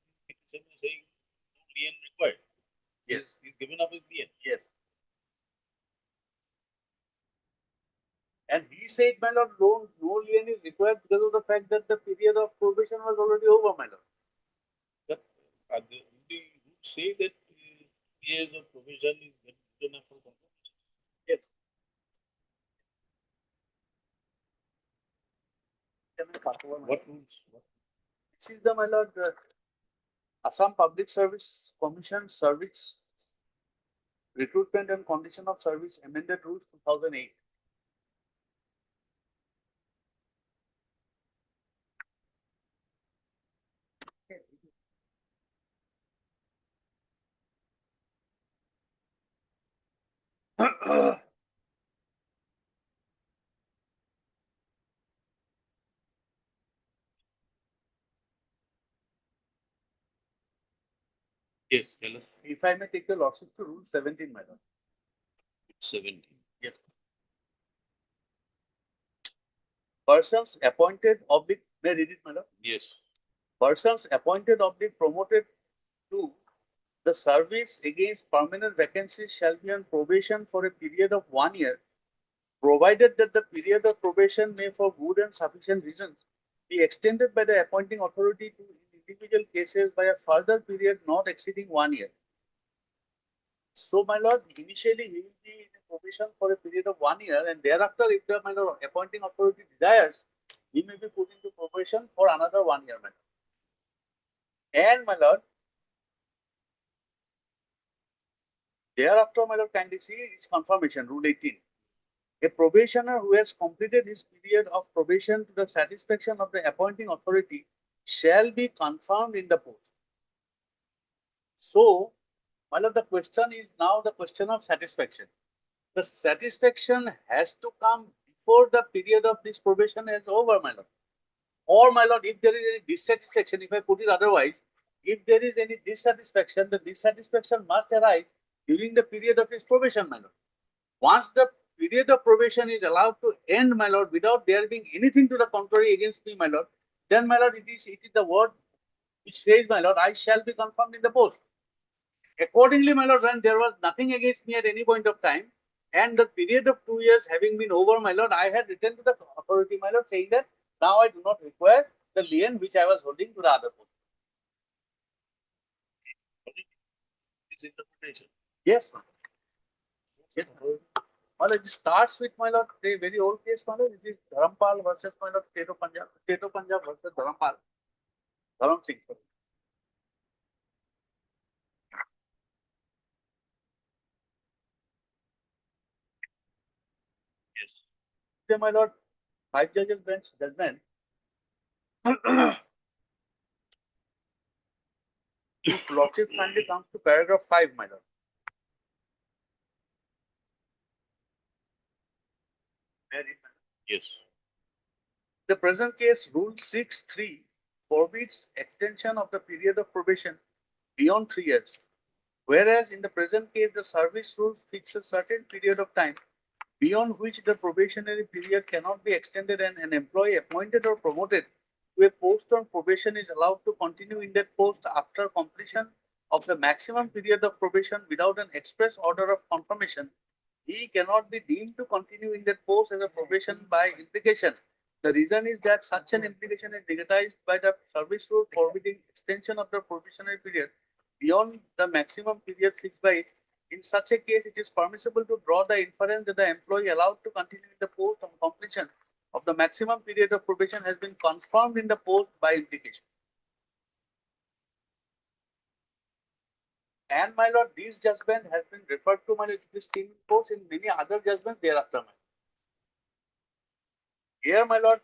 saying no lien required.
Yes.
He's given up his lien.
Yes. And he said, my lord, no lien is required because of the fact that the period of probation was already over, my lord.
But the rules say that years of provision is good enough for confirmation.
Yes.
What rules?
This is the, my lord, Assam Public Service Commission Service Recruitment and Condition of Service Amended Rules 2008.
Yes, tell us.
If I may take your lordship to rule 17, my lord.
17.
Yes. Persons appointed oblique, may I read it, my lord?
Yes.
Persons appointed oblique promoted to the service against permanent vacancies shall be on probation for a period of 1 year, provided that the period of probation may for good and sufficient reasons be extended by the appointing authority to individual cases by a further period not exceeding 1 year. So, my lord, initially he will be in probation for a period of 1 year, and thereafter, if the my lord, appointing authority desires, he may be put into probation for another 1 year, my lord. And, my lord, thereafter, my lord, kindly see its confirmation, Rule 18. A probationer who has completed his period of probation to the satisfaction of the appointing authority shall be confirmed in the post. So, my lord, the question is now the question of satisfaction. The satisfaction has to come before the period of this probation is over, my lord. Or, my lord, if there is any dissatisfaction, if I put it otherwise, if there is any dissatisfaction, the dissatisfaction must arise during the period of his probation, my lord. Once the period of probation is allowed to end, my lord, without there being anything to the contrary against me, my lord, then, my lord, it is the word which says, my lord, I shall be confirmed in the post. Accordingly, my lord, when there was nothing against me at any point of time, and the period of 2 years having been over, my lord, I had written to the authority, my lord, saying that now I do not require the lien which I was holding to the other post.
This interpretation.
Yes, yes. Well, it starts with, my lord, a very old case, my lord. It is Dharampal versus, my lord, State of Punjab. State of Punjab versus Dharampal. Dharam Singh.
Yes.
Say, my lord, 5 judges bench judgment. If lordship kindly comes to paragraph 5, my lord.
Yes.
The present case, Rule 6(3) forbids extension of the period of probation beyond 3 years. Whereas in the present case, the service rules fix a certain period of time beyond which the probationary period cannot be extended, and an employee appointed or promoted to a post on probation is allowed to continue in that post after completion of the maximum period of probation without an express order of confirmation. He cannot be deemed to continue in that post as a probation by implication. The reason is that such an implication is negatived by the service rule forbidding extension of the probationary period beyond the maximum period fixed by it. In such a case, it is permissible to draw the inference that the employee allowed to continue in the post on completion of the maximum period of probation has been confirmed in the post by implication. And, my lord, this judgment has been referred to, my lord, this team post in many other judgments thereafter. Here, my lord,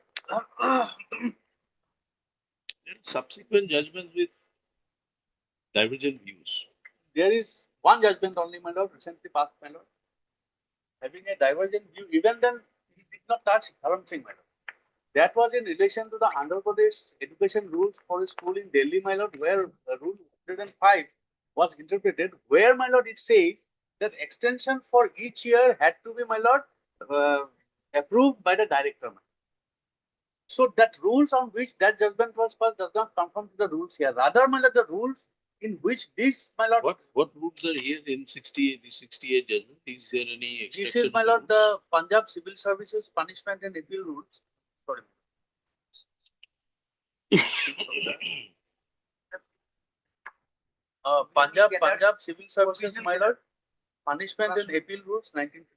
Subsequent judgments with divergent views.
there is one judgment only, my lord, recently passed, my lord, having a divergent view. Even then, he did not touch Dharam Singh, my lord. That was in relation to the Andhra Pradesh education rules for a school in Delhi, my lord, where Rule 105 was interpreted, where, my lord, it says that extension for each year had to be, my lord, approved by the director. So that rules on which that judgment was passed does not conform to the rules here. Rather, my lord, the rules in which this, my lord,
What rules are here in 68, the 68 judgment? Is there any exception?
this is, my lord, the Punjab Civil Services Punishment and Appeal Rules. Sorry. Punjab Civil Services, my lord, Punishment and Appeal Rules, 1950.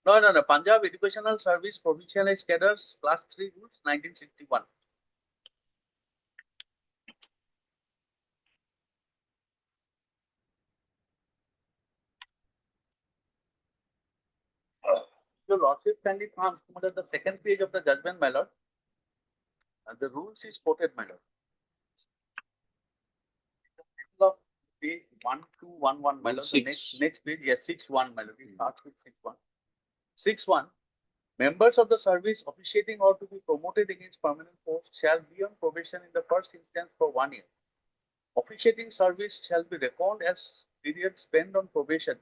No. Punjab Educational Service Provisionalized Cadres, Class 3 Rules, 1961. Your lordship kindly comes to the second page of the judgment, my lord. And the rules is quoted, my lord. Of page 1211, my lord. The next page, yes, 61, my lord. It starts with 61. 61. Members of the service officiating or to be promoted against permanent post shall be on probation in the first instance for 1 year.
officiating service shall be reckoned as period spent on probation,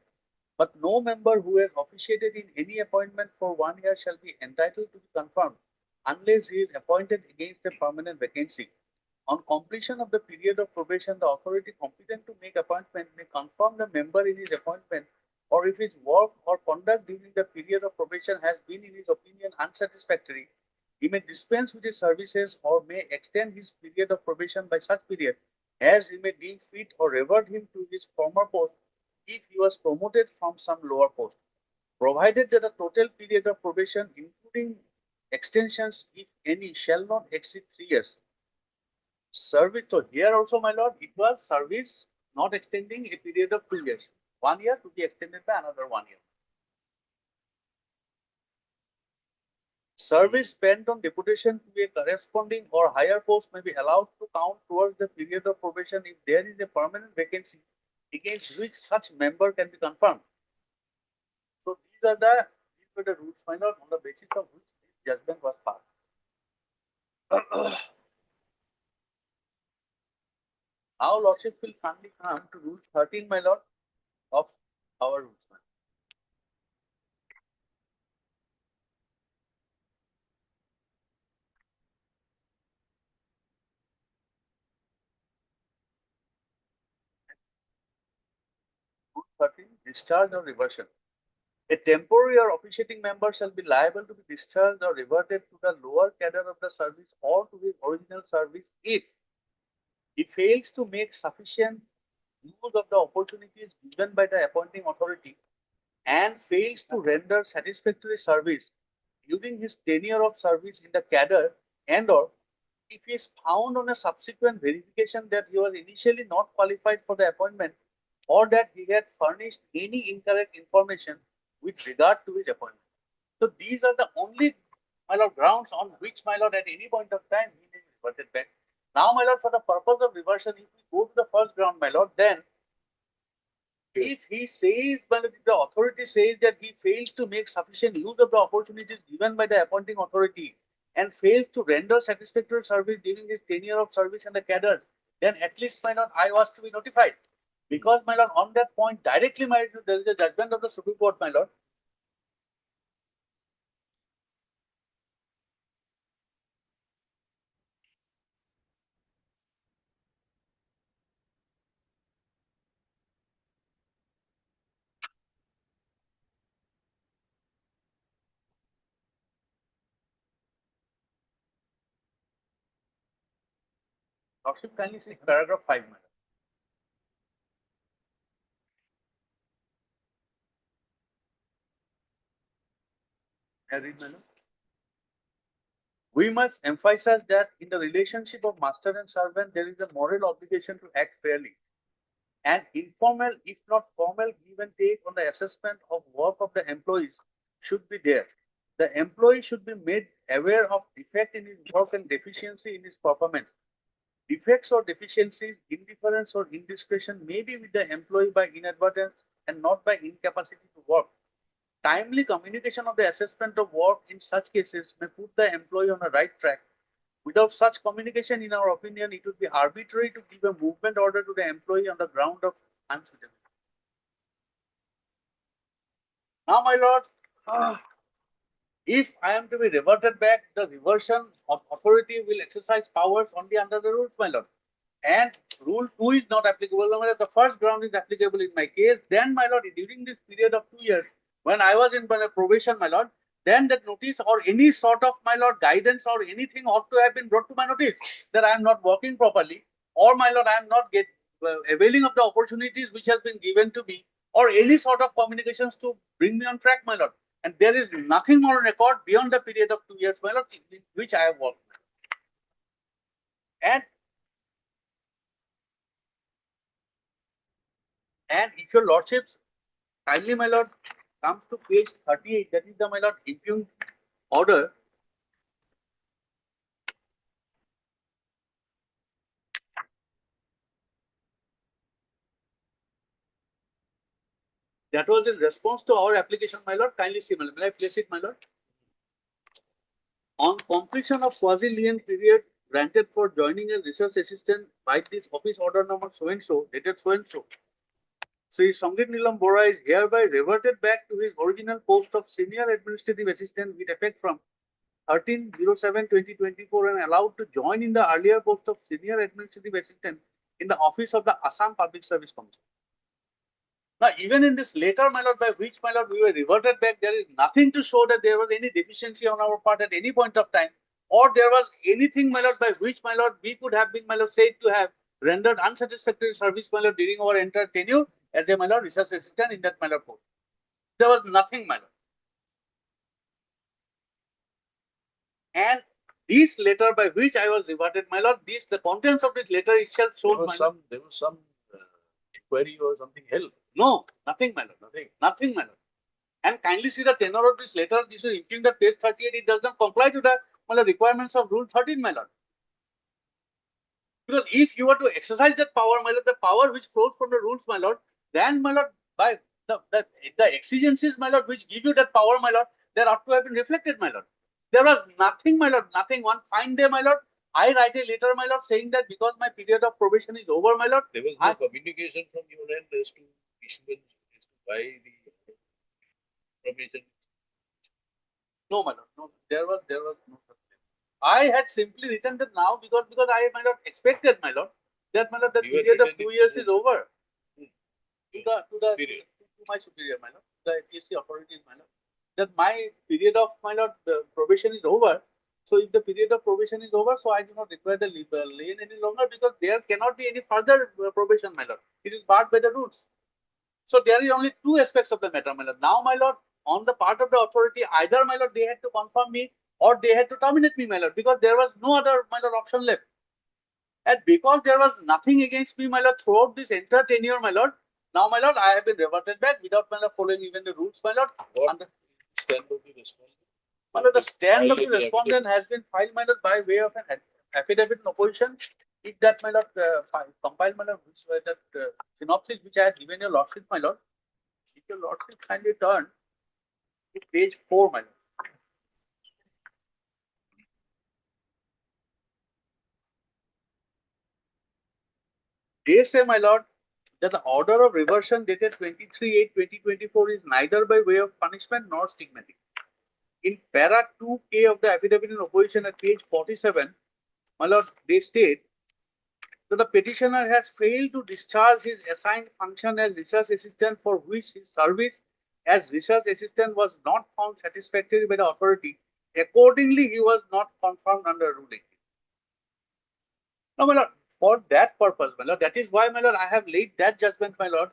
but no member who has officiated in any appointment for 1 year shall be entitled to be confirmed unless he is appointed against a permanent vacancy. On completion of the period of probation, the authority competent to make appointment may confirm the member in his appointment, or if his work or conduct during the period of probation has been in his opinion unsatisfactory, he may dispense with his services or may extend his period of probation by such period as he may deem fit or revert him to his former post if he was promoted from some lower post, provided that the total period of probation, including extensions, if any, shall not exceed 3 years. Service, so here also, my lord, it was service not extending a period of 2 years. 1 year to be extended by another 1 year. Service spent on deputation to a corresponding or higher post may be allowed to count towards the period of probation if there is a permanent vacancy against which such member can be confirmed. So these were the rules, my lord, on the basis of which this judgment was passed. Now, lordship will finally come to rule 13, my lord, of our rules. Rule 13, discharge or reversion. A temporary or officiating member shall be liable to be discharged or reverted to the lower cadre of the service or to his original service if he fails to make sufficient use of the opportunities given by the appointing authority and fails to render satisfactory service during his tenure of service in the cadre, and or if he is found on a subsequent verification that he was initially not qualified for the appointment or that he had furnished any incorrect information with regard to his appointment. So these are the only, my lord, grounds on which, my lord, at any point of time he may be reverted back. Now, my lord, for the purpose of reversion, if we go to the first ground, my lord, then if he says, well, if the authority says that he fails to make sufficient use of the opportunities given by the appointing authority and fails to render satisfactory service during his tenure of service in the cadre, then at least, my lord, I was to be notified. Because, my lord, on that point, directly, my lord, there is a judgment of the Supreme Court, my lord. Lordship, kindly see paragraph 5, my lord. I read, my lord. We must emphasize that in the relationship of master and servant, there is a moral obligation to act fairly. And informal, if not formal, give and take on the assessment of work of the employees should be there. The employee should be made aware of defect in his work and deficiency in his performance. Defects or deficiencies, indifference or indiscretion may be with the employee by inadvertence and not by incapacity to work. Timely communication of the assessment of work in such cases may put the employee on the right track. Without such communication, in our opinion, it would be arbitrary to give a movement order to the employee on the ground of unsuitability. Now, my lord, if I am to be reverted back, the reversion of authority will exercise powers only under the rules, my lord. And rule 2 is not applicable. No matter the first ground is applicable in my case, then, my lord, during this period of 2 years, when I was in probation, my lord, then that notice or any sort of, my lord, guidance or anything ought to have been brought to my notice that I am not working properly, or, my lord, I am not availing of the opportunities which has been given to me, or any sort of communications to bring me on track, my lord. And there is nothing more on record beyond the period of 2 years, my lord, in which I have worked. And if your lordships kindly, my lord, comes to page 38, that is the, my lord, impugned order. That was in response to our application, my lord. Kindly see, my lord. May I place it, my lord? On completion of quasi-lien period granted for joining as research assistant by this office order number so and so, dated so and so. Sri Sangit Nilam Bora is hereby reverted back to his original post of senior administrative assistant with effect from 13/07/2024 and allowed to join in the earlier post of senior administrative assistant in the office of the Assam Public Service Commission. Now, even in this letter, my lord, by which, my lord, we were reverted back, there is nothing to show that there was any deficiency on our part at any point of time, or there was anything, my lord, by which, my lord, we could have been, my lord, said to have rendered unsatisfactory service, my lord, during our entire tenure as a, my lord, research assistant in that, my lord, post. There was nothing, my lord. And this letter by which I was reverted, my lord, the contents of this letter itself showed,
There was some inquiry or something held.
No, nothing, my lord. Nothing, my lord. And kindly see the tenor of this letter. This is including the page 38. It does not comply to the, my lord, requirements of Rule 13, my lord. Because if you were to exercise that power, my lord, the power which flows from the rules, my lord, then, my lord, by the exigencies, my lord, which give you that power, my lord, there ought to have been reflected, my lord. There was nothing, my lord, nothing. One fine day, my lord, I write a letter, my lord, saying that because my period of probation is over, my lord.
There was no communication from your end as to issuance, as to why the probation.
No, my lord, no, there was no such thing. I had simply written that now because I, my lord, expected, my lord, that, my lord, the period of 2 years is over. To my superior, my lord, the PSC authorities, my lord, that my period of, my lord, probation is over. So if the period of probation is over, so I do not require the lane any longer because there cannot be any further probation, my lord. It is barred by the rules. So there are only two aspects of the matter, my lord. Now, my lord, on the part of the authority, either, my lord, they had to confirm me or they had to terminate me, my lord, because there was no other, my lord, option left. And because there was nothing against me, my lord, throughout this entire tenure, my lord, now, my lord, I have been reverted back without, my lord, following even the rules, my lord.
What stand of the respondent?
My lord, the stand of the respondent has been filed, my lord, by way of an affidavit in opposition. If that, my lord, compiled, my lord, which were that synopsis which I had given your lordship, my lord, if your lordship kindly turn to page 4, my lord. They say, my lord, that the order of reversion dated 23/8/2024 is neither by way of punishment nor stigmatic. In para 2K of the affidavit in opposition at page 47, my lord, they state that the petitioner has failed to discharge his assigned function as research assistant for which his service as research assistant was not found satisfactory by the authority. Accordingly, he was not confirmed under Rule 18. Now, my lord, for that purpose, my lord, that is why, my lord, I have laid that judgment, my lord,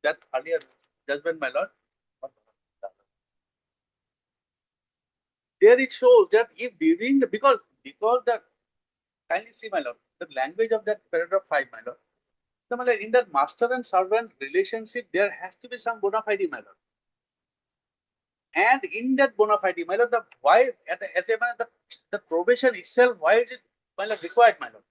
that earlier judgment, my lord. There it shows that if during the, because the, kindly see, my lord, the language of that paragraph 5, my lord. So, my lord, in that master and servant relationship, there has to be some bona fide, my lord. And in that bona fide, my lord, the why, as a man, the probation itself, why is it, my lord, required, my lord?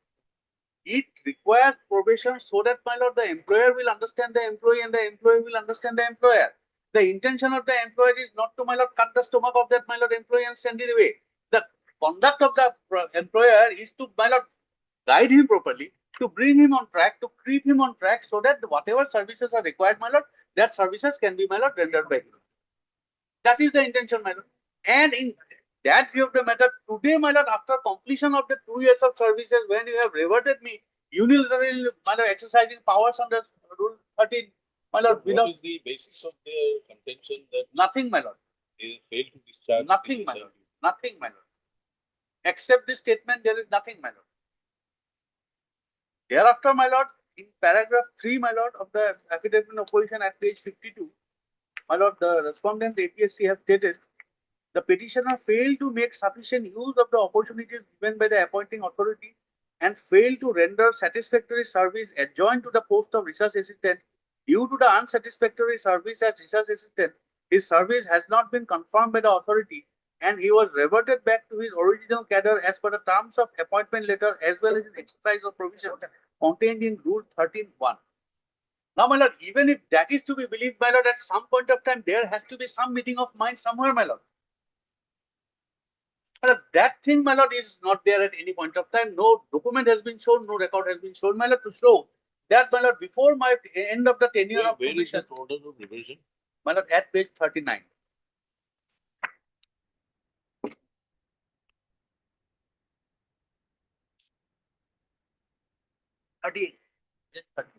It requires probation so that, my lord, the employer will understand the employee and the employee will understand the employer. The intention of the employer is not to, my lord, cut the stomach of that, my lord, employee and send it away. The conduct of the employer is to, my lord, guide him properly, to bring him on track, to keep him on track so that whatever services are required, my lord, that services can be, my lord, rendered by him. That is the intention, my lord. And in that view of the matter, today, my lord, after completion of the 2 years of services, when you have reverted me unilaterally, my lord, exercising powers under Rule 13, my lord,
What is the basis of their contention that
nothing, my lord.
they failed to discharge?
Nothing, my lord. Nothing, my lord. Except this statement, there is nothing, my lord. Thereafter, my lord, in paragraph 3, my lord, of the affidavit in opposition at page 52, my lord, the respondent APSC has stated the petitioner failed to make sufficient use of the opportunities given by the appointing authority and failed to render satisfactory service adjoined to the post of research assistant. Due to the unsatisfactory service as research assistant, his service has not been confirmed by the authority and he was reverted back to his original cadre as per the terms of appointment letter as well as in exercise of provisions contained in Rule 13(1). Now, my lord, even if that is to be believed, my lord, at some point of time, there has to be some meeting of minds somewhere, my lord. That thing, my lord, is not there at any point of time. No document has been shown, no record has been shown, my lord, to show that, my lord, before my end of the tenure of
Where is
probation,
the order of revision?
my lord, at page 39. Page 30.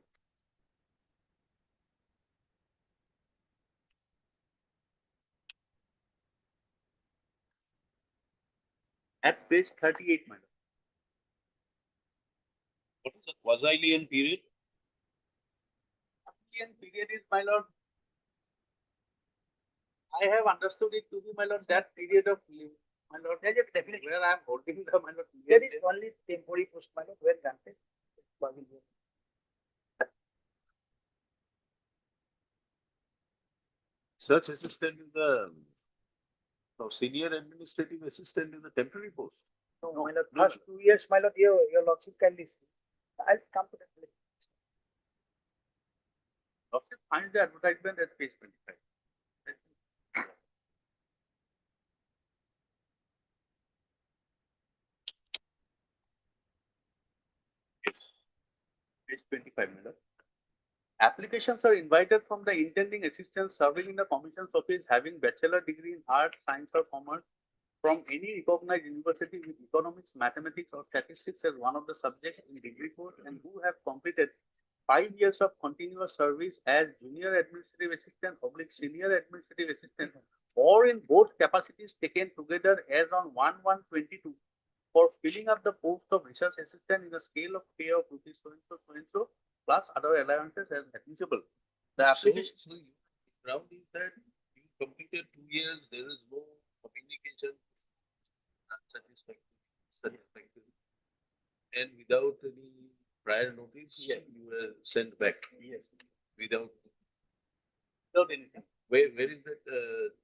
At page 38, my lord.
What is the quasi-lien period?
Lien period is, my lord, I have understood it to be, my lord, that period of leave, my lord, where I am holding the, my lord.
There is only temporary post, my lord, where granted.
Such assistant is the senior administrative assistant is a temporary post.
No, my lord, first 2 years, my lord, your lordship kindly see. I'll come to that later.
Lordship finds the advertisement at page 25. Page 25, my lord. Applications are invited from the intending assistants serving in the commission's office having bachelor degree in art, science or commerce from any recognized university with economics, mathematics or statistics as one of the subjects in degree course and who have completed 5 years of continuous service as junior administrative assistant, senior administrative assistant, or in both capacities taken together as on 1/1/22 for filling up the post of research assistant in a scale of pay of rupees so and so plus other allowances as admissible. The application.
So ground is that you completed 2 years, there is no communication, satisfactory, and without any prior notice, you were sent back.
Yes.
Without
Anything.
where is that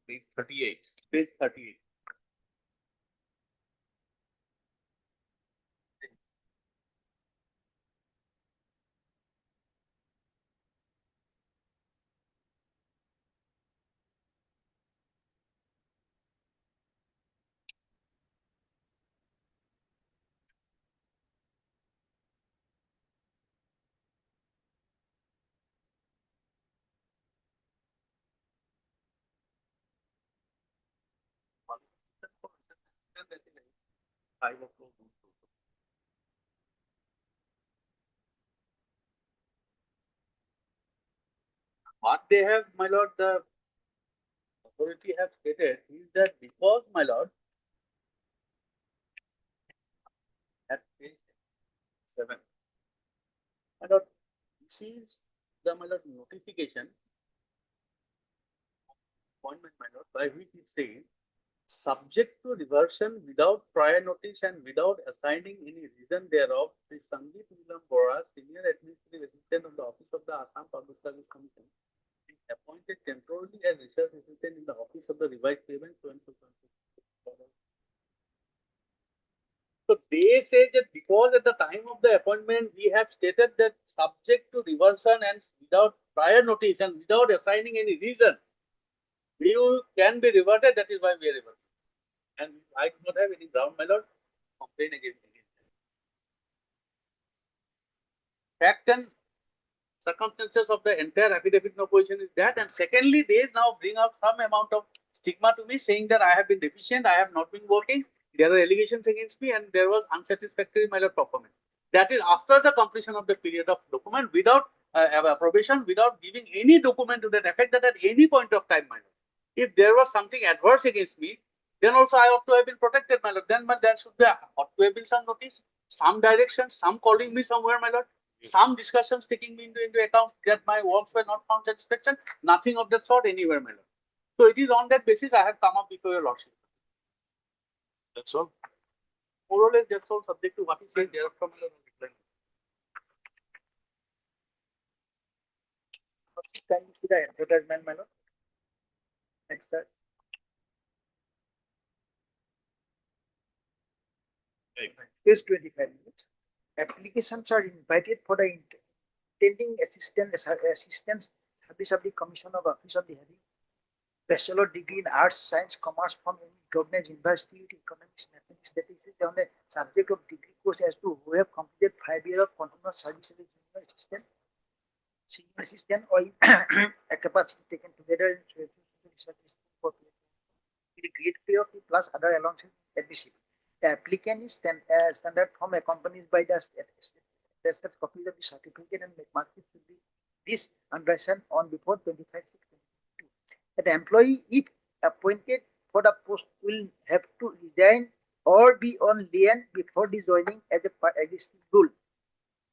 page 38?
Page 38. What they have, my lord, the authority have stated is that because, my lord, at page 7, my lord, this is the, my lord, notification appointment, my lord, by which it says subject to reversion without prior notice and without assigning any reason thereof, Sri Sangeet Nilam Bora, Senior Administrative Assistant of the Office of the Assam Public Service Commission, is appointed temporarily as research assistant in the Office of the Revised Payment, so and so. So they say that because at the time of the appointment, we have stated that subject to reversion and without prior notice and without assigning any reason, you can be reverted. That is why we are reverted. And I do not have any ground, my lord, complain against it. Fact and circumstances of the entire affidavit in opposition is that. And secondly, they now bring out some amount of stigma to me saying that I have been deficient, I have not been working, there are allegations against me and there was unsatisfactory my lord performance. That is after the completion of the period of document without approbation, without giving any document to that effect that at any point of time, my lord, if there was something adverse against me, then also I ought to have been protected, my lord. Then there should be ought to have been some notice, some direction, some calling me somewhere, my lord. Some discussions taking me into account that my works were not found satisfactory, nothing of that sort anywhere, my lord. So it is on that basis I have come up before your lordship.
That's all.
More or less, that's all subject to what he said there from my lord.
Can you see the advertisement, my lord? Next slide. Page 25. Applications are invited for the intending assistance of the Commission of Office of the Hearing bachelor degree in arts, science, commerce from any recognized university with economics, mathematics, statistics on the subject of degree course as to who have completed 5 years of continuous service as a junior assistant, senior assistant, or a capacity taken together in research for with a grade pay of plus other allowances admissible. The applicant is standard form accompanied by the attested copies of the certificate and market should be this undersigned on before 25/6/2022. The employee, if appointed for the post, will have to resign or be on lien before the joining as a existing rule.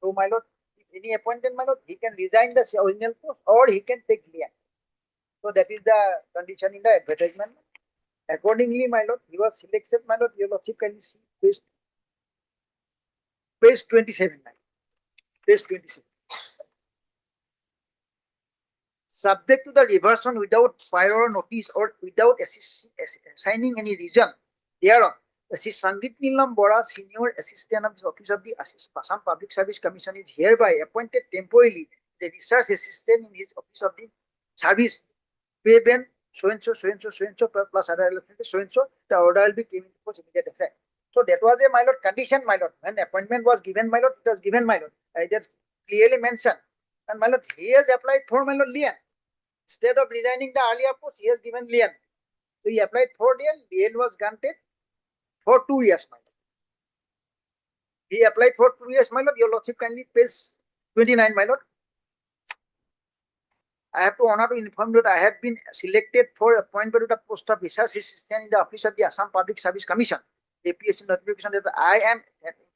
So, my lord, if any appointed, my lord, he can resign the original post or he can take lien. So that is the condition in the advertisement. Accordingly, my lord, he was selected, my lord, your lordship can see page 27, page 27. Subject to the reversion without prior notice or without assigning any reason thereof, Sangeet Neelam Bora, Senior Assistant of the Office of the Assam Public Service Commission, is hereby appointed temporarily as a research assistant in his Office of the Service payment so and so plus other elements so and so. The order will be given for immediate effect. So that was a, my lord, condition, my lord. When appointment was given, my lord, it was given, my lord. I just clearly mentioned. And my lord, he has applied for, my lord, lien. Instead of resigning the earlier post, he has given lien. So he applied for lien. Lien was granted for 2 years, my lord. He applied for 2 years, my lord. Your lordship kindly page 29, my lord. I have to honor to inform you that I have been selected for appointment to the post of research assistant in the Office of the Assam Public Service Commission. APSC notification that I am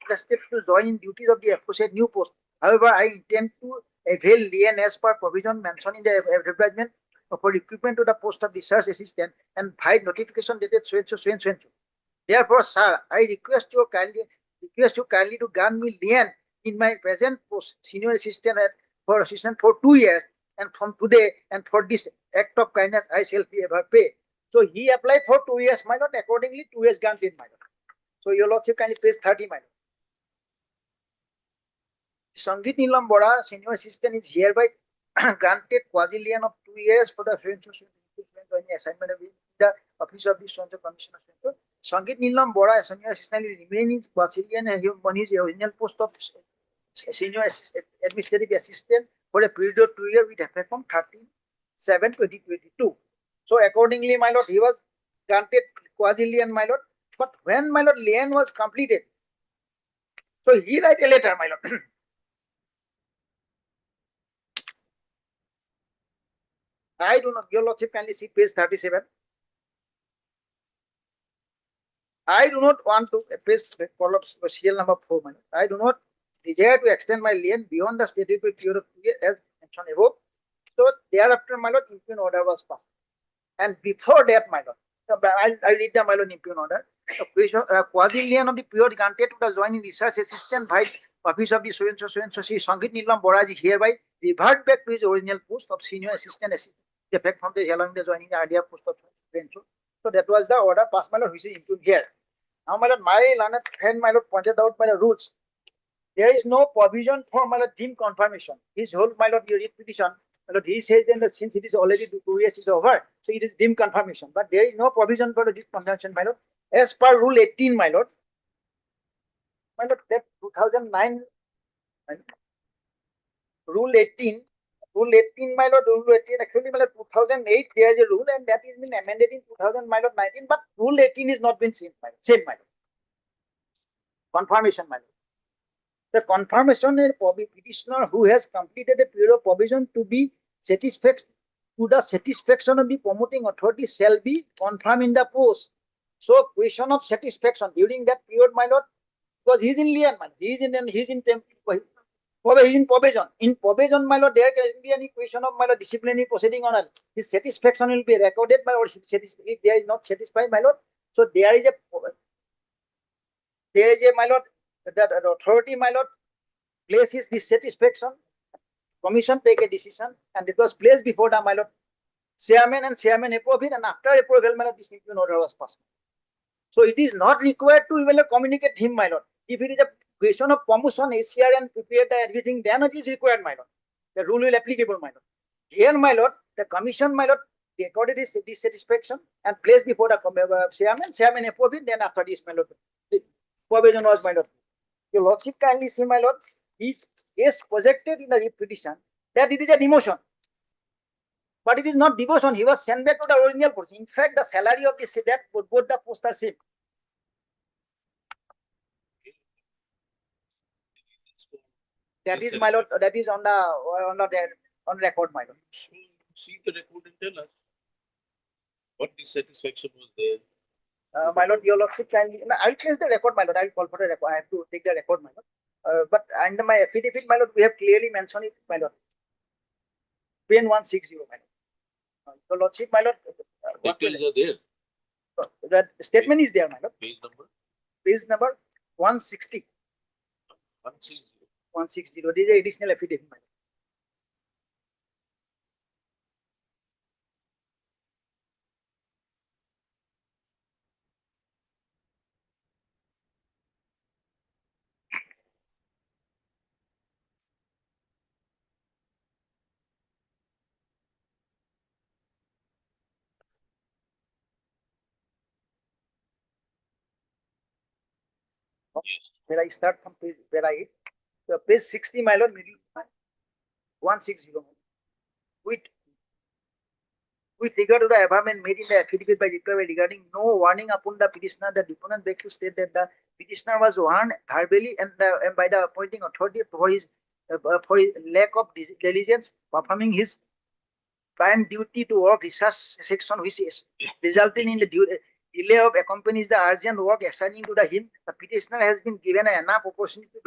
interested to join in duties of the aforesaid new post. However, I intend to avail lien as per provision mentioned in the advertisement for recruitment to the post of research assistant and file notification dated so and so. Therefore, sir, I request you kindly to grant me lien in my present post, senior assistant for 2 years. And from today, and for this act of kindness, I shall be ever pay. So he applied for 2 years, my lord. Accordingly, 2 years granted, my lord. So your lordship kindly page 30, my lord. Sangeet Neelam Bora, senior assistant, is hereby granted quasi-lien of 2 years for the assignment of the Office of the Commissioner. Sangeet Neelam Bora, senior assistant, will remain in quasi-lien on his original post of senior administrative assistant for a period of 2 years with effect from 13/7/2022. So accordingly, my lord, he was granted quasi-lien, my lord. But when, my lord, lien was completed, so he write a letter, my lord. I do not, your lordship kindly see page 37. I do not want to, page serial number 4, my lord. I do not desire to extend my lien beyond the statutory period of 2 years as mentioned above. So thereafter, my lord, impugned order was passed. And before that, my lord, I'll read the, my lord, impugned order. Quasi-lien of the period granted to the joining research assistant by Office of the so and so, Sangeet Neelam Bora is hereby revert back to his original post of senior assistant effect from the allowing the joining the earlier post of so and so. So that was the order passed, my lord, which is impugned here. Now, my lord, my learned friend, my lord, pointed out by the rules. There is no provision for, my lord, deemed confirmation. His whole, my lord, your petition, my lord, he says then that since it is already 2 years is over, so it is deemed confirmation. But there is no provision for the deemed confirmation, my lord. As per Rule 18, my lord, that 2009, Rule 18, my lord, Rule 18, actually, my lord, 2008, there is a rule and that is been amended in 2019, but Rule 18 is not been same, my lord. Confirmation, my lord. The confirmation is petitioner who has completed a period of provision to be satisfied to the satisfaction of the promoting authority shall be confirmed in the post. So question of satisfaction during that period, my lord, because he is in lien, man. He is in probation. In probation, my lord, there can be any question of, my lord, disciplinary proceeding on his satisfaction will be recorded, my lord. If there is not satisfied, my lord, so there is a, my lord, that authority, my lord, places dissatisfaction. Commission take a decision, and it was placed before the, my lord, chairman, and chairman approved it, and after approval, my lord, this impugned order was passed. So it is not required to even communicate him, my lord. If it is a question of promotion, ACR and prepare everything, then it is required, my lord. The rule will applicable, my lord. Here, my lord, the commission, my lord, recorded his dissatisfaction and placed before the chairman. Chairman approved it. Then after this, my lord, the provision was, my lord. Your lordship kindly see, my lord, his case projected in the writ petition that it is a demotion. But it is not demotion. He was sent back to the original post. In fact, the salary of this that both the posts are same. That is, my lord, that is on record, my lord.
See the record and tell us what dissatisfaction was there.
My lord, your lordship kindly, I'll place the record, my lord. I'll call for the record. I have to take the record, my lord. But under my affidavit, my lord, we have clearly mentioned it, my lord. PN 160, my lord. Your lordship, my lord.
Details are there.
The statement is there, my lord.
Page number
Page number 160.
160.
160. This is the additional affidavit, my lord. Where I start from page, where I, page 60, my lord, middle, 160. With regard to the averment made in the affidavit by declarant regarding no warning upon the petitioner, the deponent begs to state that the petitioner was warned verbally and by the appointing authority for his lack of diligence performing his prime duty to work research section, which is resulting in the delay of accompanies the urgent work assigning to him. The petitioner has been given enough opportunity to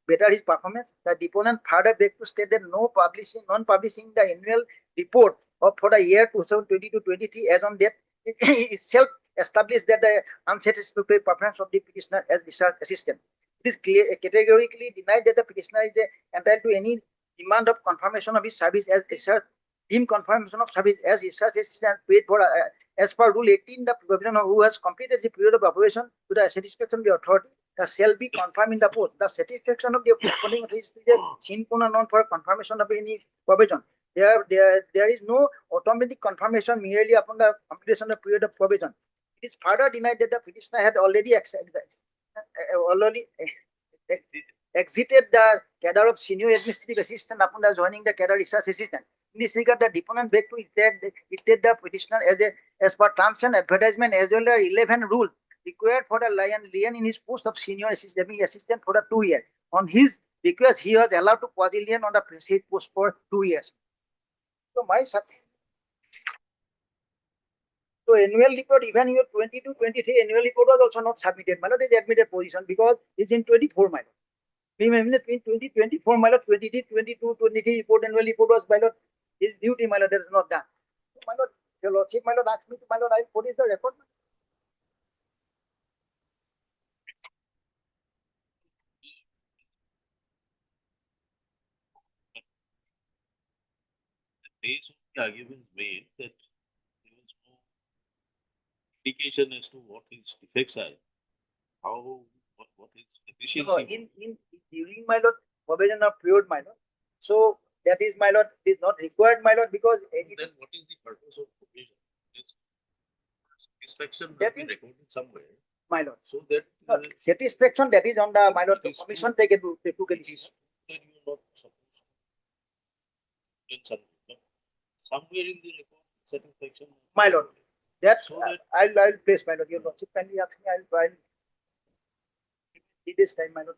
better his performance. The deponent further begs to state that non-publishing the annual report for the year 2022-23 as on date itself established that the unsatisfactory performance of the petitioner as research assistant. It is categorically denied that the petitioner is entitled to any demand of confirmation of his service as research, deemed confirmation of service as research assistant paid for as per Rule 18, the provision of who has completed the period of operation to the satisfaction of the authority shall be confirmed in the post. The satisfaction of the corresponding authority is seen known for confirmation of any provision. There is no automatic confirmation merely upon the completion of period of provision. It is further denied that the petitioner had already exited the cadre of senior administrative assistant upon the joining the cadre research assistant. In this regard, the deponent begged to dictate the petitioner as per terms and advertisement as well as 11 rules required for the lion in his post of senior assistant for the 2 years. On his request, he was allowed to quasi-liaison on the said post for 2 years. So so annual report, even your 22-23 annual report was also not submitted. My lord is admitted position because it's in 24, my lord. Between 2024, my lord, 23, 22, 23 report, annual report was, my lord, his duty, my lord, that is not done. So, my lord, your lordship, my lord, asked me to, my lord, I put in the record.
Based on the arguments made that there was no indication as to what his defects are, what his efficiency.
During, my lord, provision of period, my lord. So that is, my lord, is not required, my lord, because
then what is the purpose of provision? Satisfaction must be recorded somewhere.
My lord.
So that
satisfaction, that is on the, my lord, the commission they took a decision.
Then you are not supposed to do something. But somewhere in the record, satisfaction.
My lord, that,
so that
I'll place, my lord. Your lordship kindly ask me, I'll this time, my lord.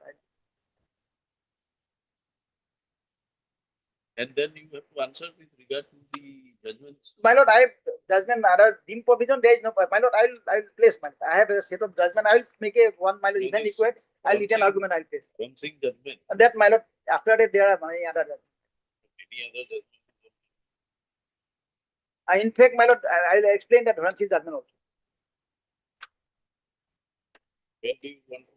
And then you have to answer with regard to the judgments.
My lord, I have judgment, other dim provision, there is no, my lord, I'll place, my lord. I have a set of judgment, I will make a one, my lord, even required, I'll return argument, I'll place.
Pronouncing judgment.
And that, my lord, after that, there are many other judgments.
Any other judgment?
In fact, my lord, I'll explain that Ranchi judgment also.
When do you want to?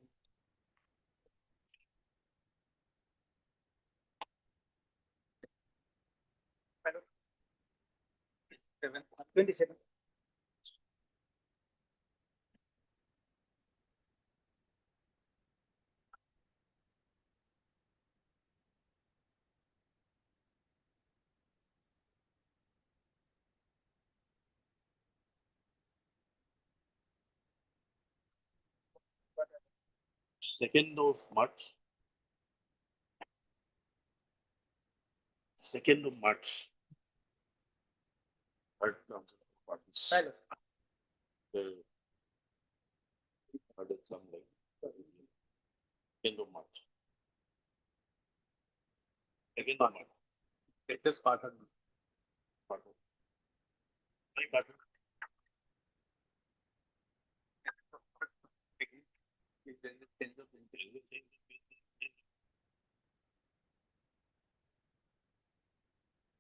My lord. 27.
2nd of March. 2nd of March. Third council parties. Ordered some like 2nd of March. 2nd of March. Let us part on.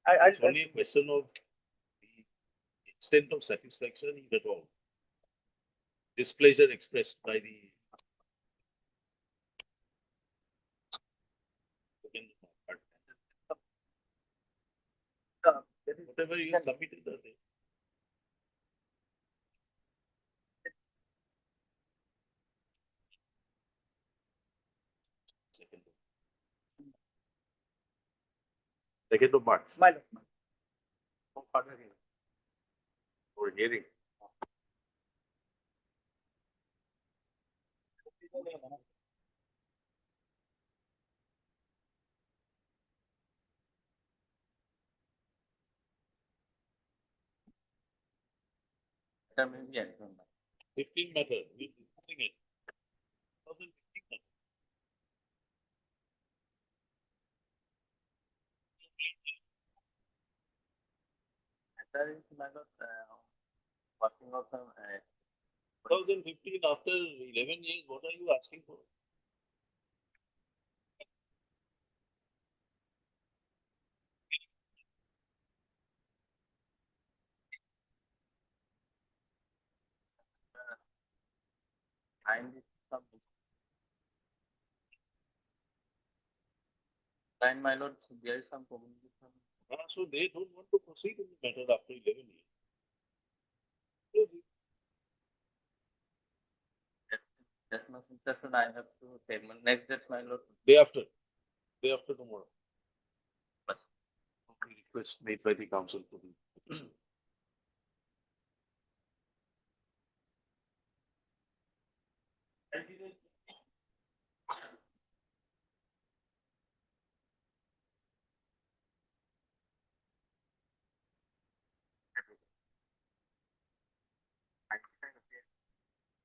It's only a question of the extent of satisfaction, if at all. Displeasure expressed by the whatever you submitted are there. Second of March. Or hearing.
That may be anything.
15 matter, we're discussing it. 2015 matter.
That is matter, working on some,
2015, after 11 years, what are you asking for?
and some. Time, my lord, there is some communication.
So they don't want to proceed in the matter after 11 years.
That's my suggestion. I have to say, next date, my lord.
Day after tomorrow. But request made by the council to be.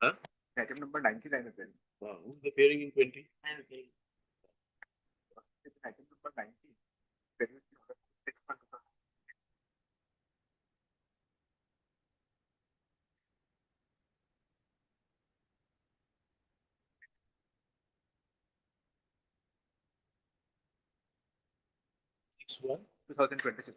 Huh?
Item number 99 again.
Who's appearing in 20?
Item number 19. Can you see order 6 months?
6-1.
2026.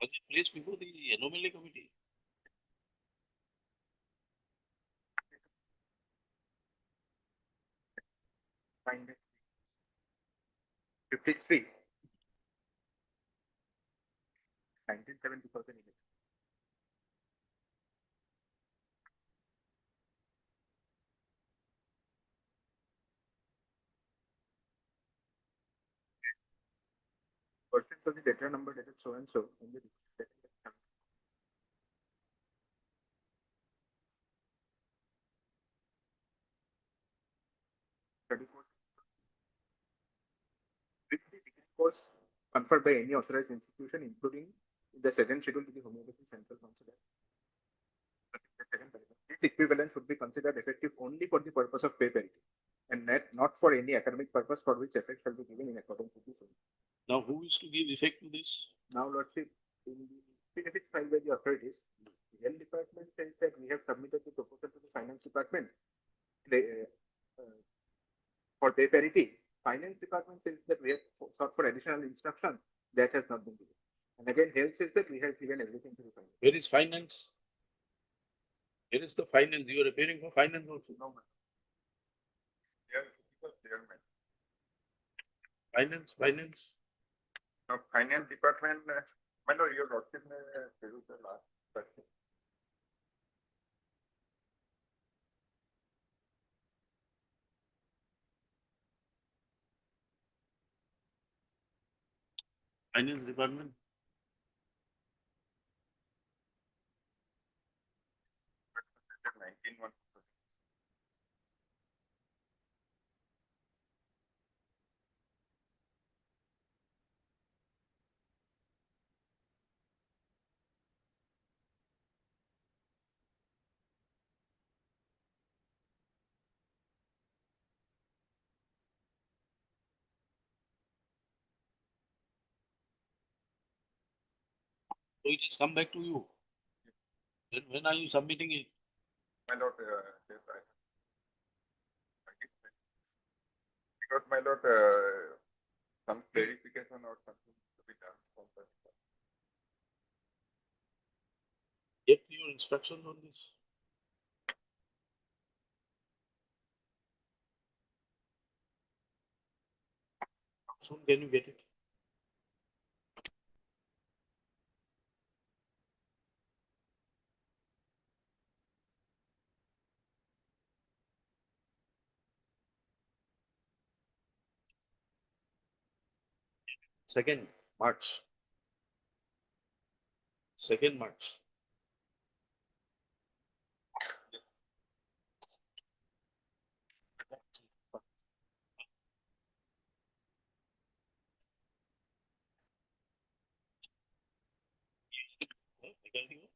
Was it placed before the anomaly committee?
Find it. 53. 1970,000 units. Percent of the data number that is so and so. In the with the degree course conferred by any authorized institution, including the second schedule to the Homeopathy Central Council. This equivalence would be considered effective only for the purpose of pay parity and not for any academic purpose for which effect shall be given in accordance with this.
Now, who is to give effect to this?
Now, Lordship, in the benefits filed by the authorities, the health department says that we have submitted the proposal to the finance department for pay parity. Finance department says that we have sought for additional instruction. That has not been given. And again, health says that we have given everything to the finance.
Where is finance? Here is the finance, you are appearing for finance also.
No, ma'am. Yes, because they are, ma'am.
Finance.
Now, finance department, my lord, your lordship may schedule the last question.
Finance department.
Section 19(1).
So it has come back to you. Then when are you submitting it?
My lord, yes, because my lord, some clarification or something to be done from that.
Get your instructions on this. How soon can you get it? Second March. 2nd March.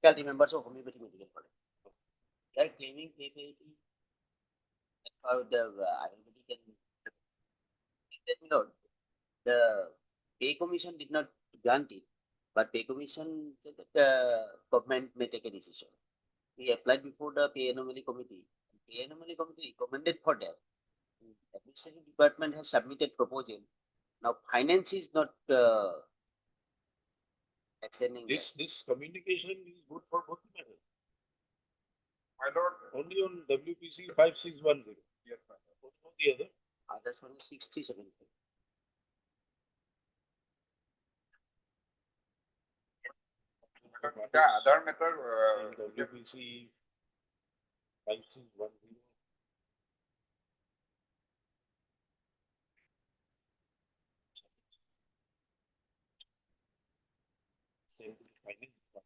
Faculty members of homeopathy medical college. They are claiming pay parity for the Ayurvedic and let me know. The pay commission did not grant it, but pay commission said that the government may take a decision. We applied before the pay anomaly committee. Pay anomaly committee recommended for that. Administrative department has submitted proposal. Now finance is not extending that.
This communication is good for both matters.
My lord,
Only on WPC 5610.
yes, my lord.
What about the other?
That's one is 67.
The other matter,
WPC 5610. Same to the finance department.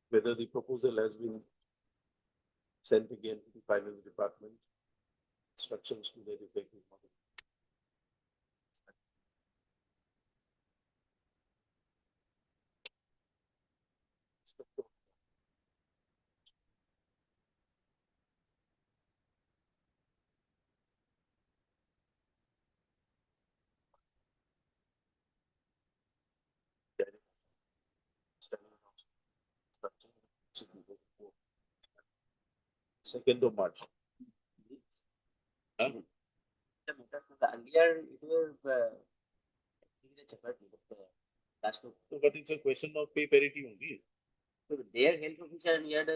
Whether the proposal has been sent again to the finance department, instructions to that effect is not. Second of March. Huh?
Earlier, it was separately, but last two.
So, but it's a question of pay parity only.
So their health officer and we had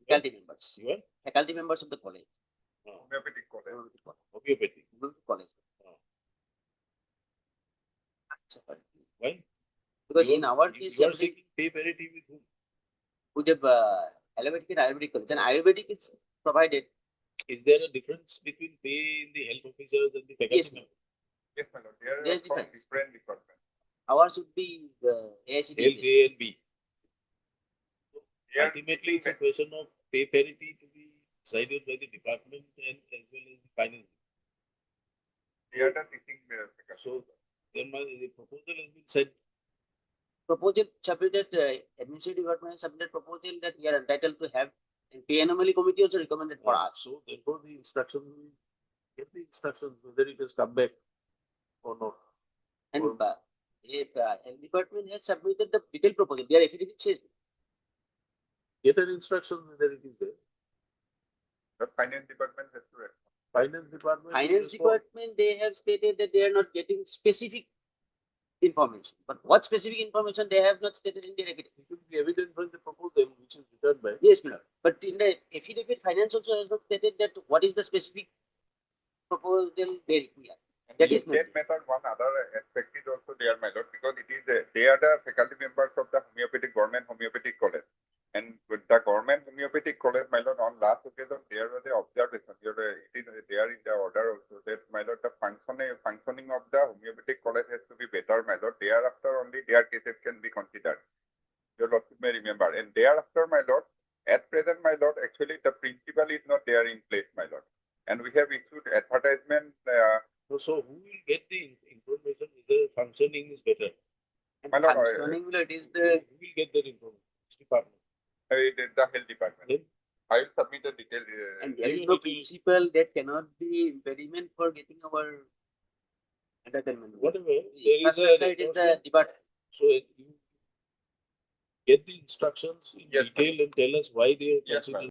faculty members.
You are?
Faculty members of the college.
homeopathic college.
Homeopathy.
College. Separately.
Why?
Because
You
in
are-
our case,
you are seeking pay parity with whom?
we have allopathic and Ayurvedic college. And Ayurvedic is provided.
Is there a difference between pay in the health officers and the faculty
Yes.
members?
Yes, my lord. They are
There's
from
difference.
different departments.
Ours would be AICD.
Health A and B.
They are
Ultimately, it's a question of pay parity to be decided by the department and as well as the finance.
They are the teaching faculty.
So, then the proposal has been sent.
Proposal submitted, administrative department has submitted proposal that we are entitled to have. And pay anomaly committee also recommended for us.
So, therefore, the instructions will get the instructions whether it has come back or not.
And
Or-
if health department has submitted the detailed proposal, their affidavit says
Get an instruction whether it is there.
The finance department has to respond.
Finance department.
Finance department, they have stated that they are not getting specific information. But what specific information they have not stated in their affidavit.
It will be evident from the proposal which is returned by.
Yes, my lord. But in the affidavit, finance also has not stated that what is the specific proposal they require. That is not.
That method, one other aspect is also there, my lord, because it is, they are the faculty members of the government homeopathic college. And with the government homeopathic college, my lord, on last occasion, there was the observation, it is there in the order also that, my lord, the functioning of the homeopathic college has to be better, my lord. Thereafter only their cases can be considered. Your lordship may remember. And thereafter, my lord, at present, my lord, actually the principle is not there in place, my lord. And we have issued advertisement.
So who will get the information whether functioning is better?
My lord,
Functioning, my lord, is the
Who will get that information? Which department?
it is the health department.
Then?
I will submit the detail.
and there is no principle that cannot be impediment for getting our entertainment.
Whatever, there is
Infrastructure, it is the department.
So you get the instructions in
Yes,
detail and tell us why they are
Yes,
considering